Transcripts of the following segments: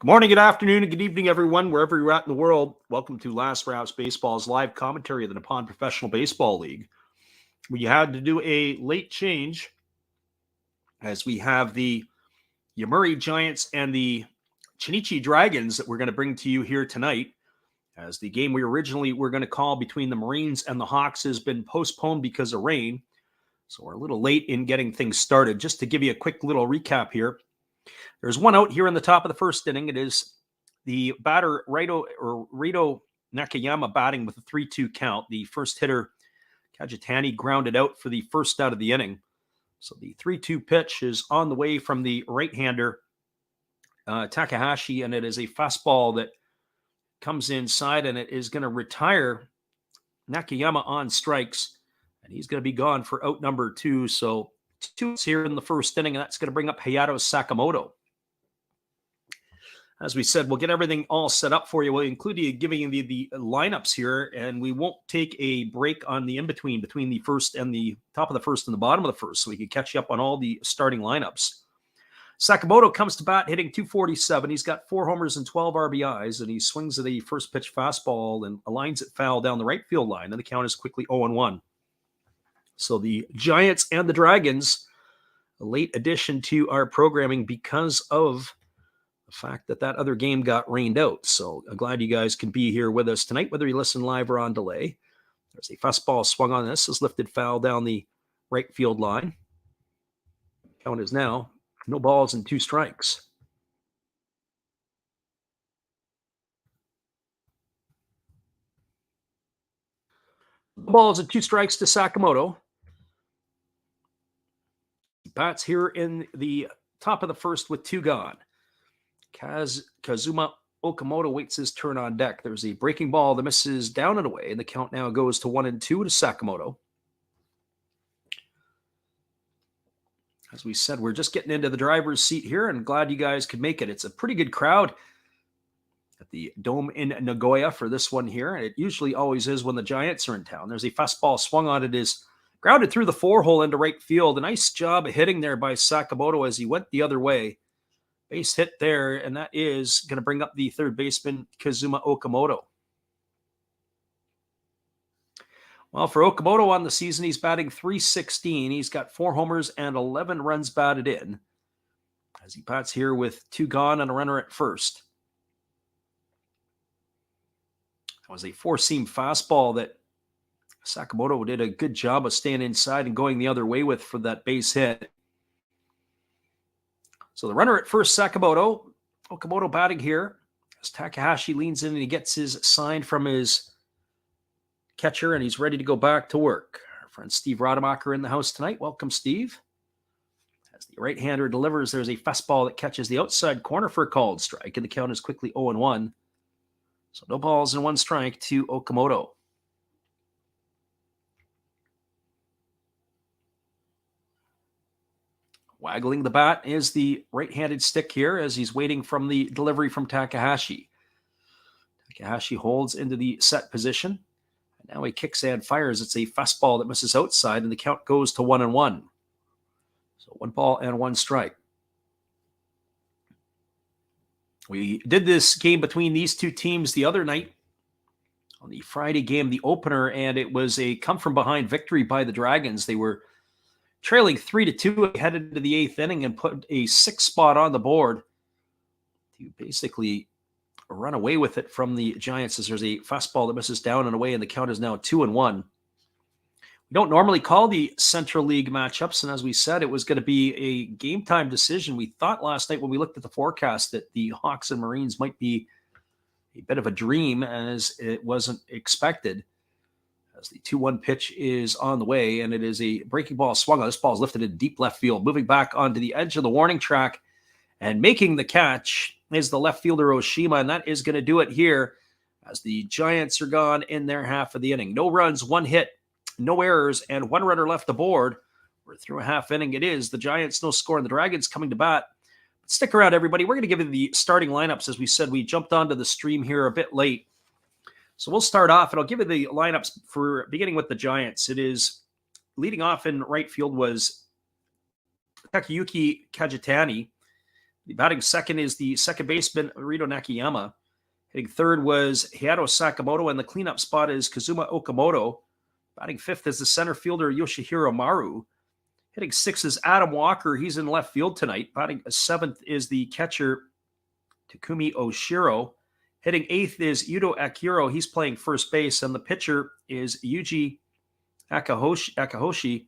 Good morning, good afternoon, and good evening, everyone, wherever you're at in the world. Welcome to Last Raps Baseball's live commentary of the Nippon Professional Baseball League. We had to do a late change as we have the Yomiuri Giants and the Chunichi Dragons that we're going to bring to you here tonight, as the game we originally were going to call between the Marines and the Hawks has been postponed because of rain. So we're a little late in getting things started. Just to give you a quick little recap here. There's one out here in the top of the first inning. It is the batter, Rito Nakayama, batting with a 3-2 count. The first hitter, Kajitani, grounded out for the first out of the inning. So the 3-2 pitch is on the way from the right-hander, Takahashi, and it is a fastball that comes inside, and it is going to retire Nakayama on strikes, and he's going to be gone for out number 2. So 2 outs here in the first inning, and that's going to bring up Hayato Sakamoto. As we said, we'll get everything all set up for you. We'll include you giving you the lineups here, and we won't take a break on the in-between between the first and the top of the first and the bottom of the first, so we can catch you up on all the starting lineups. Sakamoto comes to bat hitting .247. He's got 4 homers and 12 RBIs, and he swings at the first pitch fastball and aligns it foul down the right field line, and the count is quickly 0-1. So the Giants and the Dragons, a late addition to our programming because of the fact that other game got rained out. So I'm glad you guys can be here with us tonight, whether you listen live or on delay. There's a fastball swung on. This is lifted foul down the right field line. Count is now no balls and 2 strikes. Balls and 2 strikes to Sakamoto. He bats here in the top of the first with 2 gone. Kazuma Okamoto waits his turn on deck. There's a breaking ball that misses down and away, and the count now goes to 1-2 to Sakamoto. As we said, we're just getting into the driver's seat here, and glad you guys could make it. It's a pretty good crowd at the Dome in Nagoya for this one here, and it usually always is when the Giants are in town. There's a fastball swung on. It is grounded through the 4-hole into right field. A nice job of hitting there by Sakamoto as he went the other way. Base hit there, and that is going to bring up the third baseman, Kazuma Okamoto. Well, for Okamoto on the season, he's batting .316. He's got 4 homers and 11 runs batted in, as he bats here with 2 gone and a runner at first. That was a 4-seam fastball that Sakamoto did a good job of staying inside and going the other way with for that base hit. So the runner at first, Sakamoto. Okamoto batting here as Takahashi leans in and he gets his sign from his catcher, and he's ready to go back to work. Our friend Steve Rademacher in the house tonight. Welcome, Steve. As the right-hander delivers, there's a fastball that catches the outside corner for a called strike, and the count is quickly 0-1. So no balls and 1 strike to Okamoto. Waggling the bat is the right-handed stick here as he's waiting from the delivery from Takahashi. Takahashi holds into the set position. And now he kicks and fires. It's a fastball that misses outside, and the count goes to 1-1. So 1 ball and 1 strike. We did this game between these 2 teams the other night on the Friday game, the opener, and it was a come-from-behind victory by the Dragons. They were trailing 3-2 headed into the 8th inning and put a 6 spot on the board to basically run away with it from the Giants, as there's a fastball that misses down and away, and the count is now 2-1. We don't normally call the Central League matchups, and as we said, it was going to be a game time decision. We thought last night when we looked at the forecast that the Hawks and Marines might be a bit of a dream, as it wasn't expected. As the 2-1 pitch is on the way, and it is a breaking ball swung on. This ball is lifted in deep left field. Moving back onto the edge of the warning track and making the catch is the left fielder Oshima, and that is going to do it here as the Giants are gone in their half of the inning. No runs, 1 hit, no errors, and 1 runner left aboard. We're through a half inning. It is the Giants, no score, and the Dragons coming to bat. But stick around, everybody. We're going to give you the starting lineups. As we said, we jumped onto the stream here a bit late. So we'll start off, and I'll give you the lineups for beginning with the Giants. It is leading off in right field was Takayuki Kajitani. The batting second is the second baseman, Rito Nakayama. Hitting third was Hayato Sakamoto, and the cleanup spot is Kazuma Okamoto. Batting fifth is the center fielder, Yoshihiro Maru. Hitting sixth is Adam Walker. He's in left field tonight. Batting seventh is the catcher, Takumi Oshiro. Hitting eighth is Yuto Akiro. He's playing first base. And the pitcher is Yuji Akahoshi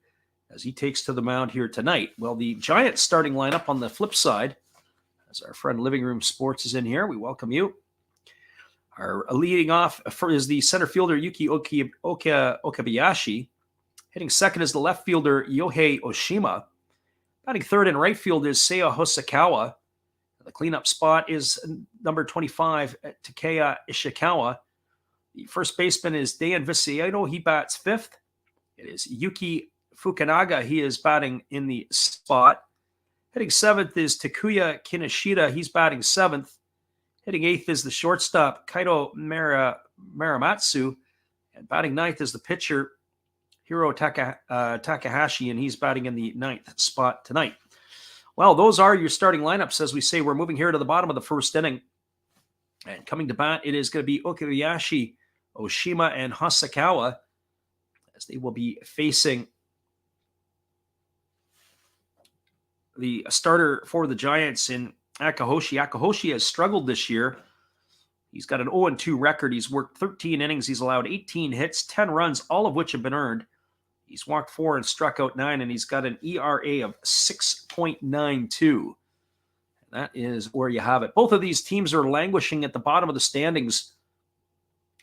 as he takes to the mound here tonight. Well, the Giants starting lineup on the flip side, as our friend Living Room Sports is in here, we welcome you. Our leading off is the center fielder, Yuki Okabayashi. Hitting second is the left fielder, Yohei Oshima. Batting third in right field is Seiya Hosokawa. The cleanup spot is number 25, Takeya Ishikawa. The first baseman is Dayan Viciedo. He bats fifth. It is Yuki Fukunaga. He is batting in the spot. Hitting seventh is Takuya Kinoshita. He's batting seventh. Hitting eighth is the shortstop, Kaito Maramatsu. And batting ninth is the pitcher, Hiro Takahashi, and he's batting in the ninth spot tonight. Well, those are your starting lineups. As we say, we're moving here to the bottom of the first inning. And coming to bat, it is going to be Okabayashi, Oshima, and Hosokawa as they will be facing the starter for the Giants in Akahoshi. Akahoshi has struggled this year. He's got an 0-2 record. He's worked 13 innings. He's allowed 18 hits, 10 runs, all of which have been earned. He's walked 4 and struck out 9, and he's got an ERA of 6.92. That is where you have it. Both of these teams are languishing at the bottom of the standings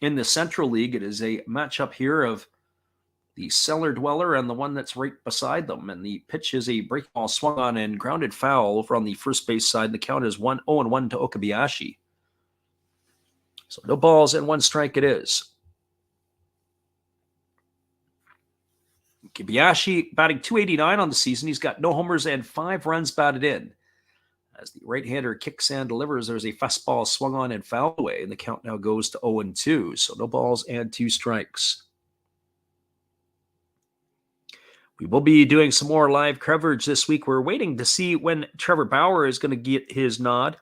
in the Central League. It is a matchup here of the cellar dweller and the one that's right beside them. And the pitch is a breaking ball swung on and grounded foul over on the first base side. The count is 0-1 to Okabayashi. So no balls and 1 strike it is. Okabayashi batting .289 on the season. He's got no homers and 5 runs batted in. As the right-hander kicks and delivers, there's a fastball swung on and fouled away, and the count now goes to 0-2. So no balls and 2 strikes. We will be doing some more live coverage this week. We're waiting to see when Trevor Bauer is going to get his nod.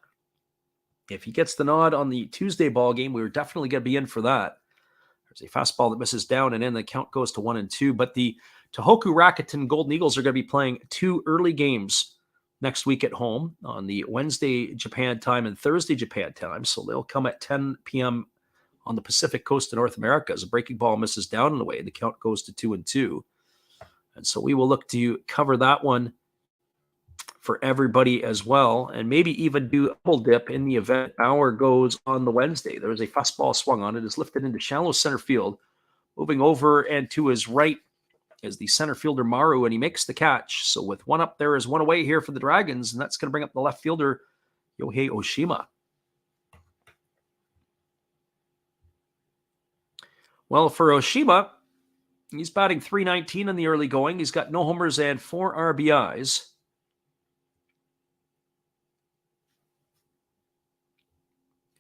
If he gets the nod on the Tuesday ball game, we're definitely going to be in for that. There's a fastball that misses down and in. The count goes to 1-2. But the Tohoku Rakuten Golden Eagles are going to be playing 2 early games next week at home on the Wednesday Japan time and Thursday Japan time. So they'll come at 10 p.m. on the Pacific coast of North America as a breaking ball misses down and away. The count goes to 2-2. And so we will look to cover that one for everybody as well, and maybe even do a double dip in the event Bauer goes on the Wednesday. There is a fastball swung on. It is lifted into shallow center field. Moving over and to his right is the center fielder Maru, and he makes the catch. So with 1 up, there is 1 away here for the Dragons, and that's going to bring up the left fielder, Yohei Oshima. Well, for Oshima, he's batting .319 in the early going. He's got no homers and 4 RBIs.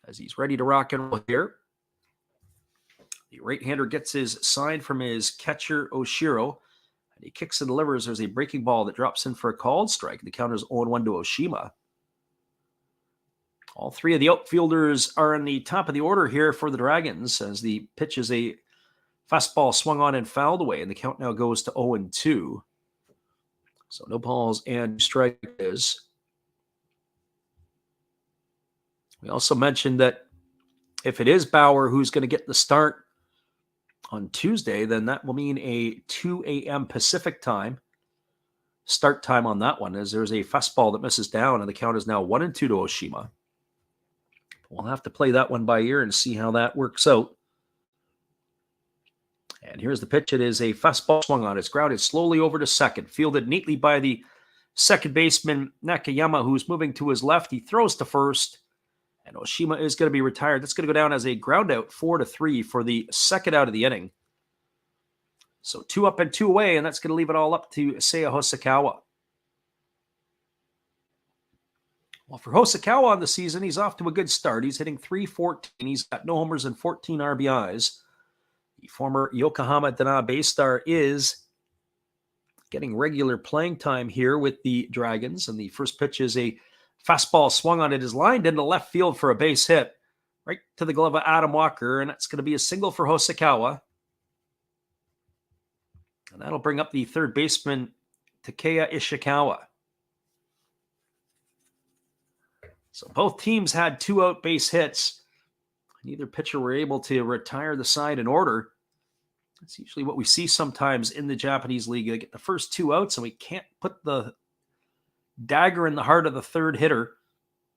As he's ready to rock and roll here. The right-hander gets his sign from his catcher, Oshiro, and he kicks and delivers. There's a breaking ball that drops in for a called strike. The count is 0-1 to Oshima. All 3 of the outfielders are in the top of the order here for the Dragons as the pitch is a fastball swung on and fouled away, and the count now goes to 0-2. So no balls and strikes. We also mentioned that if it is Bauer who's going to get the start on Tuesday, then that will mean a 2 a.m. Pacific time start time on that one, as there's a fastball that misses down, and the count is now 1-2 to Oshima. We'll have to play that one by ear and see how that works out. And here's the pitch. It is a fastball swung on. It's grounded slowly over to second, fielded neatly by the second baseman, Nakayama, who's moving to his left. He throws to first. And Oshima is going to be retired. That's going to go down as a ground out, 4-3 for the second out of the inning. So 2 up and 2 away, and that's going to leave it all up to Seiya Hosokawa. Well, for Hosokawa on the season, he's off to a good start. He's hitting .314. He's got no homers and 14 RBIs. The former Yokohama Dana Bay star is getting regular playing time here with the Dragons, and the first pitch is a Fastball swung on it, is lined into left field for a base hit, right to the glove of Adam Walker, and that's going to be a single for Hosokawa. And that'll bring up the third baseman, Takeya Ishikawa. So both teams had 2 out base hits. Neither pitcher were able to retire the side in order. That's usually what we see sometimes in the Japanese league. They get the first 2 outs, and we can't put the dagger in the heart of the third hitter.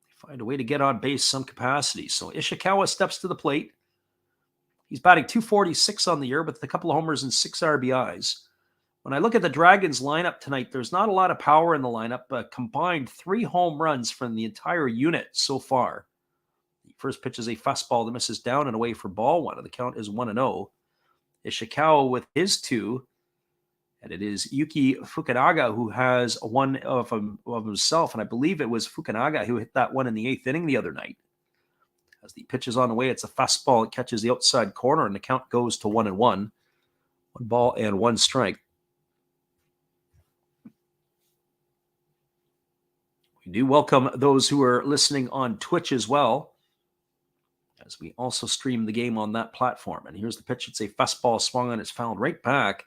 They find a way to get on base some capacity. So Ishikawa steps to the plate. He's batting .246 on the year with a couple of homers and 6 RBIs. When I look at the Dragons lineup tonight, there's not a lot of power in the lineup, but combined 3 home runs from the entire unit so far. The first pitch is a fastball that misses down and away for ball 1, and the count is 1-0. Ishikawa with his 2, and it is Yuki Fukunaga who has one of himself, and I believe it was Fukunaga who hit that one in the 8th inning the other night. As the pitch is on the way, it's a fastball. It catches the outside corner, and the count goes to 1-1. 1 ball and 1 strike. We do welcome those who are listening on Twitch as well, as we also stream the game on that platform. And here's the pitch. It's a fastball swung on. It's fouled right back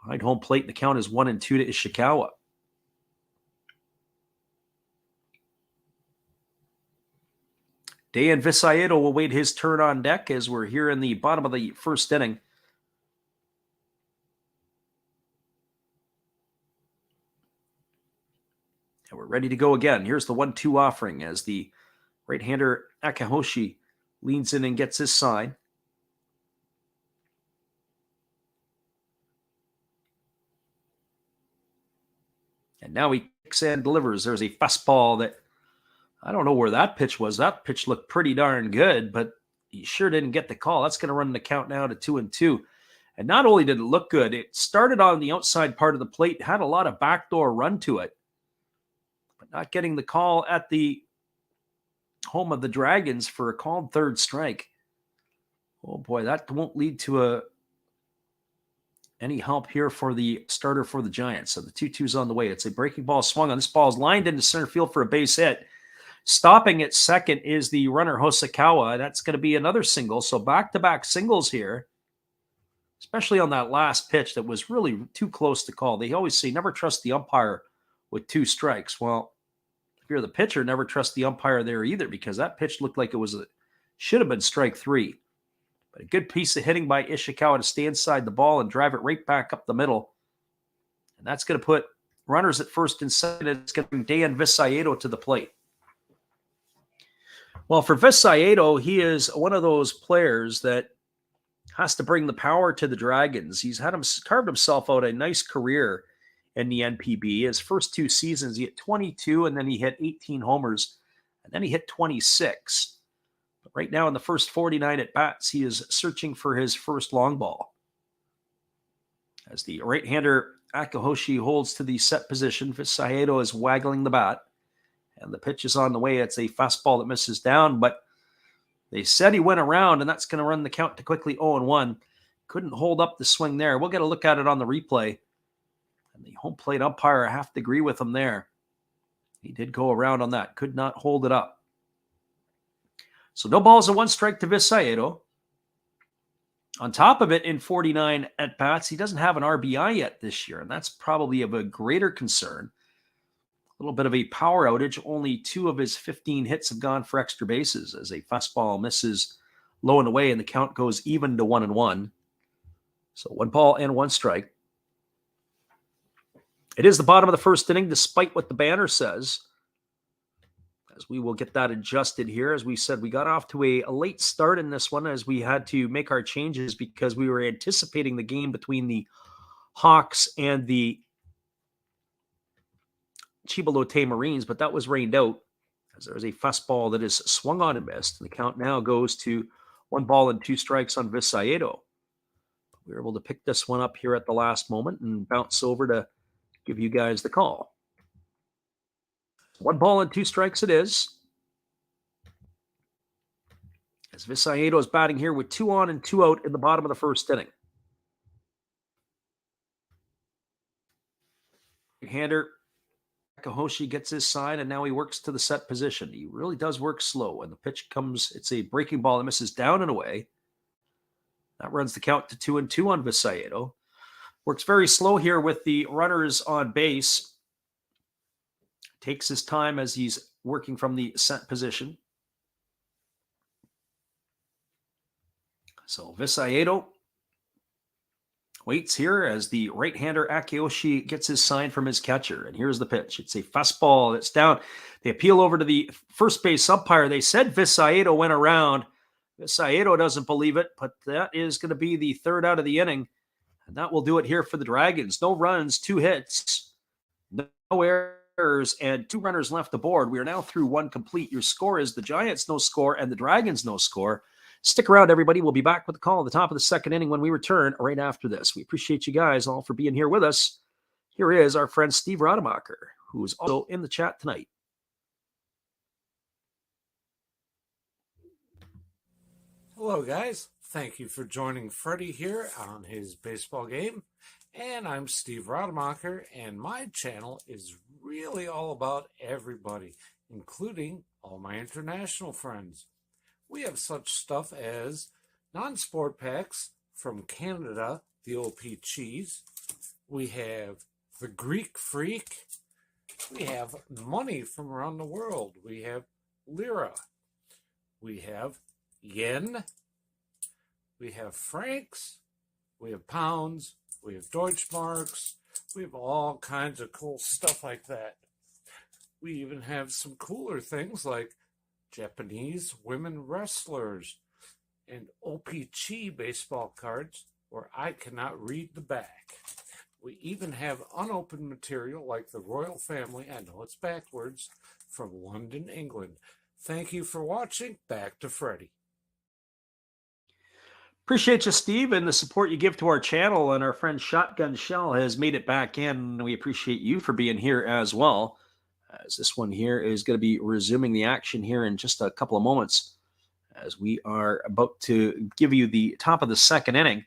behind home plate. The count is 1-2 to Ishikawa. Dayan Visayedo will wait his turn on deck as we're here in the bottom of the first inning. And we're ready to go again. Here's the 1-2 offering as the right-hander Akahoshi leans in and gets his sign. And now he kicks and delivers. There's a fastball that I don't know where that pitch was. That pitch looked pretty darn good, but he sure didn't get the call. That's going to run the count now to 2-2. And not only did it look good, it started on the outside part of the plate, had a lot of backdoor run to it. But not getting the call at the home of the Dragons for a called third strike. Oh boy, that won't lead to any help here for the starter for the Giants. So the 2-2's on the way. It's a breaking ball swung on. This ball is lined into center field for a base hit. Stopping at second is the runner Hosokawa. That's going to be another single. So back-to-back singles here, especially on that last pitch that was really too close to call. They always say never trust the umpire with 2 strikes. Well, if you're the pitcher, never trust the umpire there either, because that pitch looked like it should have been strike 3. But a good piece of hitting by Ishikawa to stay inside the ball and drive it right back up the middle. And that's going to put runners at first and second. It's going to bring Dayan Visayedo to the plate. Well, for Visayedo, he is one of those players that has to bring the power to the Dragons. He's carved himself out a nice career in the NPB. His first 2 seasons, he hit 22, and then he hit 18 homers, and then he hit 26. But right now, in the first 49 at-bats, he is searching for his first long ball. As the right-hander Akahoshi holds to the set position, Visayedo is waggling the bat. And the pitch is on the way. It's a fastball that misses down, but they said he went around, and that's going to run the count to quickly 0-1. Couldn't hold up the swing there. We'll get a look at it on the replay. And the home plate umpire, I have to agree with him there. He did go around on that. Could not hold it up. So no balls and 1 strike to Visayedo. On top of it, in 49 at-bats, he doesn't have an RBI yet this year, and that's probably of a greater concern. A little bit of a power outage. Only 2 of his 15 hits have gone for extra bases as a fastball misses low and away, and the count goes even to 1-1. So 1 ball and 1 strike. It is the bottom of the first inning, despite what the banner says. As we will get that adjusted here. As we said, we got off to a late start in this one as we had to make our changes because we were anticipating the game between the Hawks and the Chibalote Marines, but that was rained out as there was a fastball that is swung on and missed. And the count now goes to 1 ball and 2 strikes on Visayedo. We were able to pick this one up here at the last moment and bounce over to give you guys the call. 1 ball and 2 strikes it is. As Visayedo is batting here with 2 on and 2 out in the bottom of the first inning. Hander Takahashi gets his sign, and now he works to the set position. He really does work slow. And the pitch comes, it's a breaking ball that misses down and away. That runs the count to 2-2 on Visayedo. Works very slow here with the runners on base. Takes his time as he's working from the set position. So Visayedo waits here as the right-hander Akiyoshi gets his sign from his catcher. And here's the pitch. It's a fastball that's down. They appeal over to the first base umpire. They said Visayedo went around. Visayedo doesn't believe it, but that is going to be the third out of the inning. And that will do it here for the Dragons. No runs, 2 hits, no errors, and 2 runners left aboard. We are now through 1 complete. Your score is the Giants no score and the Dragons no score. Stick around, everybody. We'll be back with the call at the top of the second inning when we return right after this. We appreciate you guys all for being here with us. Here is our friend Steve Rademacher, who is also in the chat tonight. Hello, guys. Thank you for joining Freddie here on his baseball game. And I'm Steve Rademacher, and my channel is really all about everybody, including all my international friends. We have such stuff as non-sport packs from Canada, the OP Cheese. We have the Greek Freak. We have money from around the world. We have lira. We have yen. We have francs. We have pounds. We have Deutschmarks. We have all kinds of cool stuff like that. We even have some cooler things like Japanese women wrestlers and OP-Chi baseball cards where I cannot read the back. We even have unopened material like the royal family, I know it's backwards, from London, England. Thank you for watching. Back to Freddie. Appreciate you, Steve, and the support you give to our channel. And our friend Shotgun Shell has made it back in. We appreciate you for being here as well. As this one here is going to be resuming the action here in just a couple of moments, as we are about to give you the top of the second inning.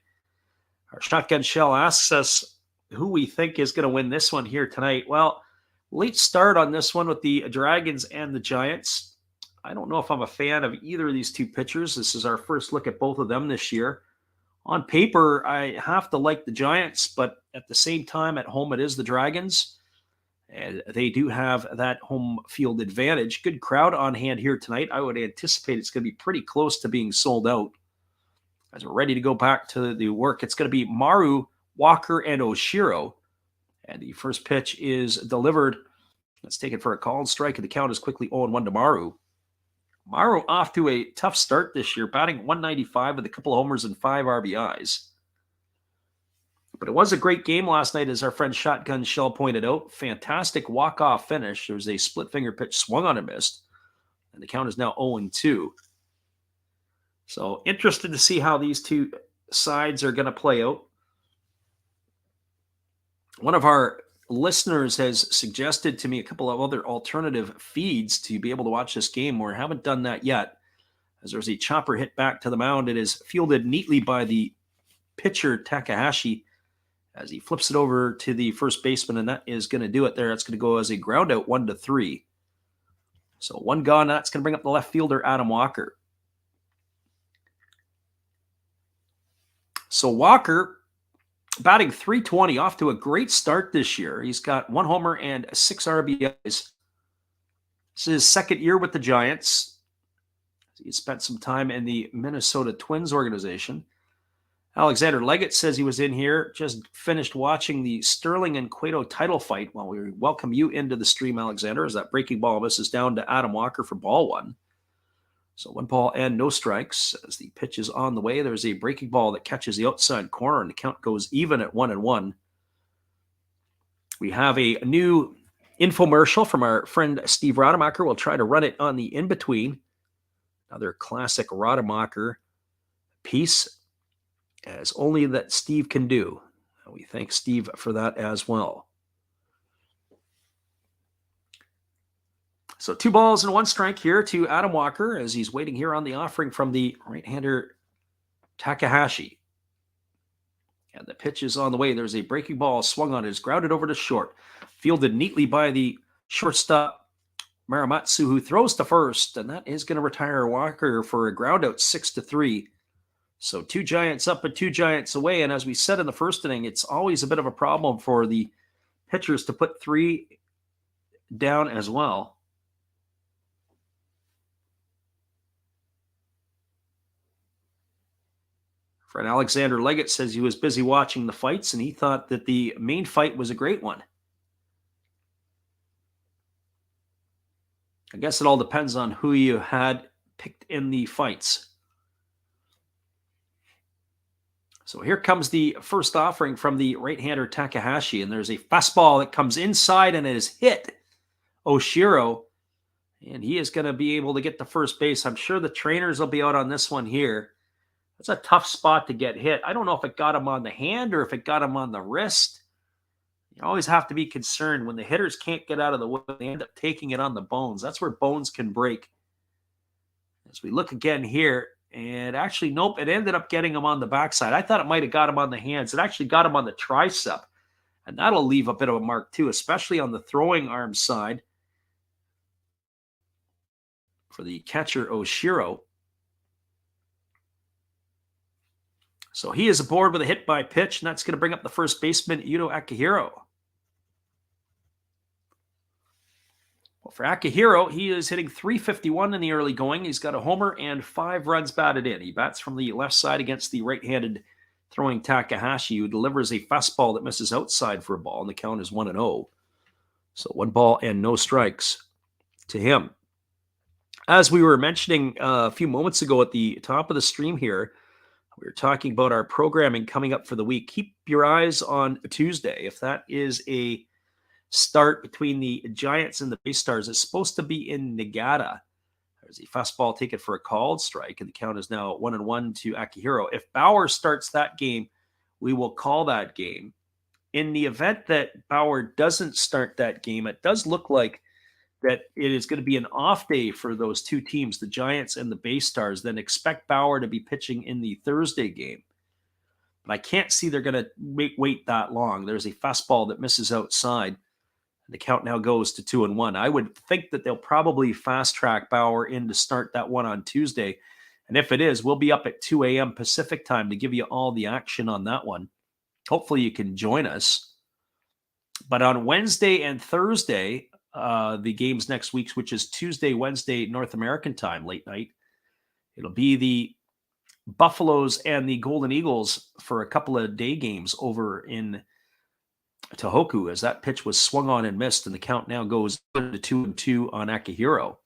Our Shotgun Shell asks us who we think is going to win this one here tonight. Well, late start on this one with the Dragons and the Giants. I don't know if I'm a fan of either of these 2 pitchers. This is our first look at both of them this year. On paper, I have to like the Giants, but at the same time, at home, it is the Dragons. And they do have that home field advantage. Good crowd on hand here tonight. I would anticipate it's going to be pretty close to being sold out. As we're ready to go back to the work, it's going to be Maru, Walker, and Oshiro. And the first pitch is delivered. Let's take it for a called strike, and the count is quickly 0-1 to Maru. Maru off to a tough start this year, batting .195 with a couple of homers and 5 RBIs. But it was a great game last night, as our friend Shotgun Shell pointed out. Fantastic walk-off finish. There was a split-finger pitch swung on and missed. And the count is now 0-2. So interested to see how these 2 sides are going to play out. One of our listeners has suggested to me a couple of other alternative feeds to be able to watch this game. We haven't done that yet, as there's a chopper hit back to the mound. It is fielded neatly by the pitcher Takahashi as he flips it over to the first baseman, and that is going to do it there. That's going to go as a ground out 1-3. So 1 gone. That's going to bring up the left fielder, Adam Walker. So Walker, batting .320, off to a great start this year. He's got 1 homer and 6 RBIs. This is his second year with the Giants. He spent some time in the Minnesota Twins organization. Alexander Leggett says he was in here, just finished watching the Sterling and Cueto title fight. Well, we welcome you into the stream, Alexander, as that breaking ball misses down to Adam Walker for ball 1. So 1 ball and no strikes. As the pitch is on the way, there's a breaking ball that catches the outside corner, and the count goes even at 1-1. We have a new infomercial from our friend Steve Rademacher. We'll try to run it on the in-between. Another classic Rademacher piece, as only that Steve can do. We thank Steve for that as well. So 2 balls and 1 strike here to Adam Walker, as he's waiting here on the offering from the right-hander Takahashi. And the pitch is on the way. There's a breaking ball swung on. It is grounded over to short. Fielded neatly by the Shortstop Maramatsu, who throws to first, and that is going to retire Walker for a ground out 6-3. So 2 Giants up and 2 Giants away. And as we said in the first inning, it's always a bit of a problem for the pitchers to put 3 down as well. Friend Alexander Leggett says he was busy watching the fights and he thought that the main fight was a great one. I guess it all depends on who you had picked in the fights. So here comes the first offering from the right-hander Takahashi, and there's a fastball that comes inside and it is hit Oshiro, and he is going to be able to get to first base. I'm sure the trainers will be out on this one here. That's a tough spot to get hit. I don't know if it got him on the hand or if it got him on the wrist. You always have to be concerned when the hitters can't get out of the way. They end up taking it on the bones. That's where bones can break. As we look again here, and actually, nope, it ended up getting him on the backside. I thought it might have got him on the hands. It actually got him on the tricep. And that'll leave a bit of a mark too, especially on the throwing arm side for the catcher Oshiro. So he is aboard with a hit by pitch, and that's going to bring up the first baseman, Yuto Akihiro. Well, for Akihiro, he is hitting .351 in the early going. He's got a homer and 5 runs batted in. He bats from the left side against the right-handed throwing Takahashi, who delivers a fastball that misses outside for a ball, and the count is 1-0. So 1 ball and no strikes to him. As we were mentioning a few moments ago at the top of the stream here, we were talking about our programming coming up for the week. Keep your eyes on Tuesday. If that is a start between the Giants and the Bay Stars, it's supposed to be in Niigata. There's a fastball taken for a called strike, and the count is now 1-1 to Akihiro. If Bauer starts that game, we will call that game. In the event that Bauer doesn't start that game, it does look like that it is going to be an off day for those 2 teams, the Giants and the Bay Stars. Then expect Bauer to be pitching in the Thursday game. But I can't see they're going to wait that long. There's a fastball that misses outside. The count now goes to 2-1. I would think that they'll probably fast track Bauer in to start that one on Tuesday. And if it is, we'll be up at 2 a.m. Pacific time to give you all the action on that one. Hopefully you can join us. But on Wednesday and Thursday, the games next week, which is Tuesday, Wednesday, North American time, late night, it'll be the Buffaloes and the Golden Eagles for a couple of day games over in Tohoku, as that pitch was swung on and missed, and the count now goes to 2-2 on Akihiro.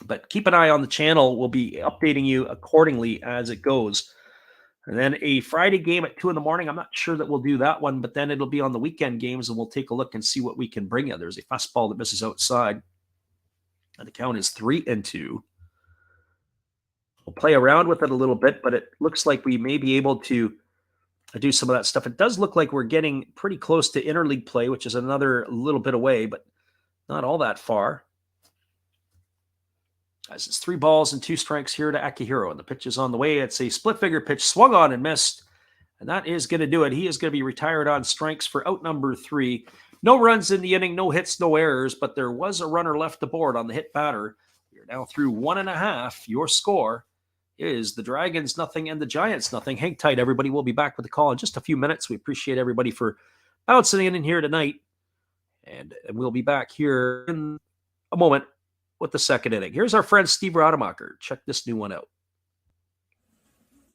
But keep an eye on the channel. We'll be updating you accordingly as it goes. And then a Friday game at 2 in the morning. I'm not sure that we'll do that one, but then it'll be on the weekend games, and we'll take a look and see what we can bring you. There's a fastball that misses outside, and the count is 3-2. We'll play around with it a little bit, but it looks like we may be able to do some of that stuff. It does look like we're getting pretty close to interleague play, which is another little bit away, but not all that far. As it's 3 balls and 2 strikes here to Akihiro, and the pitch is on the way. It's a split figure pitch, swung on and missed, and that is going to do it. He is going to be retired on strikes for out number 3. No runs in the inning, no hits, no errors, but there was a runner left aboard on the hit batter. We're now through 1.5. Your score is the Dragons 0 and the Giants 0. Hang tight, everybody. We'll be back with the call in just a few minutes. We appreciate everybody for bouncing in here tonight. And we'll be back here in a moment with the second inning. Here's our friend Steve Rademacher. Check this new one out.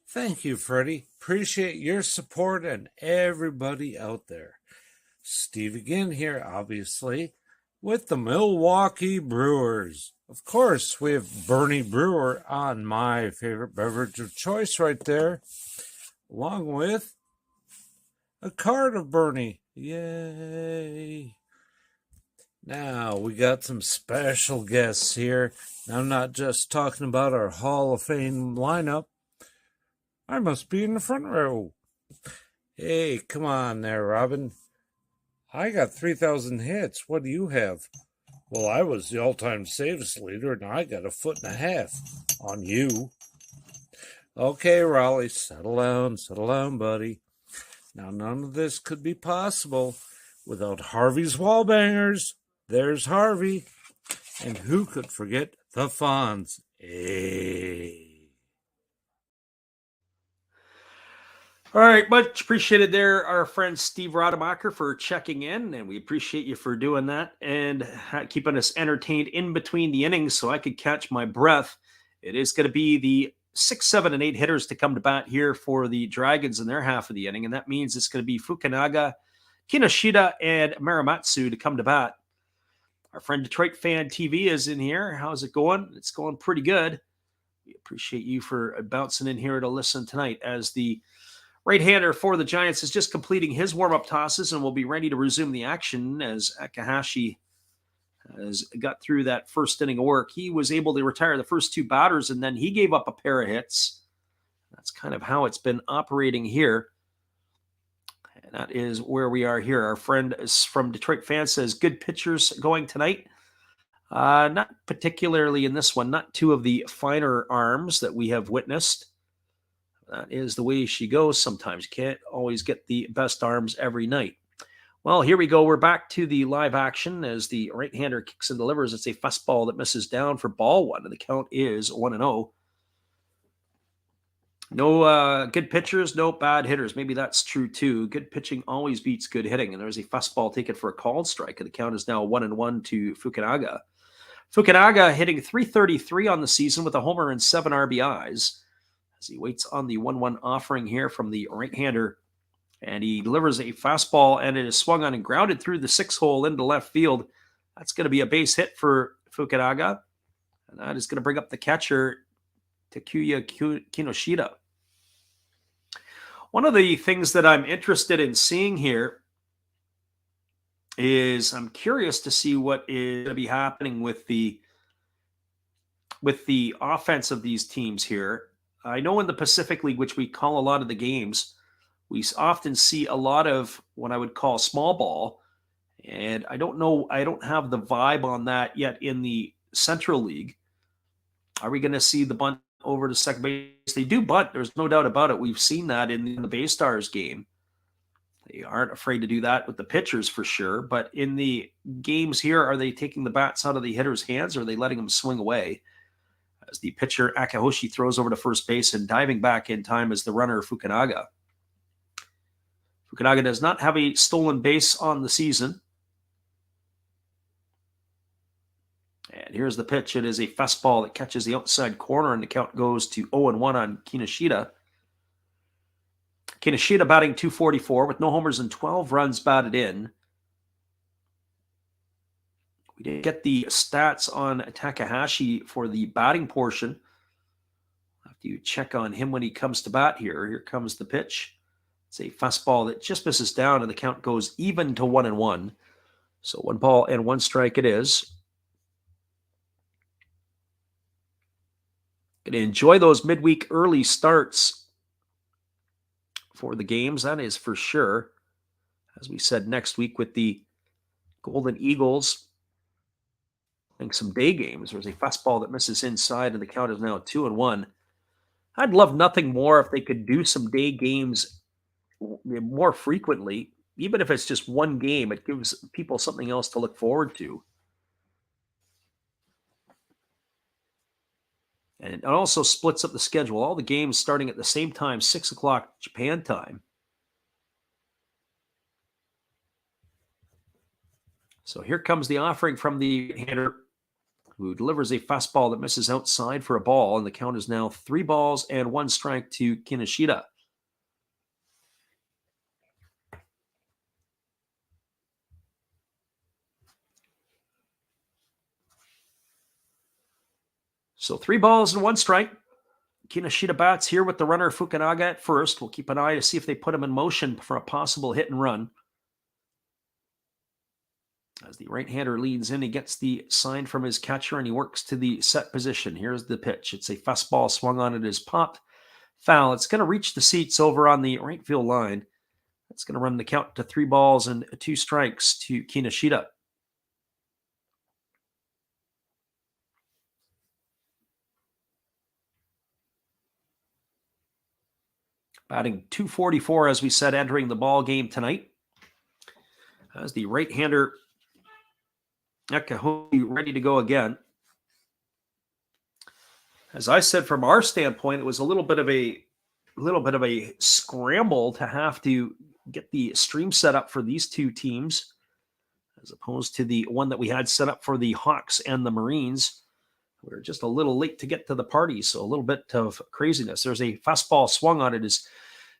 Thank you, Freddie. Appreciate your support and everybody out there. Steve again here, obviously, with the Milwaukee Brewers. Of course, we have Bernie Brewer on my favorite beverage of choice right there, along with a card of Bernie. Yay! Now, we got some special guests here. I'm not just talking about our Hall of Fame lineup. I must be in the front row. Hey, come on there, Robin. I got 3,000 hits. What do you have? Well, I was the all-time saves leader, and I got 1.5 feet on you. Okay, Raleigh, settle down, buddy. Now, none of this could be possible without Harvey's Wallbangers. There's Harvey. And who could forget the Fonz? Hey. All right, much appreciated there, our friend Steve Rademacher, for checking in, and we appreciate you for doing that and keeping us entertained in between the innings so I could catch my breath. It is going to be the 6, 7, and 8 hitters to come to bat here for the Dragons in their half of the inning, and that means it's going to be Fukunaga, Kinoshita, and Maramatsu to come to bat. Our friend Detroit Fan TV is in here. How's it going? It's going pretty good. We appreciate you for bouncing in here to listen tonight as the right-hander for the Giants is just completing his warm-up tosses and will be ready to resume the action as Akahashi has got through that first inning of work. He was able to retire the first 2 batters, and then he gave up a pair of hits. That's kind of how it's been operating here. And that is where we are here. Our friend is from Detroit Fan says, good pitchers going tonight. Not particularly in this one, not 2 of the finer arms that we have witnessed. That is the way she goes sometimes. You can't always get the best arms every night. Well, here we go. We're back to the live action as the right-hander kicks and delivers. It's a fastball that misses down for ball 1, and the count is 1-0. No good pitchers, no bad hitters. Maybe that's true too. Good pitching always beats good hitting, and there's a fastball taken for a called strike, and the count is now 1-1 to Fukunaga. Fukunaga hitting .333 on the season with a homer and 7 RBIs. As he waits on the 1-1 offering here from the right-hander. And he delivers a fastball, and it is swung on and grounded through the 6-hole into left field. That's going to be a base hit for Fukunaga. And that is going to bring up the catcher, Takuya Kinoshita. One of the things that I'm interested in seeing here is I'm curious to see what is going to be happening with the offense of these teams here. I know in the Pacific League, which we call a lot of the games, we often see a lot of what I would call small ball. And I don't know, I don't have the vibe on that yet in the Central League. Are we going to see the bunt over to second base? They do bunt, there's no doubt about it. We've seen that in the Bay Stars game. They aren't afraid to do that with the pitchers for sure. But in the games here, are they taking the bats out of the hitter's hands or are they letting them swing away? As the pitcher, Akahoshi, throws over to first base and diving back in time is the runner, Fukunaga. Fukunaga does not have a stolen base on the season. And here's the pitch. It is a fastball that catches the outside corner, and the count goes to 0-1 on Kinoshita. Kinoshita batting .244 with no homers and 12 runs batted in. We didn't get the stats on Takahashi for the batting portion. I'll have to check on him when he comes to bat here. Here comes the pitch. It's a fastball that just misses down, and the count goes even to 1-1. So 1 ball and 1 strike it is. Going to enjoy those midweek early starts for the games, that is for sure. As we said, next week with the Golden Eagles, I think some day games. There's a fastball that misses inside, and the count is now 2-1. I'd love nothing more if they could do some day games more frequently. Even if it's just one game, it gives people something else to look forward to. And it also splits up the schedule. All the games starting at the same time, 6 o'clock Japan time. So here comes the offering from the hitter, who delivers a fastball that misses outside for a ball, and the count is now 3 balls and 1 strike to Kinoshita. So 3 balls and 1 strike. Kinoshita bats here with the runner Fukunaga at first. We'll keep an eye to see if they put him in motion for a possible hit and run. As the right-hander leads in, he gets the sign from his catcher and he works to the set position. Here's the pitch. It's a fastball swung on. It is popped. Foul. It's going to reach the seats over on the right field line. It's going to run the count to 3 balls and 2 strikes to Kinoshita. Batting .244, as we said, entering the ball game tonight. As the right-hander Nakahoshi ready to go again. As I said, from our standpoint, it was a little bit of a scramble to have to get the stream set up for these two teams, as opposed to the one that we had set up for the Hawks and the Marines. We were just a little late to get to the party, so a little bit of craziness. There's a fastball swung on it. It is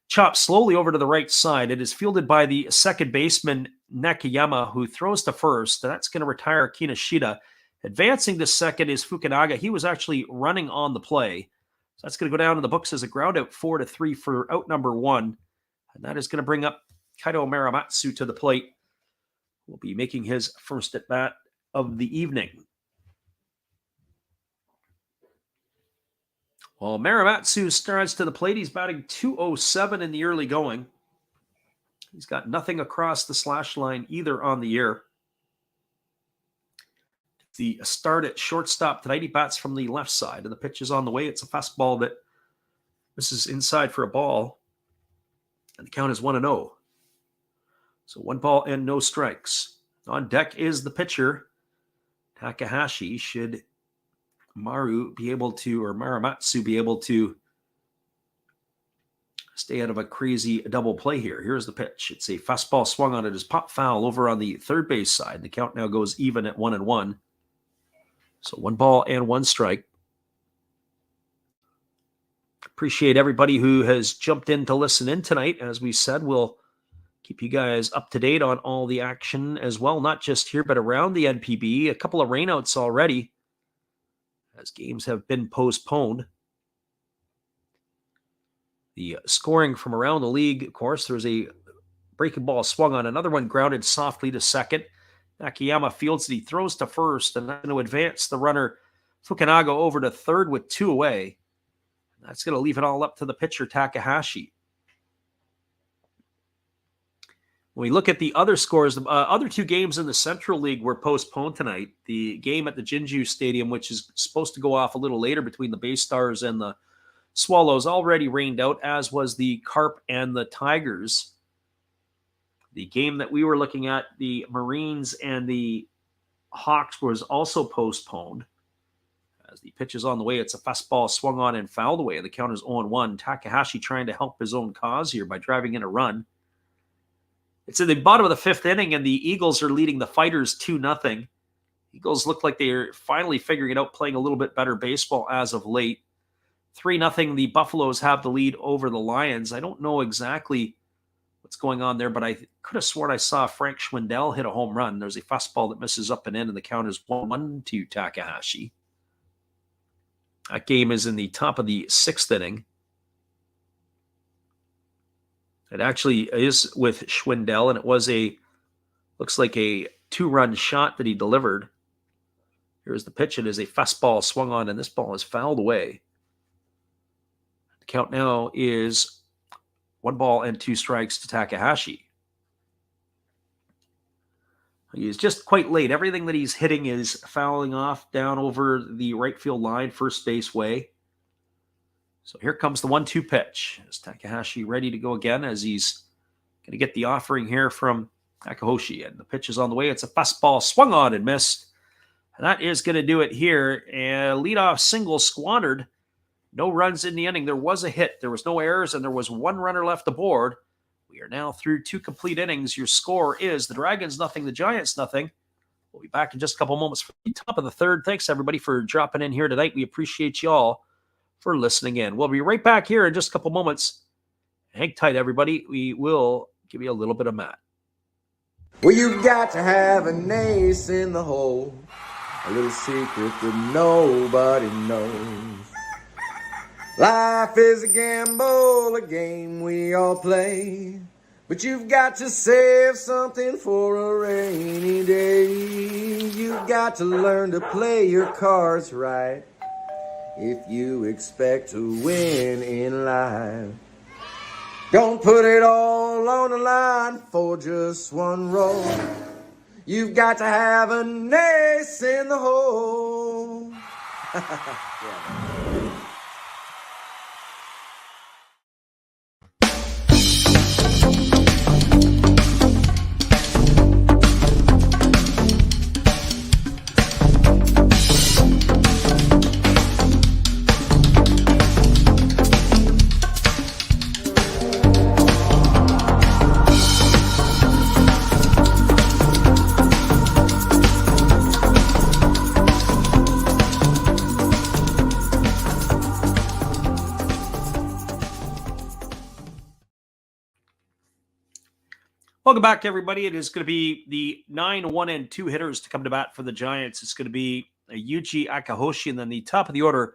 chopped slowly over to the right side. It is fielded by the second baseman, Nakayama, who throws to first. That's going to retire Kinoshita. Advancing to second is Fukunaga. He was actually running on the play. So that's going to go down in the books as a ground out 4-3 for out number 1. And that is going to bring up Kaito Maramatsu to the plate. Will be making his first at bat of the evening. Well, Maramatsu starts to the plate. He's batting .207 in the early going. He's got nothing across the slash line either on the year. The start at shortstop tonight. He bats from the left side, and the pitch is on the way. It's a fastball that misses inside for a ball, and the count is 1-0. So 1 ball and no strikes. On deck is the pitcher, Takahashi. Should Maramatsu be able to stay out of a crazy double play here. Here's the pitch. It's a fastball swung on it as pop foul over on the third base side. The count now goes even at 1-1. So 1 ball and 1 strike. Appreciate everybody who has jumped in to listen in tonight. As we said, we'll keep you guys up to date on all the action as well, not just here, but around the NPB. A couple of rainouts already, as games have been postponed. The scoring from around the league, of course, there's a breaking ball swung on. Another one grounded softly to second. Nakayama fields it. He throws to first, and that's going to advance the runner Fukunaga over to third with 2 away. That's going to leave it all up to the pitcher, Takahashi. When we look at the other scores, the other 2 games in the Central League were postponed tonight. The game at the Jinju Stadium, which is supposed to go off a little later between the Bay Stars and the Swallows, already rained out, as was the Carp and the Tigers. The game that we were looking at, the Marines and the Hawks, was also postponed. As the pitch is on the way, it's a fastball swung on and fouled away. The count is 0-1. Takahashi trying to help his own cause here by driving in a run. It's in the bottom of the 5th inning, and the Eagles are leading the Fighters 2-0. Eagles look like they're finally figuring it out, playing a little bit better baseball as of late. 3-0, the Buffaloes have the lead over the Lions. I don't know exactly what's going on there, but I could have sworn I saw Frank Schwindel hit a home run. There's a fastball that misses up and in, and the count is 1-1 to Takahashi. That game is in the top of the 6th inning. It actually is with Schwindel, and it was looks like a 2-run shot that he delivered. Here's the pitch. It is a fastball swung on, and this ball is fouled away. The count now is 1 ball and 2 strikes to Takahashi. He's just quite late. Everything that he's hitting is fouling off down over the right field line, first base way. So here comes the 1-2 pitch. Is Takahashi ready to go again, as he's going to get the offering here from Takahashi. And the pitch is on the way. It's a fastball swung on and missed. And that is going to do it here. And leadoff single squandered. No runs in the inning. There was a hit. There was no errors, and there was 1 runner left aboard. We are now through 2 complete innings. Your score is the Dragons 0, the Giants 0. We'll be back in just a couple moments for the top of the 3rd. Thanks, everybody, for dropping in here tonight. We appreciate you all for listening in. We'll be right back here in just a couple moments. Hang tight, everybody. We will give you a little bit of Matt. Well, you got to have an ace in the hole, a little secret that nobody knows. Life is a gamble, a game we all play, but you've got to save something for a rainy day. You've got to learn to play your cards right if you expect to win in life. Don't put it all on the line for just 1 roll. You've got to have an ace in the hole. Yeah. Welcome back, everybody. It is going to be the 9, 1, and 2 hitters to come to bat for the Giants. It's going to be Yuji Akahoshi, and then the top of the order,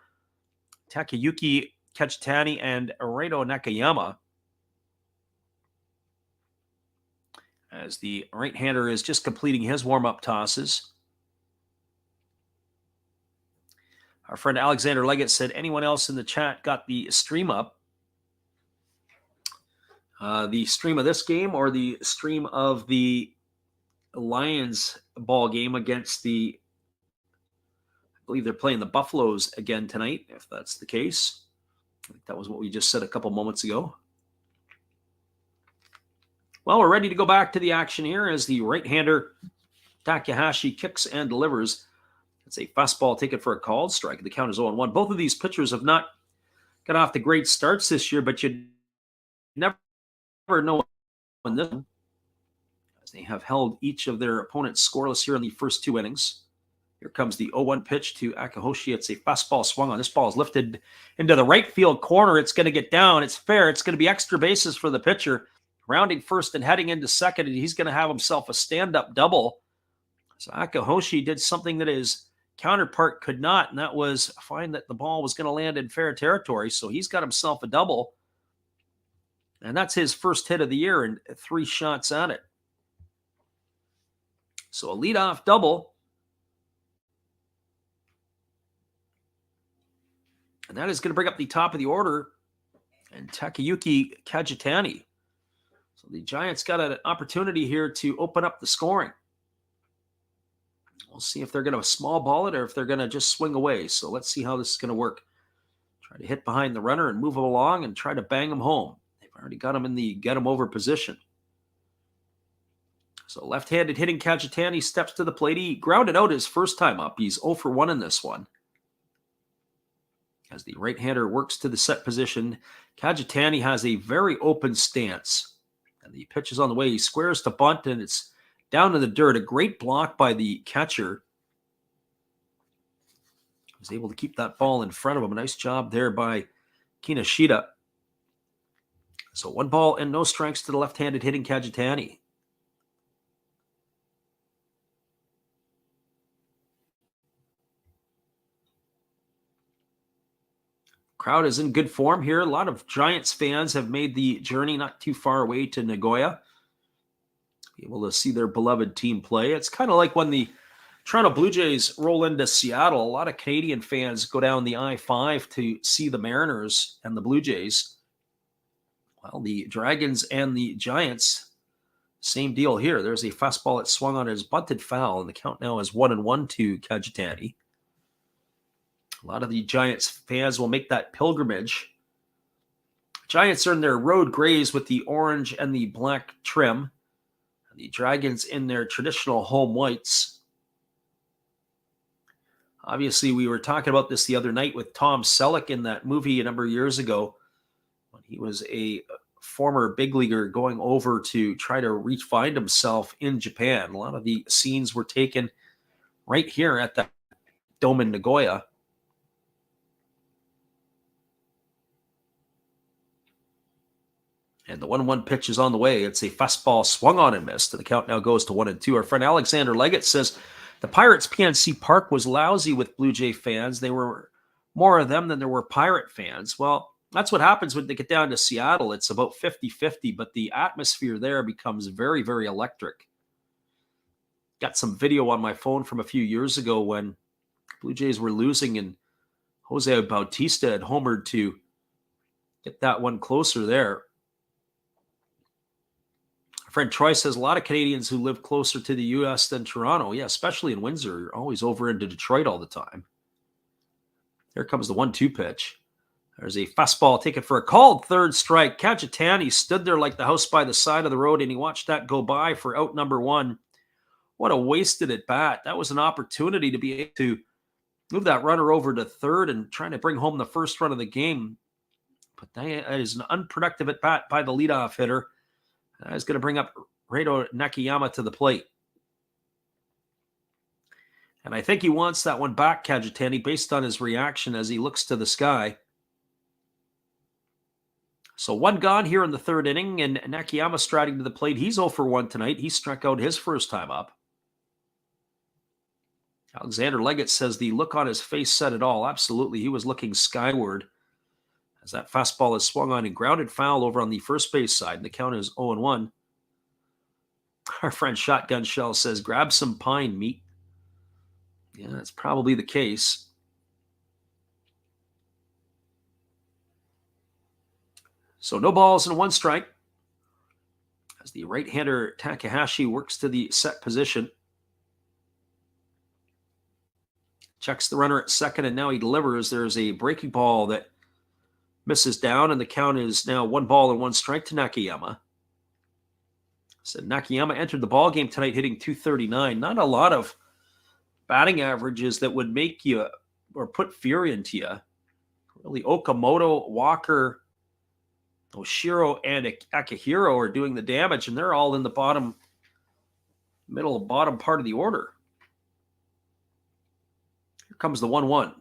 Takayuki Kachitani and Reito Nakayama. As the right-hander is just completing his warm-up tosses. Our friend Alexander Leggett said, anyone else in the chat got the stream up? The stream of this game or the stream of the Lions ball game against I believe they're playing the Buffaloes again tonight, if that's the case. I think that was what we just said a couple moments ago. Well, we're ready to go back to the action here as the right-hander Takahashi kicks and delivers. It's a fastball taken for a called strike. The count is 0-1. Both of these pitchers have not got off the great starts this year, but you never know when this one, as they have held each of their opponents scoreless here in the first 2 innings. Here comes the 0-1 pitch to Akahoshi. It's a fastball swung on. This ball is lifted into the right field corner. It's going to get down. It's fair. It's going to be extra bases for the pitcher. Rounding first and heading into second, and he's going to have himself a stand-up double. So Akahoshi did something that his counterpart could not, and that was find that the ball was going to land in fair territory. So he's got himself a double. And that's his first hit of the year and 3 shots at it. So a leadoff double. And that is going to bring up the top of the order and Takayuki Kajitani. So the Giants got an opportunity here to open up the scoring. We'll see if they're going to small ball it or if they're going to just swing away. So let's see how this is going to work. Try to hit behind the runner and move him along and try to bang him home. They've already got him in the get him over position. So left-handed hitting Kajitani steps to the plate. He grounded out his first time up. He's 0 for 1 in this one. As the right-hander works to the set position, Kajitani has a very open stance. And the pitch is on the way. He squares to bunt, and it's down in the dirt. A great block by the catcher. He was able to keep that ball in front of him. A nice job there by Kinoshita. So 1 ball and no strikes to the left-handed hitting Kajitani. Crowd is in good form here. A lot of Giants fans have made the journey not too far away to Nagoya. Be able to see their beloved team play. It's kind of like when the Toronto Blue Jays roll into Seattle. A lot of Canadian fans go down the I-5 to see the Mariners and the Blue Jays. Well, the Dragons and the Giants, same deal here. There's a fastball that swung on his bunted foul, and the count now is 1-1 to Kajitani. A lot of the Giants fans will make that pilgrimage. Giants are in their road grays with the orange and the black trim. And the Dragons in their traditional home whites. Obviously, we were talking about this the other night with Tom Selleck in that movie a number of years ago when he was a former big leaguer going over to try to find himself in Japan. A lot of the scenes were taken right here at the Dome in Nagoya. And the 1-1 pitch is on the way. It's a fastball swung on and missed. And the count now goes to 1-2. Our friend Alexander Leggett says the Pirates PNC Park was lousy with Blue Jay fans. There were more of them than there were Pirate fans. Well, that's what happens when they get down to Seattle. It's about 50-50, but the atmosphere there becomes very, very electric. Got some video on my phone from a few years ago when Blue Jays were losing and Jose Bautista had homered to get that one closer there. Friend Troy says a lot of Canadians who live closer to the U.S. than Toronto. Yeah, especially in Windsor. You're always over into Detroit all the time. Here comes the 1-2 pitch. There's a fastball taken for a called third strike. Kajitani stood there like the house by the side of the road, and he watched that go by for out number 1. What a wasted at bat. That was an opportunity to be able to move that runner over to third and trying to bring home the first run of the game. But that is an unproductive at bat by the leadoff hitter. That is going to bring up Reito Nakayama to the plate. And I think he wants that one back, Kajitani, based on his reaction as he looks to the sky. So one gone here in the third inning, and Nakayama striding to the plate. He's 0 for 1 tonight. He struck out his first time up. Alexander Leggett says the look on his face said it all. Absolutely. He was looking skyward as that fastball is swung on and grounded foul over on the first base side. And the count is 0-1. Our friend Shotgun Shell says, grab some pine meat. Yeah, that's probably the case. So no balls and 1 strike as the right-hander Takahashi works to the set position. Checks the runner at second, and now he delivers. There's a breaking ball that misses down, and the count is now 1 ball and 1 strike to Nakayama. So Nakayama entered the ball game tonight hitting .239. Not a lot of batting averages that would make you or put fear into you. Really, Okamoto, Walker, Oshiro, and Akihiro are doing the damage, and they're all in the bottom part of the order. Here comes the 1-1.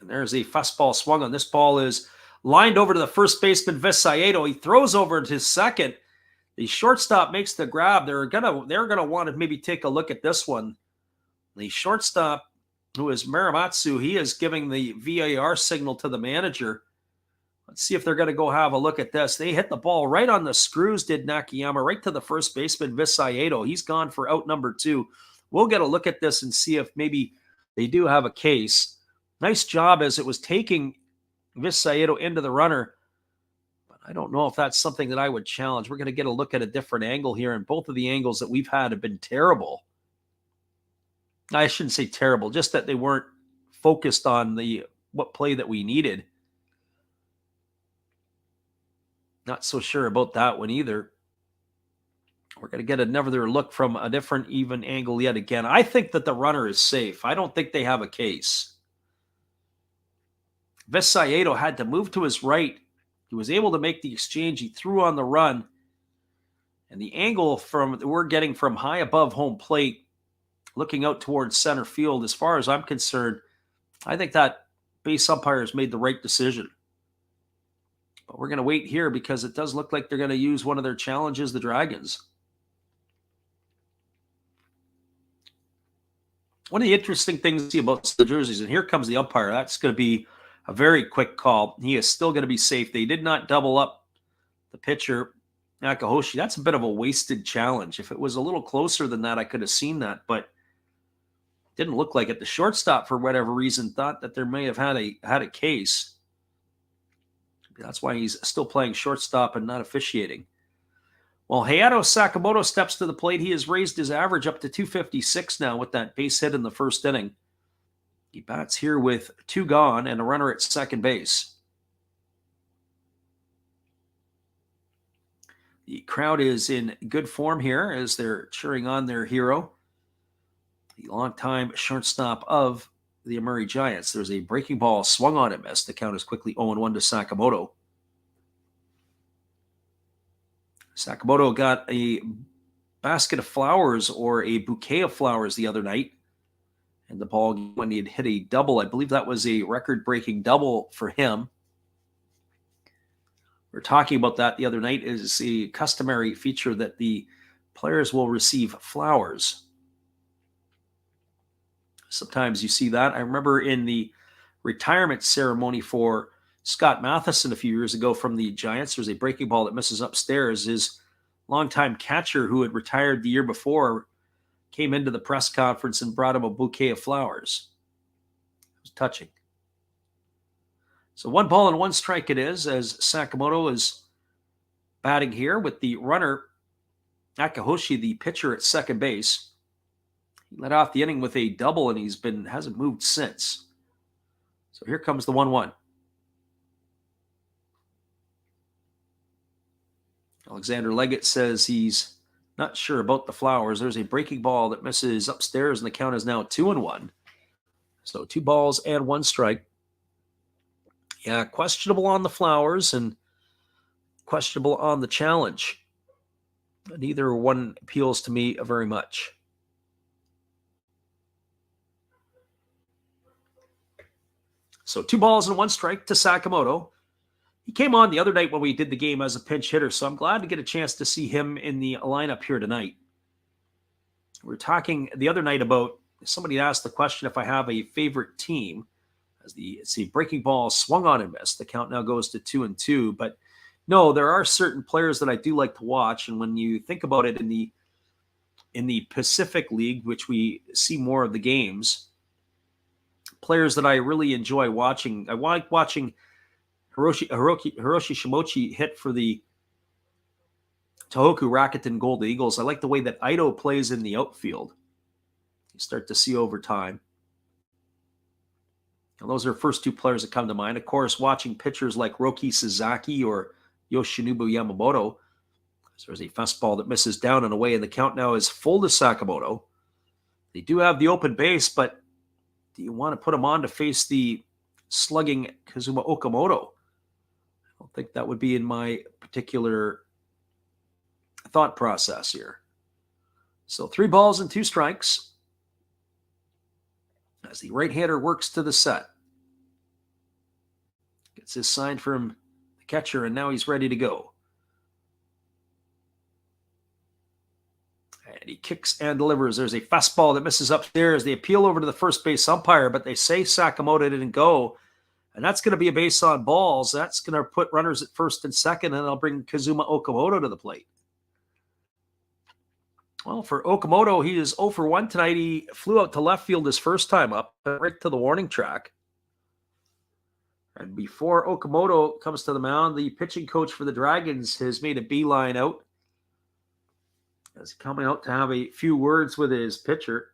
And there's a fastball swung on. This ball is lined over to the first baseman, Visayedo. He throws over to second. The shortstop makes the grab. They're gonna want to maybe take a look at this one. The shortstop, who is Muramatsu, he is giving the VAR signal to the manager. Let's see if they're going to go have a look at this. They hit the ball right on the screws, did Nakayama, right to the first baseman, Visayedo. He's gone for out number 2. We'll get a look at this and see if maybe they do have a case. Nice job as it was taking Visayedo into the runner. But I don't know if that's something that I would challenge. We're going to get a look at a different angle here, and both of the angles that we've had have been terrible. I shouldn't say terrible, just that they weren't focused on what play that we needed. Not so sure about that one either. We're going to get another look from a different even angle yet again. I think that the runner is safe. I don't think they have a case. Visayedo had to move to his right. He was able to make the exchange. He threw on the run. And the angle we're getting from high above home plate, looking out towards center field, as far as I'm concerned, I think that base umpire has made the right decision. But we're going to wait here because it does look like they're going to use one of their challenges, the Dragons. One of the interesting things to see about the jerseys, and here comes the umpire. That's going to be a very quick call. He is still going to be safe. They did not double up the pitcher, Nakahoshi. That's a bit of a wasted challenge. If it was a little closer than that, I could have seen that, but didn't look like it. The shortstop, for whatever reason, thought that there may have had a case. That's why he's still playing shortstop and not officiating. Well, Hayato Sakamoto steps to the plate. He has raised his average up to .256 now with that base hit in the first inning. He bats here with 2 gone and a runner at second base. The crowd is in good form here as they're cheering on their hero, the longtime shortstop of the Yomiuri Giants. There's a breaking ball swung on and missed. The count is quickly 0-1 to Sakamoto. Sakamoto got a basket of flowers or a bouquet of flowers the other night in the ball when he had hit a double. I believe that was a record-breaking double for him. We were talking about that the other night. It is a customary feature that the players will receive flowers. Sometimes you see that. I remember in the retirement ceremony for Scott Matheson a few years ago from the Giants, there's a breaking ball that misses upstairs. His longtime catcher who had retired the year before came into the press conference and brought him a bouquet of flowers. It was touching. So 1 ball and 1 strike it is as Sakamoto is batting here with the runner, Nakahoshi, the pitcher, at second base. He led off the inning with a double, and hasn't moved since. So here comes the 1-1. Alexander Leggett says he's not sure about the flowers. There's a breaking ball that misses upstairs, and the count is now 2-1. So 2 balls and 1 strike. Yeah, questionable on the flowers and questionable on the challenge. Neither one appeals to me very much. So 2 balls and 1 strike to Sakamoto. He came on the other night when we did the game as a pinch hitter, so I'm glad to get a chance to see him in the lineup here tonight. We were talking the other night about, somebody asked the question if I have a favorite team. As the breaking ball swung on and missed. The count now goes to 2-2. But no, there are certain players that I do like to watch, and when you think about it, in the Pacific League, which we see more of the games, players that I really enjoy watching. I like watching Hiroshi Shimochi hit for the Tohoku Rakuten Gold Eagles. I like the way that Ito plays in the outfield. You start to see over time. And those are the first two players that come to mind. Of course, watching pitchers like Roki Sasaki or Yoshinobu Yamamoto. There's a fastball that misses down and away, and the count now is full to Sakamoto. They do have the open base, but do you want to put him on to face the slugging Kazuma Okamoto? I don't think that would be in my particular thought process here. So 3 balls and 2 strikes as the right-hander works to the set. Gets his sign from the catcher, and now he's ready to go. And he kicks and delivers. There's a fastball that misses upstairs. They appeal over to the first base umpire, but they say Sakamoto didn't go. And that's going to be a base on balls. That's going to put runners at first and second, and they'll bring Kazuma Okamoto to the plate. Well, for Okamoto, he is 0 for 1 tonight. He flew out to left field his first time up, right to the warning track. And before Okamoto comes to the mound, the pitching coach for the Dragons has made a beeline out. As coming out to have a few words with his pitcher.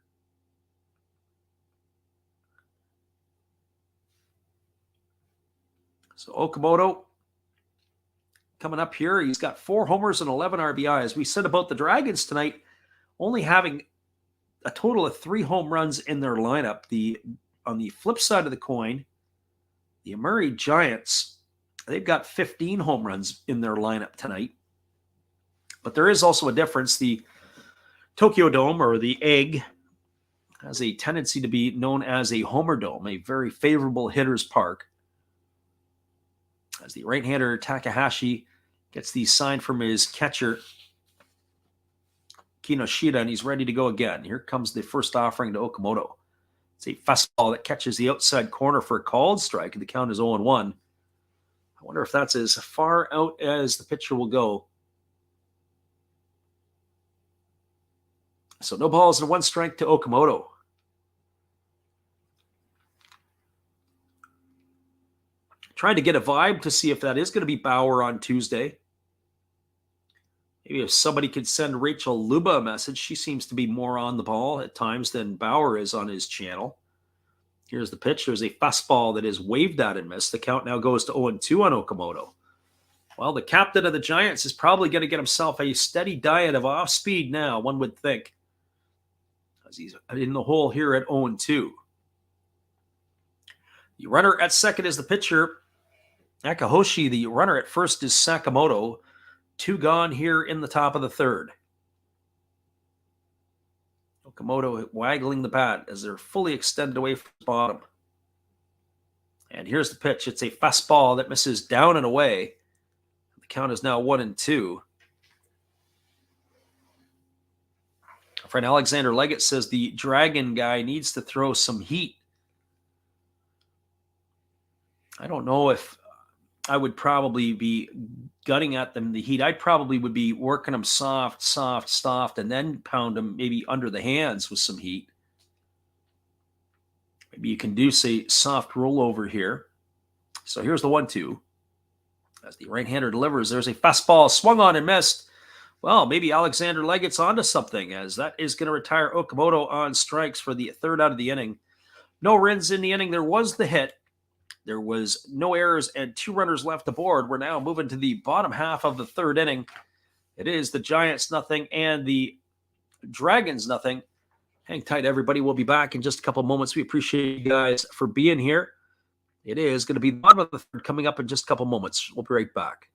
So Okamoto coming up here. He's got 4 homers and 11 RBIs. We said about the Dragons tonight, only having a total of 3 home runs in their lineup. On the flip side of the coin, the Yomiuri Giants, they've got 15 home runs in their lineup tonight. But there is also a difference. The Tokyo Dome, or the Egg, has a tendency to be known as a homer dome, a very favorable hitter's park. As the right-hander Takahashi gets the sign from his catcher, Kinoshita, and he's ready to go again. Here comes the first offering to Okamoto. It's a fastball that catches the outside corner for a called strike, and the count is 0-1. I wonder if that's as far out as the pitcher will go. So no balls and 1 strike to Okamoto. Trying to get a vibe to see if that is going to be Bauer on Tuesday. Maybe if somebody could send Rachel Luba a message. She seems to be more on the ball at times than Bauer is on his channel. Here's the pitch. There's a fastball that is waved at and missed. The count now goes to 0-2 on Okamoto. Well, the captain of the Giants is probably going to get himself a steady diet of off speed now, one would think. As he's in the hole here at 0-2. The runner at second is the pitcher, Akahoshi. The runner at first is Sakamoto. 2 gone here in the top of the third. Okamoto waggling the bat as they're fully extended away from the bottom. And here's the pitch. It's a fastball that misses down and away. The count is now 1-2. Friend Alexander Leggett says the Dragon guy needs to throw some heat. I don't know if I would probably be gutting at them the heat. I probably would be working them soft, and then pound them maybe under the hands with some heat. Maybe you can do, say, soft rollover here. So here's the 1-2. As the right-hander delivers, there's a fastball swung on and missed. Well, maybe Alexander Leggett's onto something, as that is going to retire Okamoto on strikes for the third out of the inning. No runs in the inning. There was the hit. There was no errors and 2 runners left aboard. We're now moving to the bottom half of the third inning. It is the Giants nothing and the Dragons nothing. Hang tight, everybody. We'll be back in just a couple moments. We appreciate you guys for being here. It is going to be the bottom of the third coming up in just a couple moments. We'll be right back.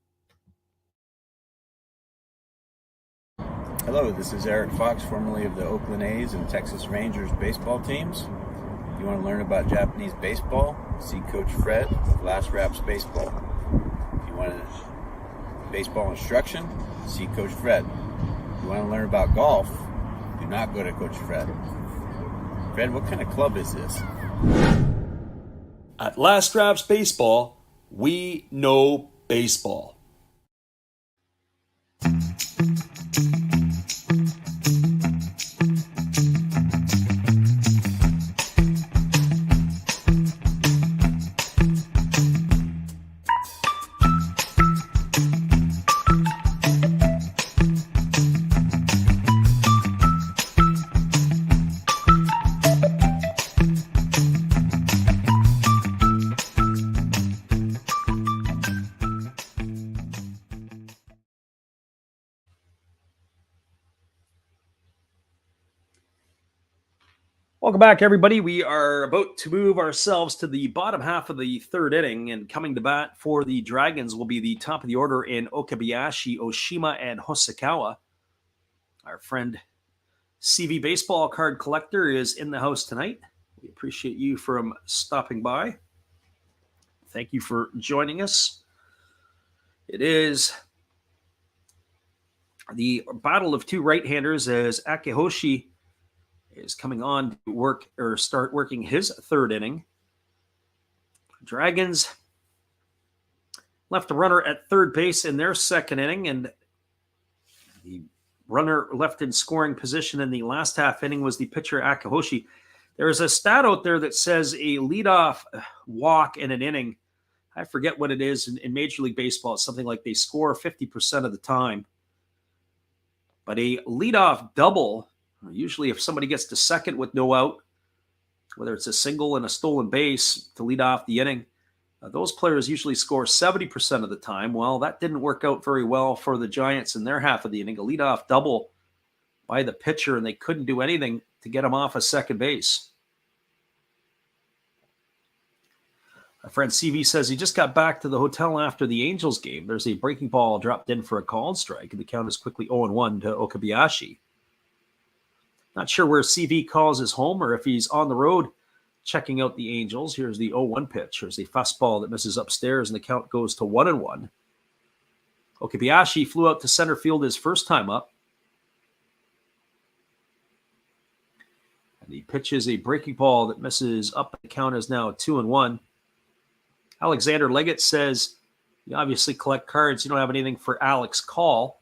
Hello, this is Eric Fox, formerly of the Oakland A's and Texas Rangers baseball teams. If you want to learn about Japanese baseball, see Coach Fred of Last Raps Baseball. If you You want baseball instruction? See Coach Fred. You want to learn about golf? Do not go to Coach Fred. Fred, what kind of club is this? At Last Drafts Baseball, we know baseball. Welcome back, everybody. We are about to move ourselves to the bottom half of the third inning, and coming to bat for the Dragons will be the top of the order in Okabayashi, Oshima, and Hosokawa. Our friend CV Baseball Card Collector is in the house tonight. We appreciate you from stopping by. Thank you for joining us. It is the battle of two right-handers as Akihoshi is coming on to work or start working his third inning. Dragons left a runner at third base in their second inning, and the runner left in scoring position in the last half inning was the pitcher Akihoshi. There is a stat out there that says a leadoff walk in an inning. I forget what it is in Major League Baseball. It's something like they score 50% of the time. But a leadoff double, usually if somebody gets to second with no out, whether it's a single and a stolen base to lead off the inning, those players usually score 70% of the time. Well, that didn't work out very well for the Giants in their half of the inning. A leadoff double by the pitcher, and they couldn't do anything to get him off of second base. Our friend CV says he just got back to the hotel after the Angels game. There's a breaking ball dropped in for a called strike, and the count is quickly 0-1 to Okabayashi. Not sure where CV calls his home or if he's on the road checking out the Angels. Here's the 0-1 pitch. Here's the fastball that misses upstairs, and the count goes to 1-1. Okabayashi flew out to center field his first time up. And he pitches a breaking ball that misses up. The count is now 2-1. Alexander Leggett says, you obviously collect cards. You don't have anything for Alex Call.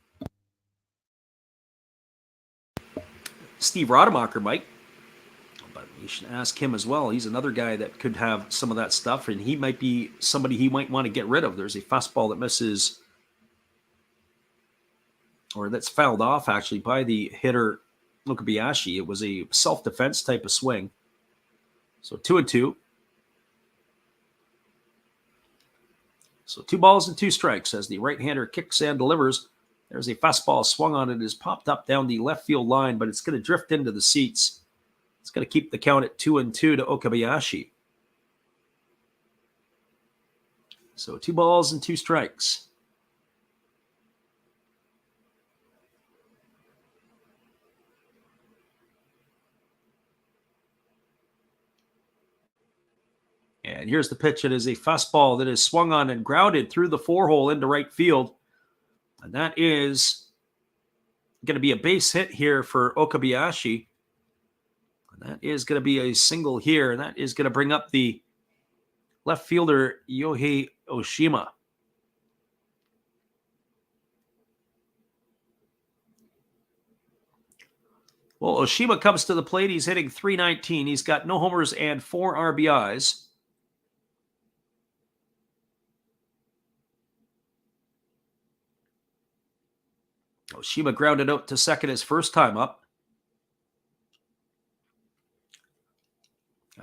Steve Rademacher might, but you should ask him as well. He's another guy that could have some of that stuff, and he might be somebody he might want to get rid of. There's a fastball that misses, or that's fouled off actually by the hitter Okabayashi. It was a self-defense type of swing. So 2-2. So 2 balls and 2 strikes as the right-hander kicks and delivers. There's a fastball swung on. It is popped up down the left field line, but it's going to drift into the seats. It's going to keep the count at 2-2 to Okabayashi. So 2 balls and 2 strikes. And here's the pitch. It is a fastball that is swung on and grounded through the 4-hole into right field. And that is going to be a base hit here for Okabayashi. And that is going to be a single here. And that is going to bring up the left fielder, Yohei Oshima. Well, Oshima comes to the plate. He's hitting .319. He's got no homers and 4 RBIs. Oshima grounded out to second his first time up.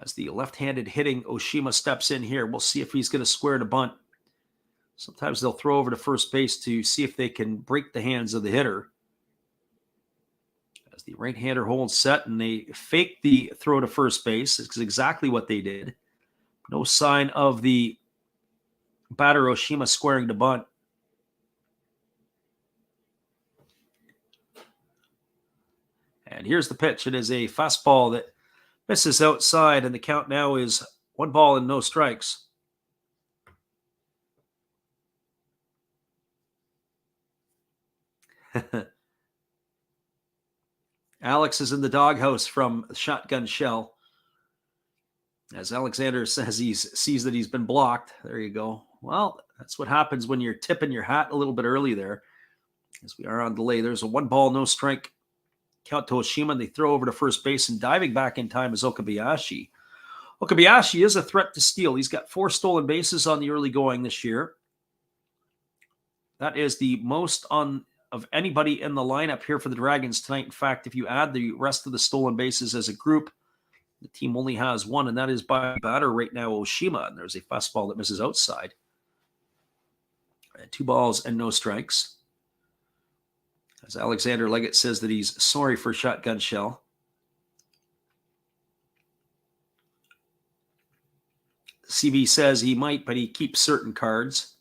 As the left-handed hitting Oshima steps in here, we'll see if he's going to square to bunt. Sometimes they'll throw over to first base to see if they can break the hands of the hitter. As the right-hander holds set and they fake the throw to first base. It's exactly what they did. No sign of the batter Oshima squaring to bunt. And here's the pitch. It is a fastball that misses outside, and the count now is 1 ball and no strikes. Alex is in the doghouse from Shotgun Shell. As Alexander says, he sees that he's been blocked. There you go. Well, that's what happens when you're tipping your hat a little bit early there. As we are on delay, there's a 1 ball, no strike count to Oshima. They throw over to first base, and diving back in time is Okabayashi. Okabayashi is a threat to steal. He's got 4 stolen bases on the early going this year. That is the most of anybody in the lineup here for the Dragons tonight. In fact, if you add the rest of the stolen bases as a group, the team only has 1, and that is by batter right now, Oshima. And there's a fastball that misses outside. 2 balls and no strikes. As Alexander Leggett says that he's sorry for Shotgun Shell. CB says he might, but he keeps certain cards.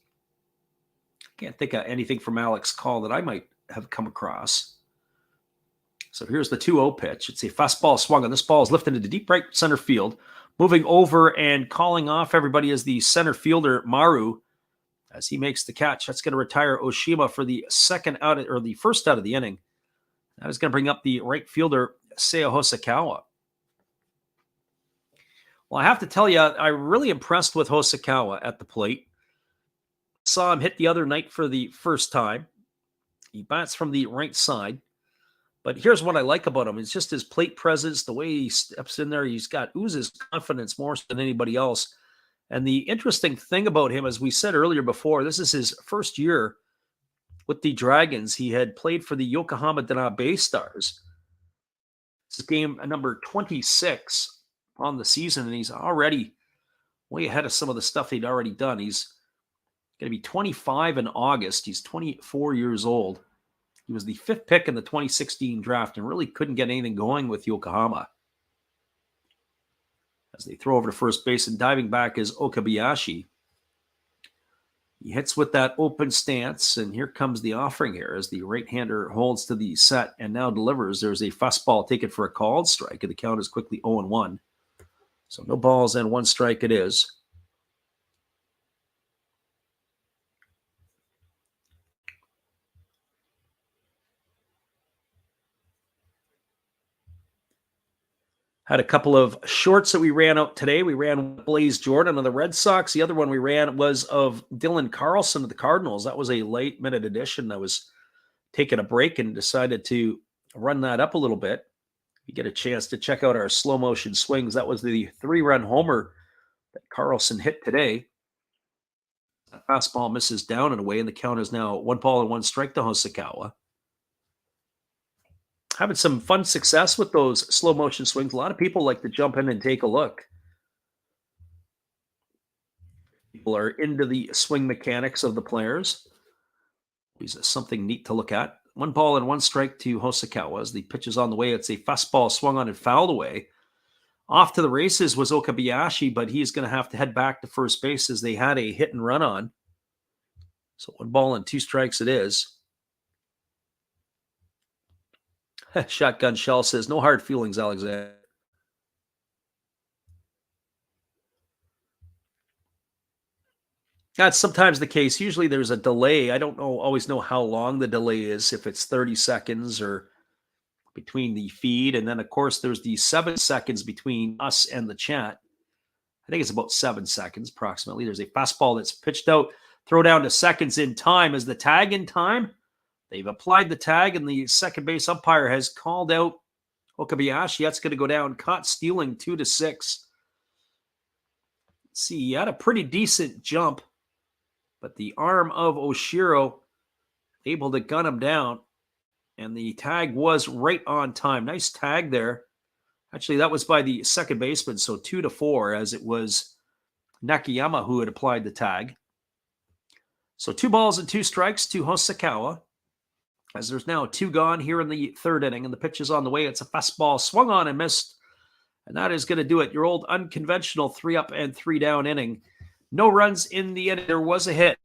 Can't think of anything from Alex Call that I might have come across. So here's the 2-0 pitch. It's a fastball swung on. This ball is lifted into deep right center field. Moving over and calling off everybody is the center fielder, Maru, as he makes the catch. That's going to retire Oshima for the first out of the inning. That is going to bring up the right fielder, Seiya Hosokawa. Well, I have to tell you, I'm really impressed with Hosokawa at the plate. Saw him hit the other night for the first time. He bats from the right side. But here's what I like about him. It's just his plate presence, the way he steps in there. He's got oozes confidence more than anybody else. And the interesting thing about him, as we said earlier before, this is his first year with the Dragons. He had played for the Yokohama Dana Bay Stars. This is game number 26 on the season, and he's already way ahead of some of the stuff he'd already done. He's going to be 25 in August. He's 24 years old. He was the 5th pick in the 2016 draft and really couldn't get anything going with Yokohama. As they throw over to first base, and diving back is Okabayashi. He hits with that open stance, and here comes the offering here as the right-hander holds to the set and now delivers. There's a fastball taken for a called strike, and the count is quickly 0-1. So no balls and 1 strike it is. Had a couple of shorts that we ran out today. We ran Blaze Jordan of the Red Sox. The other one we ran was of Dylan Carlson of the Cardinals. That was a late-minute edition. I was taking a break and decided to run that up a little bit. You get a chance to check out our slow-motion swings. That was the 3-run homer that Carlson hit today. That fastball misses down and away, and the count is now 1 ball and 1 strike to Hosokawa. Having some fun success with those slow motion swings. A lot of people like to jump in and take a look. People are into the swing mechanics of the players. Always something neat to look at. 1 ball and 1 strike to Hosokawa as the pitch is on the way. It's a fastball swung on and fouled away. Off to the races was Okabayashi, but he's going to have to head back to first base as they had a hit and run on. So 1 ball and 2 strikes it is. Shotgun Shell says, no hard feelings, Alexander. That's sometimes the case. Usually there's a delay. I don't always know how long the delay is, if it's 30 seconds or between the feed. And then, of course, there's the 7 seconds between us and the chat. I think it's about 7 seconds approximately. There's a fastball that's pitched out. Throw down to seconds in time. Is the tag in time? They've applied the tag, and the second base umpire has called out Okabayashi. That's going to go down. Caught stealing 2-6. Let's see, he had a pretty decent jump, but the arm of Oshiro able to gun him down, and the tag was right on time. Nice tag there. Actually, that was by the second baseman, so 2-4, as it was Nakayama who had applied the tag. So 2 balls and 2 strikes to Hosokawa. As there's now 2 gone here in the 3rd inning, and the pitch is on the way. It's a fastball swung on and missed, and that is going to do it. Your old unconventional 3-up and 3-down inning. No runs in the inning. There was a hit.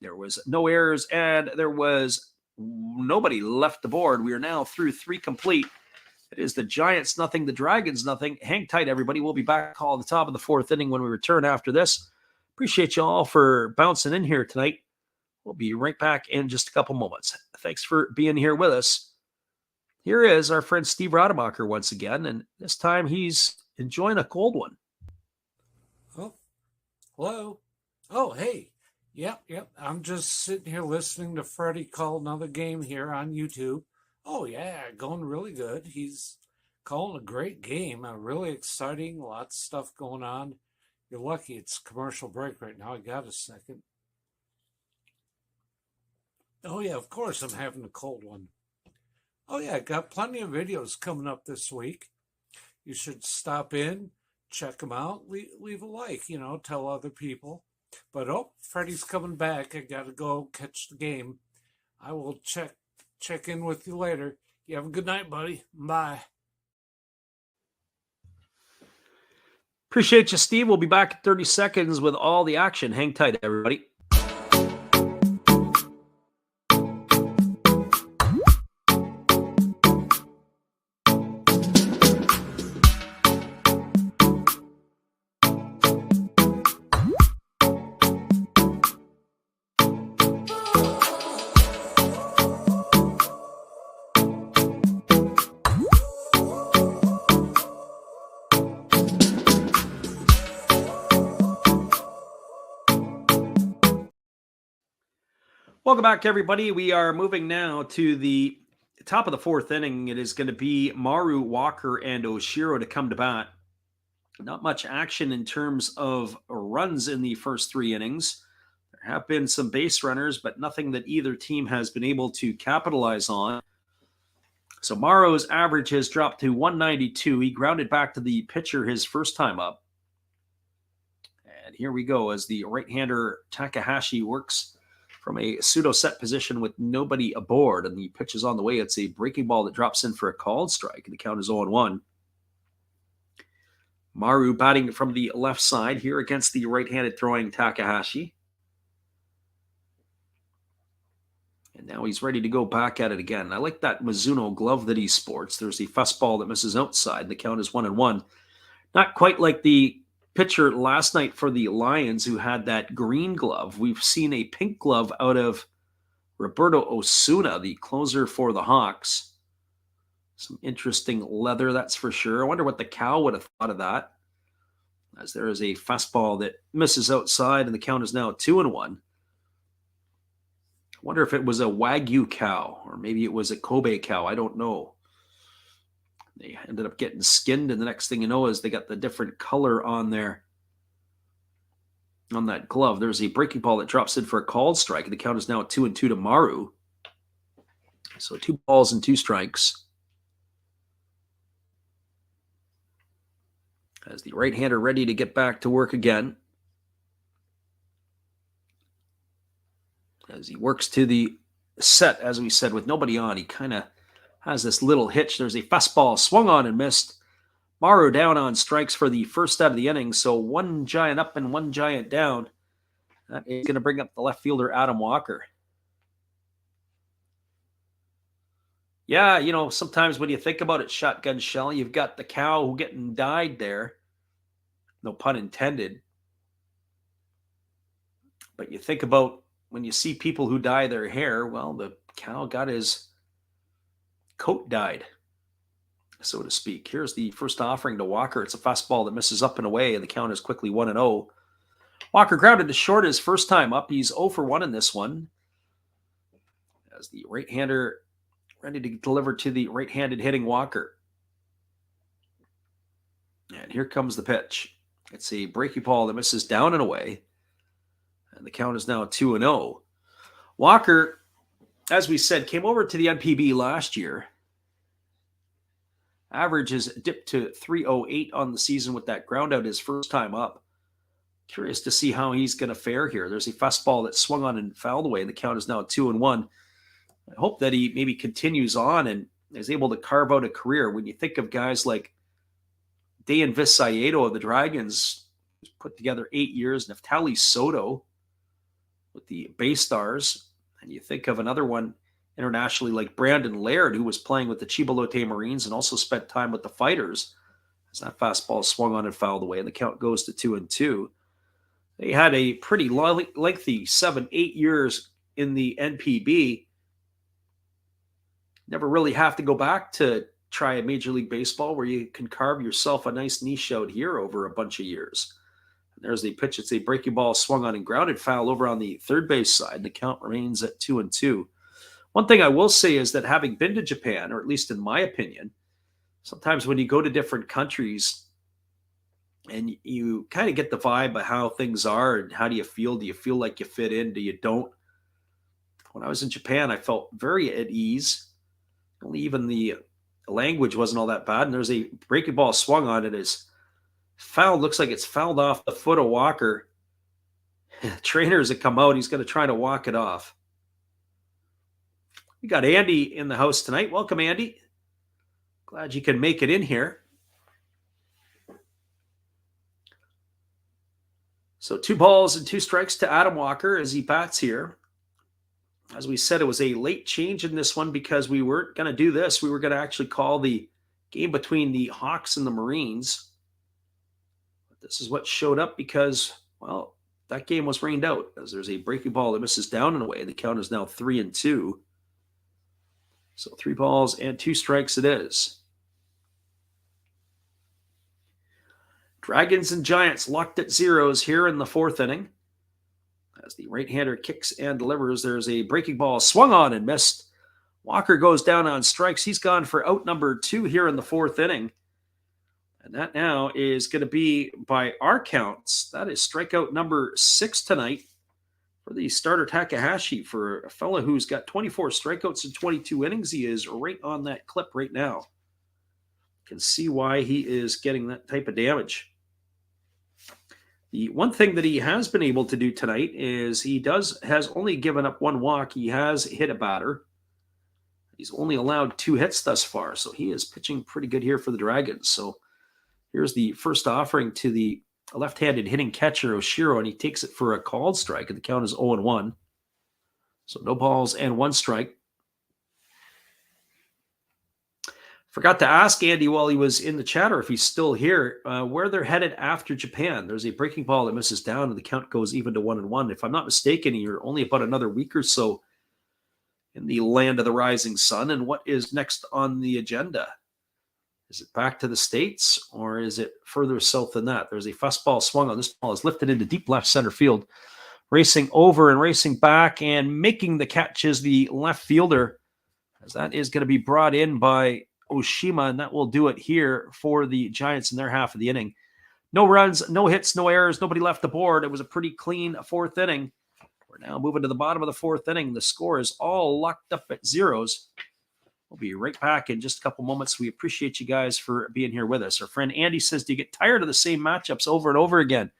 There was no errors, and there was nobody left the board. We are now through 3 complete. It is the Giants nothing, the Dragons nothing. Hang tight, everybody. We'll be back at the top of the 4th inning when we return after this. Appreciate you all for bouncing in here tonight. We'll be right back in just a couple moments. Thanks for being here with us. Here is our friend Steve Rademacher once again, and this time he's enjoying a cold one. Oh, hello. Oh, hey. Yep. I'm just sitting here listening to Freddie call another game here on YouTube. Oh, yeah, going really good. He's calling a great game, really exciting, lots of stuff going on. You're lucky it's commercial break right now. I got a second. Oh, yeah, of course I'm having a cold one. Oh, yeah, got plenty of videos coming up this week. You should stop in, check them out, leave a like, tell other people. But, Freddie's coming back. I got to go catch the game. I will check in with you later. You have a good night, buddy. Bye. Appreciate you, Steve. We'll be back in 30 seconds with all the action. Hang tight, everybody. Welcome back, everybody. We are moving now to the top of the fourth inning. It is going to be Maru, Walker, and Oshiro to come to bat. Not much action in terms of runs in the first three innings. There have been some base runners, but nothing that either team has been able to capitalize on. So Maru's average has dropped to 192. He grounded back to the pitcher his first time up. And here we go as the right-hander Takahashi works from a pseudo set position with nobody aboard, and the pitch is on the way. It's a breaking ball that drops in for a called strike, and the count is 0-1. Maru batting from the left side here against the right-handed throwing Takahashi. And now he's ready to go back at it again. I like that Mizuno glove that he sports. There's a fastball that misses outside. The count is 1-1. Not quite like the pitcher last night for the Lions who had that green glove. We've seen a pink glove out of Roberto Osuna, the closer for the Hawks. Some interesting leather, that's for sure. I wonder what the cow would have thought of that, as there is a fastball that misses outside, and the count is now 2-1. I wonder if it was a Wagyu cow, or maybe it was a Kobe cow. I don't know. They ended up getting skinned, and the next thing you know is they got the different color on there on that glove. There's a breaking ball that drops in for a called strike, and the count is now 2-2 to Maru. So 2 balls and 2 strikes. As the right-hander ready to get back to work again. As he works to the set, as we said, with nobody on, he kind of has this little hitch. There's a fastball swung on and missed. Maru down on strikes for the first out of the inning. So 1 giant up and 1 giant down. That is going to bring up the left fielder, Adam Walker. Yeah, sometimes when you think about it, shotgun shell, you've got the cow who getting dyed there. No pun intended. But you think about when you see people who dye their hair, well, the cow got his coat dyed, so to speak. Here's the first offering to Walker. It's a fastball that misses up and away, and the count is quickly 1-0. Walker grounded to short his first time up. He's 0 for 1 in this one. As the right-hander ready to deliver to the right-handed hitting Walker. And here comes the pitch. It's a breaking ball that misses down and away. And the count is now 2-0. Walker, as we said, came over to the NPB last year. Average has dipped to 308 on the season with that ground out his first time up. Curious to see how he's going to fare here. There's a fastball that swung on and fouled away, and the count is now 2-1. I hope that he maybe continues on and is able to carve out a career. When you think of guys like Dayan Vissayedo of the Dragons, who's put together 8 years, Neftali Soto with the Bay Stars, and you think of another one internationally like Brandon Laird, who was playing with the Chibalote Marines and also spent time with the Fighters, as that fastball swung on and fouled away, and the count goes to 2-2. They had a pretty lengthy 7-8 years in the NPB never really have to go back to try a Major League Baseball where you can carve yourself a nice niche out here over a bunch of years. And there's the pitch. It's a breaking ball swung on and grounded foul over on the third base side. The count remains at 2-2. One thing I will say is that having been to Japan, or at least in my opinion, sometimes when you go to different countries and you kind of get the vibe of how things are and how do you feel? Do you feel like you fit in? Do you don't? When I was in Japan, I felt very at ease. Only even the language wasn't all that bad. And there's a breaking ball swung on it. Is fouled. Looks like it's fouled off the foot of Walker. Trainers that come out. He's going to try to walk it off. We got Andy in the house tonight. Welcome, Andy. Glad you can make it in here. So 2 balls and 2 strikes to Adam Walker as he bats here. As we said, it was a late change in this one because we weren't going to do this. We were going to actually call the game between the Hawks and the Marines. But this is what showed up because, well, that game was rained out as there's a breaking ball that misses down and away. The count is now 3-2. So 3 balls and 2 strikes it is. Dragons and Giants locked at zeros here in the 4th inning. As the right-hander kicks and delivers, there's a breaking ball swung on and missed. Walker goes down on strikes. He's gone for out number 2 here in the 4th inning. And that now is going to be, by our counts, that is strikeout number 6 tonight for the starter Takahashi. For a fellow who's got 24 strikeouts in 22 innings, he is right on that clip right now. You can see why he is getting that type of damage. The one thing that he has been able to do tonight is he has only given up 1 walk. He has hit a batter. He's only allowed 2 hits thus far, so he is pitching pretty good here for the Dragons. So here's the first offering to the left-handed hitting catcher, Oshiro, and he takes it for a called strike, and the count is 0-1. So no balls and 1 strike. Forgot to ask Andy while he was in the chat, or if he's still here, where they're headed after Japan. There's a breaking ball that misses down, and the count goes even to 1-1. If I'm not mistaken, you're only about another week or so in the land of the rising sun. And what is next on the agenda? Is it back to the States, or is it further south than that? There's a fastball swung on. This ball is lifted into deep left center field. Racing over and racing back and making the catch is the left fielder, as that is going to be brought in by Oshima, and that will do it here for the Giants in their half of the inning. No runs, no hits, no errors, nobody left the board. It was a pretty clean 4th inning. We're now moving to the bottom of the 4th inning. The score is all locked up at zeros. We'll be right back in just a couple moments. We appreciate you guys for being here with us. Our friend Andy says, do you get tired of the same matchups over and over again?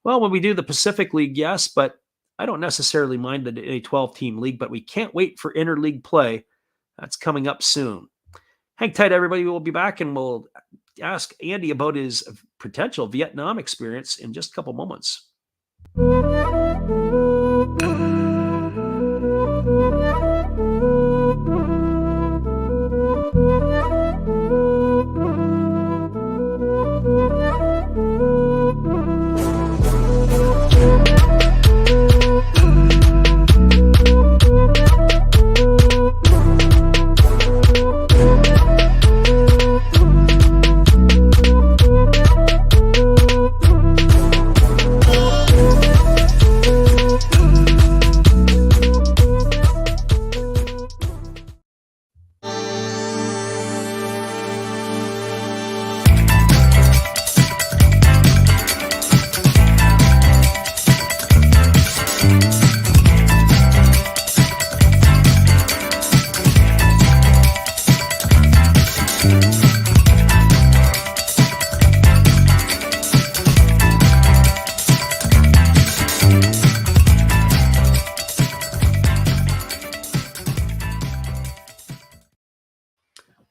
Well, when we do the Pacific League, yes, but I don't necessarily mind a 12-team league, but we can't wait for interleague play. That's coming up soon. Hang tight, everybody. We'll be back, and we'll ask Andy about his potential Vietnam experience in just a couple moments.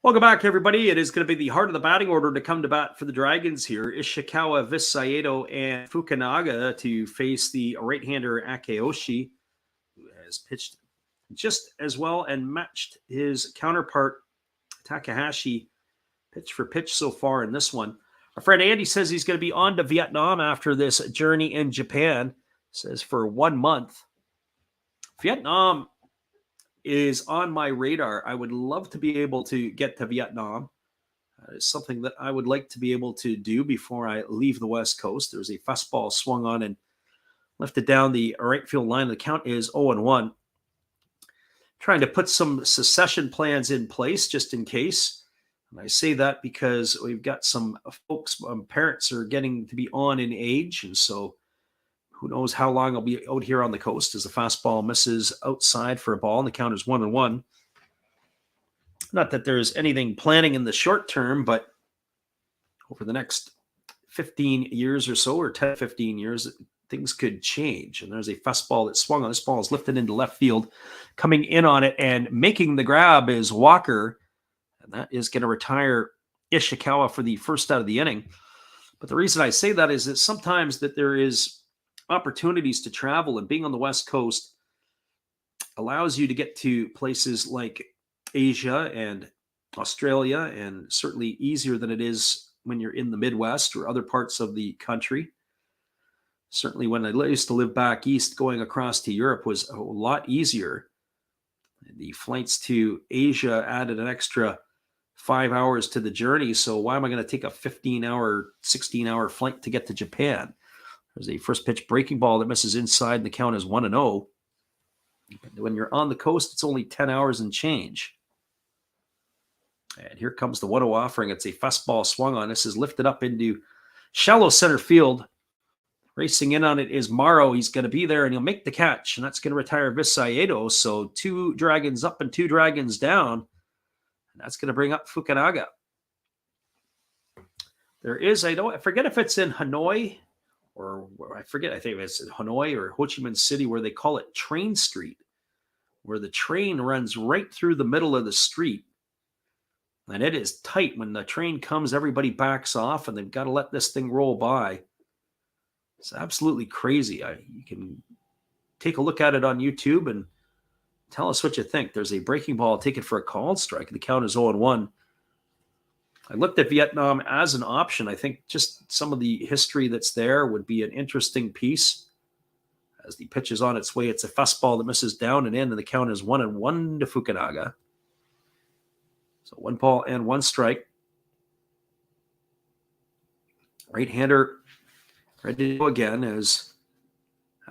Welcome back, everybody. It is going to be the heart of the batting order to come to bat for the Dragons here. Ishikawa, Visaedo, and Fukunaga to face the right-hander Akeoshi, who has pitched just as well and matched his counterpart Takahashi pitch for pitch so far in this one. Our friend Andy says he's going to be on to Vietnam after this journey in Japan. Says for 1 month. Vietnam is on my radar. I would love to be able to get to Vietnam. It's something that I would like to be able to do before I leave the West Coast. There's a fastball swung on and lifted down the right field line. The count is 0-1. Trying to put some succession plans in place just in case. And I say that because we've got some folks, parents are getting to be on in age. And so who knows how long I'll be out here on the coast as the fastball misses outside for a ball and the count is 1-1. Not that there's anything planning in the short term, but over the next 15 years or so, or 10, 15 years, things could change. And there's a fastball that swung on. This ball is lifted into left field. Coming in on it and making the grab is Walker. And that is going to retire Ishikawa for the first out of the inning. But the reason I say that is that sometimes that there is opportunities to travel, and being on the West Coast allows you to get to places like Asia and Australia, and certainly easier than it is when you're in the Midwest or other parts of the country. Certainly when I used to live back east, going across to Europe was a lot easier. The flights to Asia added an extra 5 hours to the journey. So why am I going to take a 15-hour, 16-hour flight to get to Japan? There's a first pitch breaking ball that misses inside, and the count is 1-0. When you're on the coast, it's only 10 hours and change. And here comes the 1-0 offering. It's a fastball swung on. This is lifted up into shallow center field. Racing in on it is Morrow. He's going to be there, and he'll make the catch, and that's going to retire Visayedo. So 2 Dragons up and 2 Dragons down, and that's going to bring up Fukunaga. There is, I forget if it's in Hanoi, or I think it's in Hanoi or Ho Chi Minh City, where they call it Train Street, where the train runs right through the middle of the street. And it is tight. When the train comes, everybody backs off, and they've got to let this thing roll by. It's absolutely crazy. You can take a look at it on YouTube and tell us what you think. There's a breaking ball taken for a called strike. The count is 0-1. I looked at Vietnam as an option. I think just some of the history that's there would be an interesting piece. As the pitch is on its way, it's a fastball that misses down and in, and the count is 1-1 to Fukunaga. So 1 ball and 1 strike. Right-hander ready to go again as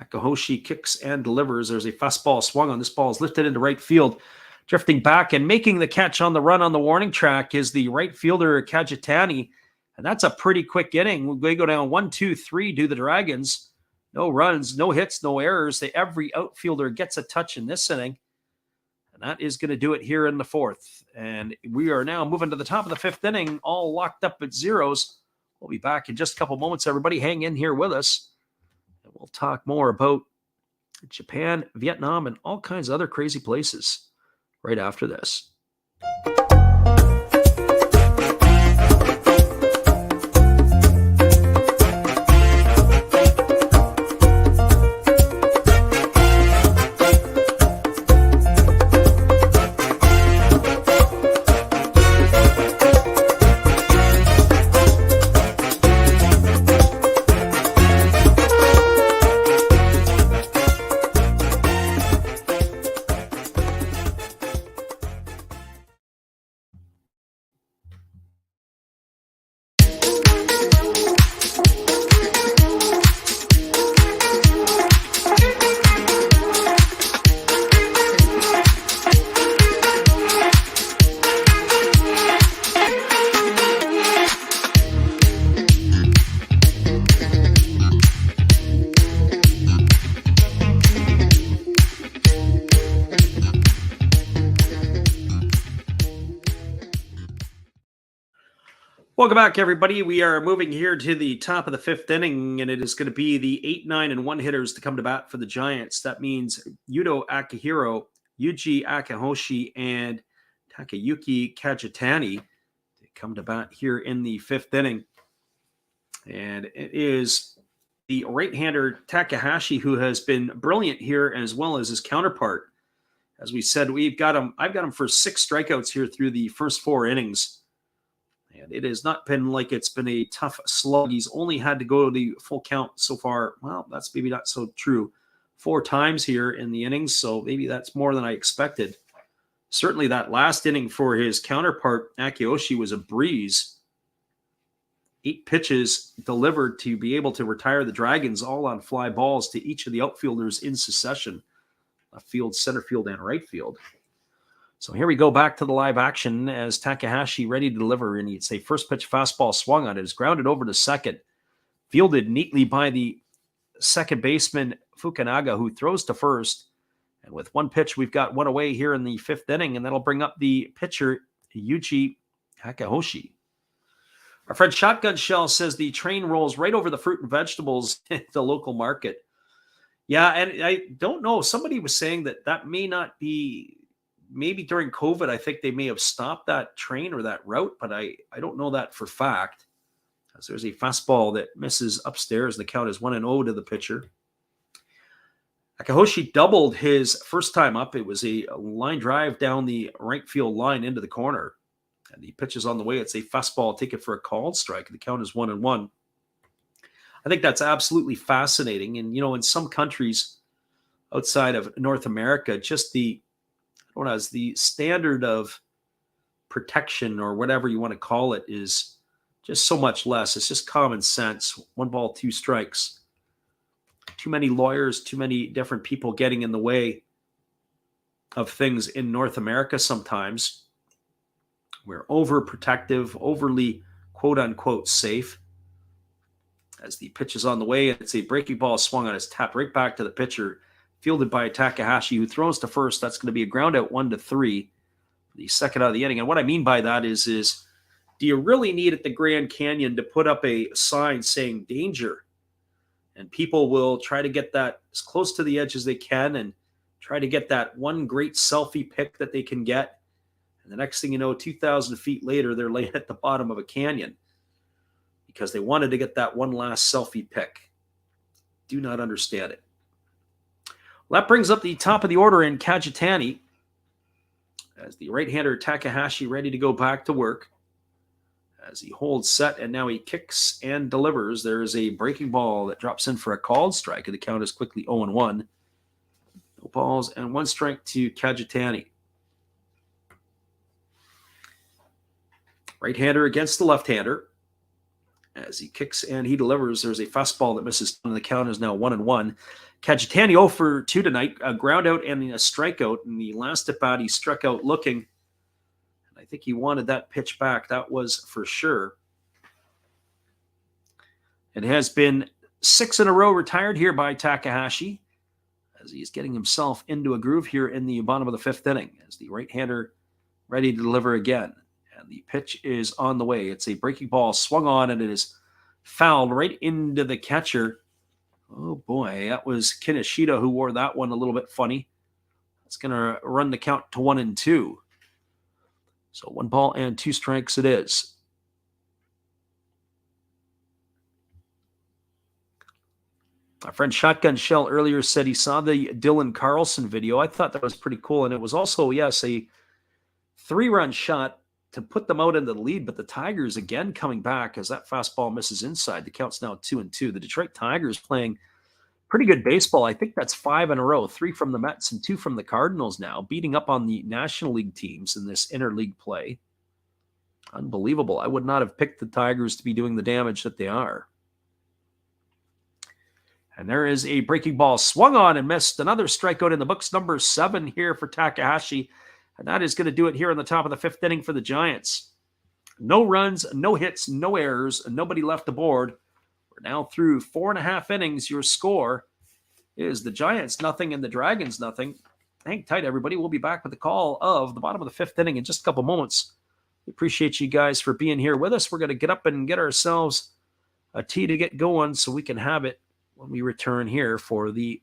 Akahoshi kicks and delivers. There's a fastball swung on. This ball is lifted into right field. Drifting back and making the catch on the run on the warning track is the right fielder, Kajitani. And that's a pretty quick inning. They go down 1-2-3, do the Dragons. No runs, no hits, no errors. Every outfielder gets a touch in this inning. And that is going to do it here in the 4th. And we are now moving to the top of the 5th inning, all locked up at zeros. We'll be back in just a couple moments. Everybody hang in here with us. And we'll talk more about Japan, Vietnam, and all kinds of other crazy places right after this. Welcome back, everybody. We are moving here to the top of the 5th inning, and it is going to be the 8, 9, and 1 hitters to come to bat for the Giants. That means Yuto Akihiro, Yuji Akahoshi, and Takayuki Kajitani to come to bat here in the 5th inning. And it is the right-hander Takahashi who has been brilliant here, as well as his counterpart. As we said, I've got him for 6 strikeouts here through the first 4 innings. And it has not been like it's been a tough slug. He's only had to go to the full count so far. Well, that's maybe not so true. 4 times here in the innings, so maybe that's more than I expected. Certainly that last inning for his counterpart, Akiyoshi, was a breeze. 8 pitches delivered to be able to retire the Dragons, all on fly balls to each of the outfielders in succession. Left field, center field, and right field. So here we go back to the live action as Takahashi ready to deliver. And it's a first pitch fastball swung on it. It's grounded over to second. Fielded neatly by the second baseman, Fukunaga, who throws to first. And with 1 pitch, we've got 1 away here in the 5th inning. And that'll bring up the pitcher, Yuji Takahoshi. Our friend Shotgun Shell says the train rolls right over the fruit and vegetables at the local market. Yeah, and I don't know. Somebody was saying that may not be, maybe during COVID, I think they may have stopped that train or that route, but I don't know that for fact. As there's a fastball that misses upstairs. The count is 1-0 to the pitcher. Takahoshi doubled his first time up. It was a line drive down the right field line into the corner. And the pitch is on the way. It's a fastball. Take it for a called strike. The count is 1-1. I think that's absolutely fascinating. And, in some countries outside of North America, just the standard of protection or whatever you want to call it is just so much less. It's just common sense. 1 ball, 2 strikes. Too many lawyers, too many different people getting in the way of things in North America sometimes. We're overprotective, overly quote-unquote safe. As the pitch is on the way, it's a breaking ball swung on. It's tapped right back to the pitcher, fielded by Takahashi, who throws to first. That's going to be a ground out 1-3, the second out of the inning. And what I mean by that is do you really need at the Grand Canyon to put up a sign saying danger? And people will try to get that as close to the edge as they can and try to get that one great selfie pic that they can get. And the next thing you know, 2,000 feet later, they're laying at the bottom of a canyon because they wanted to get that one last selfie pic. Do not understand it. Well, that brings up the top of the order in Kajitani as the right-hander Takahashi ready to go back to work. As he holds set and now he kicks and delivers. There is a breaking ball that drops in for a called strike. And the count is quickly 0-1. No balls and 1 strike to Kajitani. Right-hander against the left-hander. As he kicks and he delivers, there's a fastball that misses. And the count is now 1-1. Kajitani 0 for 2 tonight. A ground out and a strikeout. In the last at bat, he struck out looking. I think he wanted that pitch back. That was for sure. It has been 6 in a row retired here by Takahashi as he's getting himself into a groove here in the bottom of the 5th inning as the right-hander ready to deliver again. And the pitch is on the way. It's a breaking ball swung on and it is fouled right into the catcher. Oh boy, that was Kinoshita who wore that one a little bit funny. That's going to run the count to 1-2. So 1 ball and 2 strikes it is. My friend Shotgun Shell earlier said he saw the Dylan Carlson video. I thought that was pretty cool. And it was also, yes, a 3-run shot to put them out into the lead. But the Tigers again coming back as that fastball misses inside. The count's now 2-2. The Detroit Tigers playing pretty good baseball. I think that's 5 in a row, 3 from the Mets and 2 from the Cardinals now, beating up on the National League teams in this interleague play. Unbelievable. I would not have picked the Tigers to be doing the damage that they are. And there is a breaking ball swung on and missed. Another strikeout in the books, number 7 here for Takahashi. And that is going to do it here in the top of the 5th inning for the Giants. No runs, no hits, no errors, and nobody left aboard. We're now through 4.5 innings. Your score is the Giants 0 and the Dragons 0. Hang tight, everybody. We'll be back with the call of the bottom of the 5th inning in just a couple moments. We appreciate you guys for being here with us. We're going to get up and get ourselves a tea to get going so we can have it when we return here for the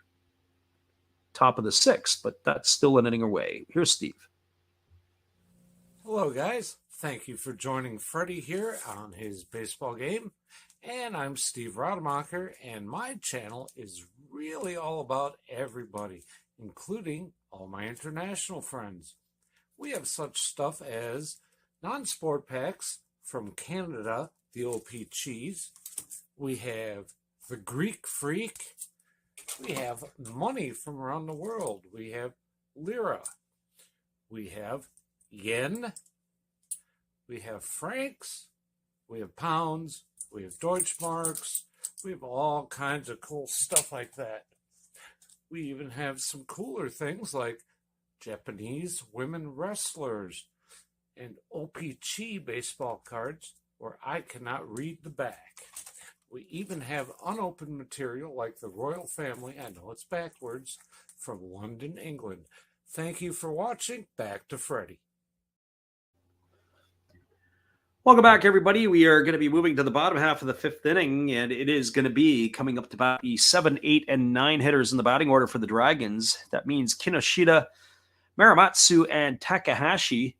top of the 6th. But that's still an inning away. Here's Steve. Hello, guys. Thank you for joining Freddie here on his baseball game. And I'm Steve Rademacher, and my channel is really all about everybody, including all my international friends. We have such stuff as non-sport packs from Canada, the OP Cheese. We have the Greek Freak, We have money from around the world. We have lira. We have yen. We have francs. We have pounds. We have Deutschmarks. We have all kinds of cool stuff like that. We even have some cooler things like Japanese women wrestlers and OP-Chi baseball cards where I cannot read the back. We even have unopened material like the royal family, I know it's backwards, from London, England. Thank you for watching. Back to Freddie. Welcome back, everybody. We are going to be moving to the bottom half of the fifth inning, and it is going to be coming up to about the 7, 8, and 9 hitters in the batting order for the Dragons. That means Kinoshita, Muramatsu, and Takahashi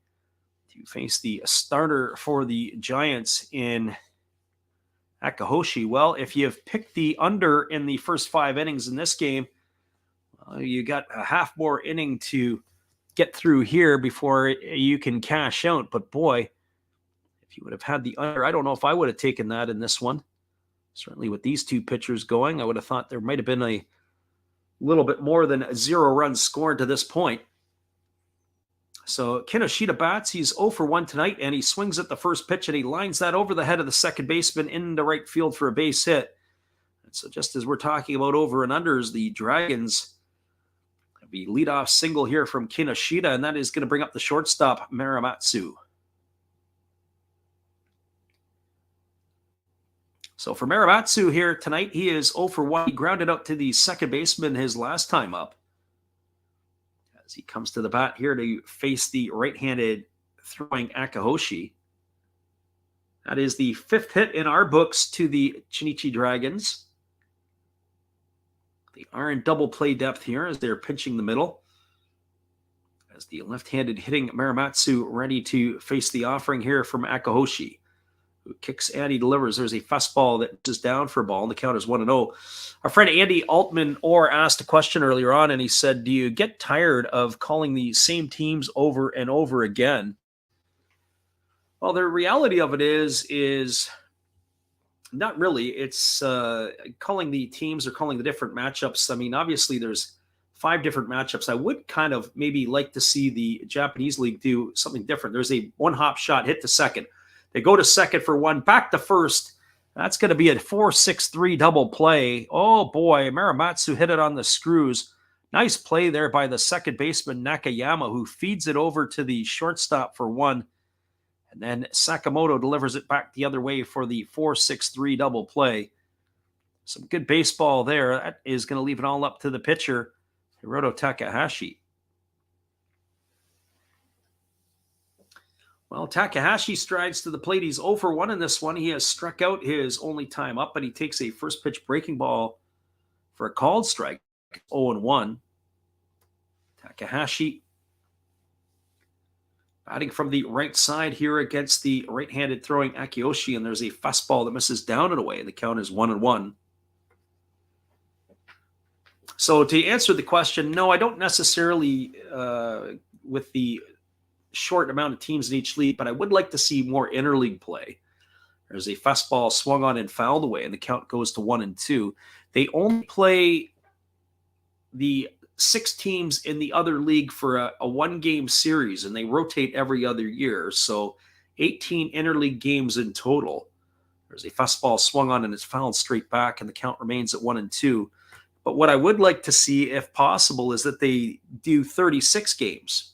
to face the starter for the Giants in Akahoshi. Well, if you've picked the under in the first 5 innings in this game, you got a half more inning to get through here before you can cash out. But boy, if you would have had the under, I don't know if I would have taken that in this one. Certainly with these two pitchers going, I would have thought there might have been a little bit more than a 0 run scored to this point. So Kinoshita bats. He's 0 for 1 tonight, and he swings at the first pitch, and he lines that over the head of the second baseman into right field for a base hit. And so just as we're talking about over and unders, the Dragons have a leadoff single here from Kinoshita, and that is going to bring up the shortstop, Muramatsu. So for Muramatsu here tonight, he is 0 for 1. He grounded out to the second baseman his last time up. As he comes to the bat here to face the right-handed throwing Akahoshi. That is the 5th hit in our books to the Chunichi Dragons. They are in double play depth here as they're pinching the middle. As the left-handed hitting Muramatsu ready to face the offering here from Akahoshi, who kicks and he delivers. There's a fastball that is down for a ball, and the count is 1-0. Our friend Andy Altman Orr asked a question earlier on, and he said, do you get tired of calling the same teams over and over again? Well, the reality of it is not really. It's calling the teams or calling the different matchups. I mean, obviously there's 5 different matchups. I would kind of maybe like to see the Japanese league do something different. There's a one-hop shot, hit to second. They go to second for 1, back to first. That's going to be a 4-6-3 double play. Oh, boy. Muramatsu hit it on the screws. Nice play there by the second baseman, Nakayama, who feeds it over to the shortstop for 1. And then Sakamoto delivers it back the other way for the 4-6-3 double play. Some good baseball there. That is going to leave it all up to the pitcher, Hiroto Takahashi. Well, Takahashi strides to the plate. He's 0 for 1 in this one. He has struck out his only time up, but he takes a first pitch breaking ball for a called strike. 0-1. Takahashi batting from the right side here against the right-handed throwing Akiyoshi, and there's a fastball that misses down and away. The count is 1-1. So to answer the question, no, I don't necessarily, with the short amount of teams in each league, but I would like to see more interleague play. There's a fastball swung on and fouled away, and the count goes to 1-2. They only play the 6 teams in the other league for a 1-game series, and they rotate every other year. So 18 interleague games in total. There's a fastball swung on and it's fouled straight back, and the count remains at 1-2. But what I would like to see, if possible, is that they do 36 games.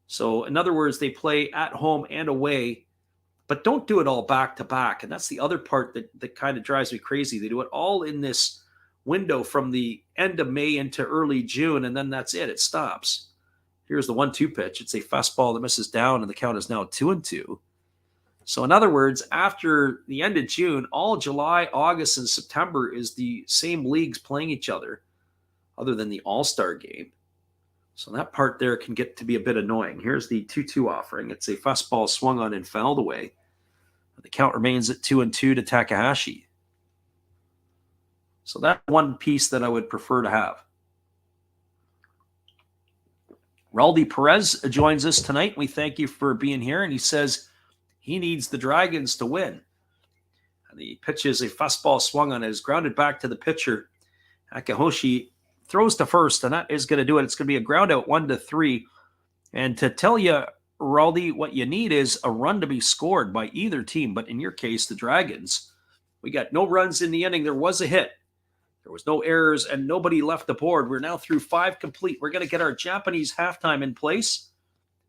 So in other words, they play at home and away, but don't do it all back to back. And that's the other part that kind of drives me crazy. They do it all in this window from the end of May into early June, and then that's it. It stops. Here's the 1-2 pitch. It's a fastball that misses down, and the count is now 2-2. So in other words, after the end of June, all July, August, and September is the same leagues playing each other, other than the All-Star game. So that part there can get to be a bit annoying. Here's the 2-2 offering. It's a fastball swung on and fouled away. The count remains at 2-2 to Takahashi. So that's one piece that I would prefer to have. Raldi Perez joins us tonight. We thank you for being here. And he says he needs the Dragons to win. And the pitch is a fastball swung on. It is grounded back to the pitcher. Akahoshi throws to first, and that is going to do it. It's going to be a ground out 1-3. And to tell you, Raldi, what you need is a run to be scored by either team. But in your case, the Dragons, we got no runs in the inning. There was a hit. There was no errors, and nobody left the board. We're now through 5 complete. We're going to get our Japanese halftime in place.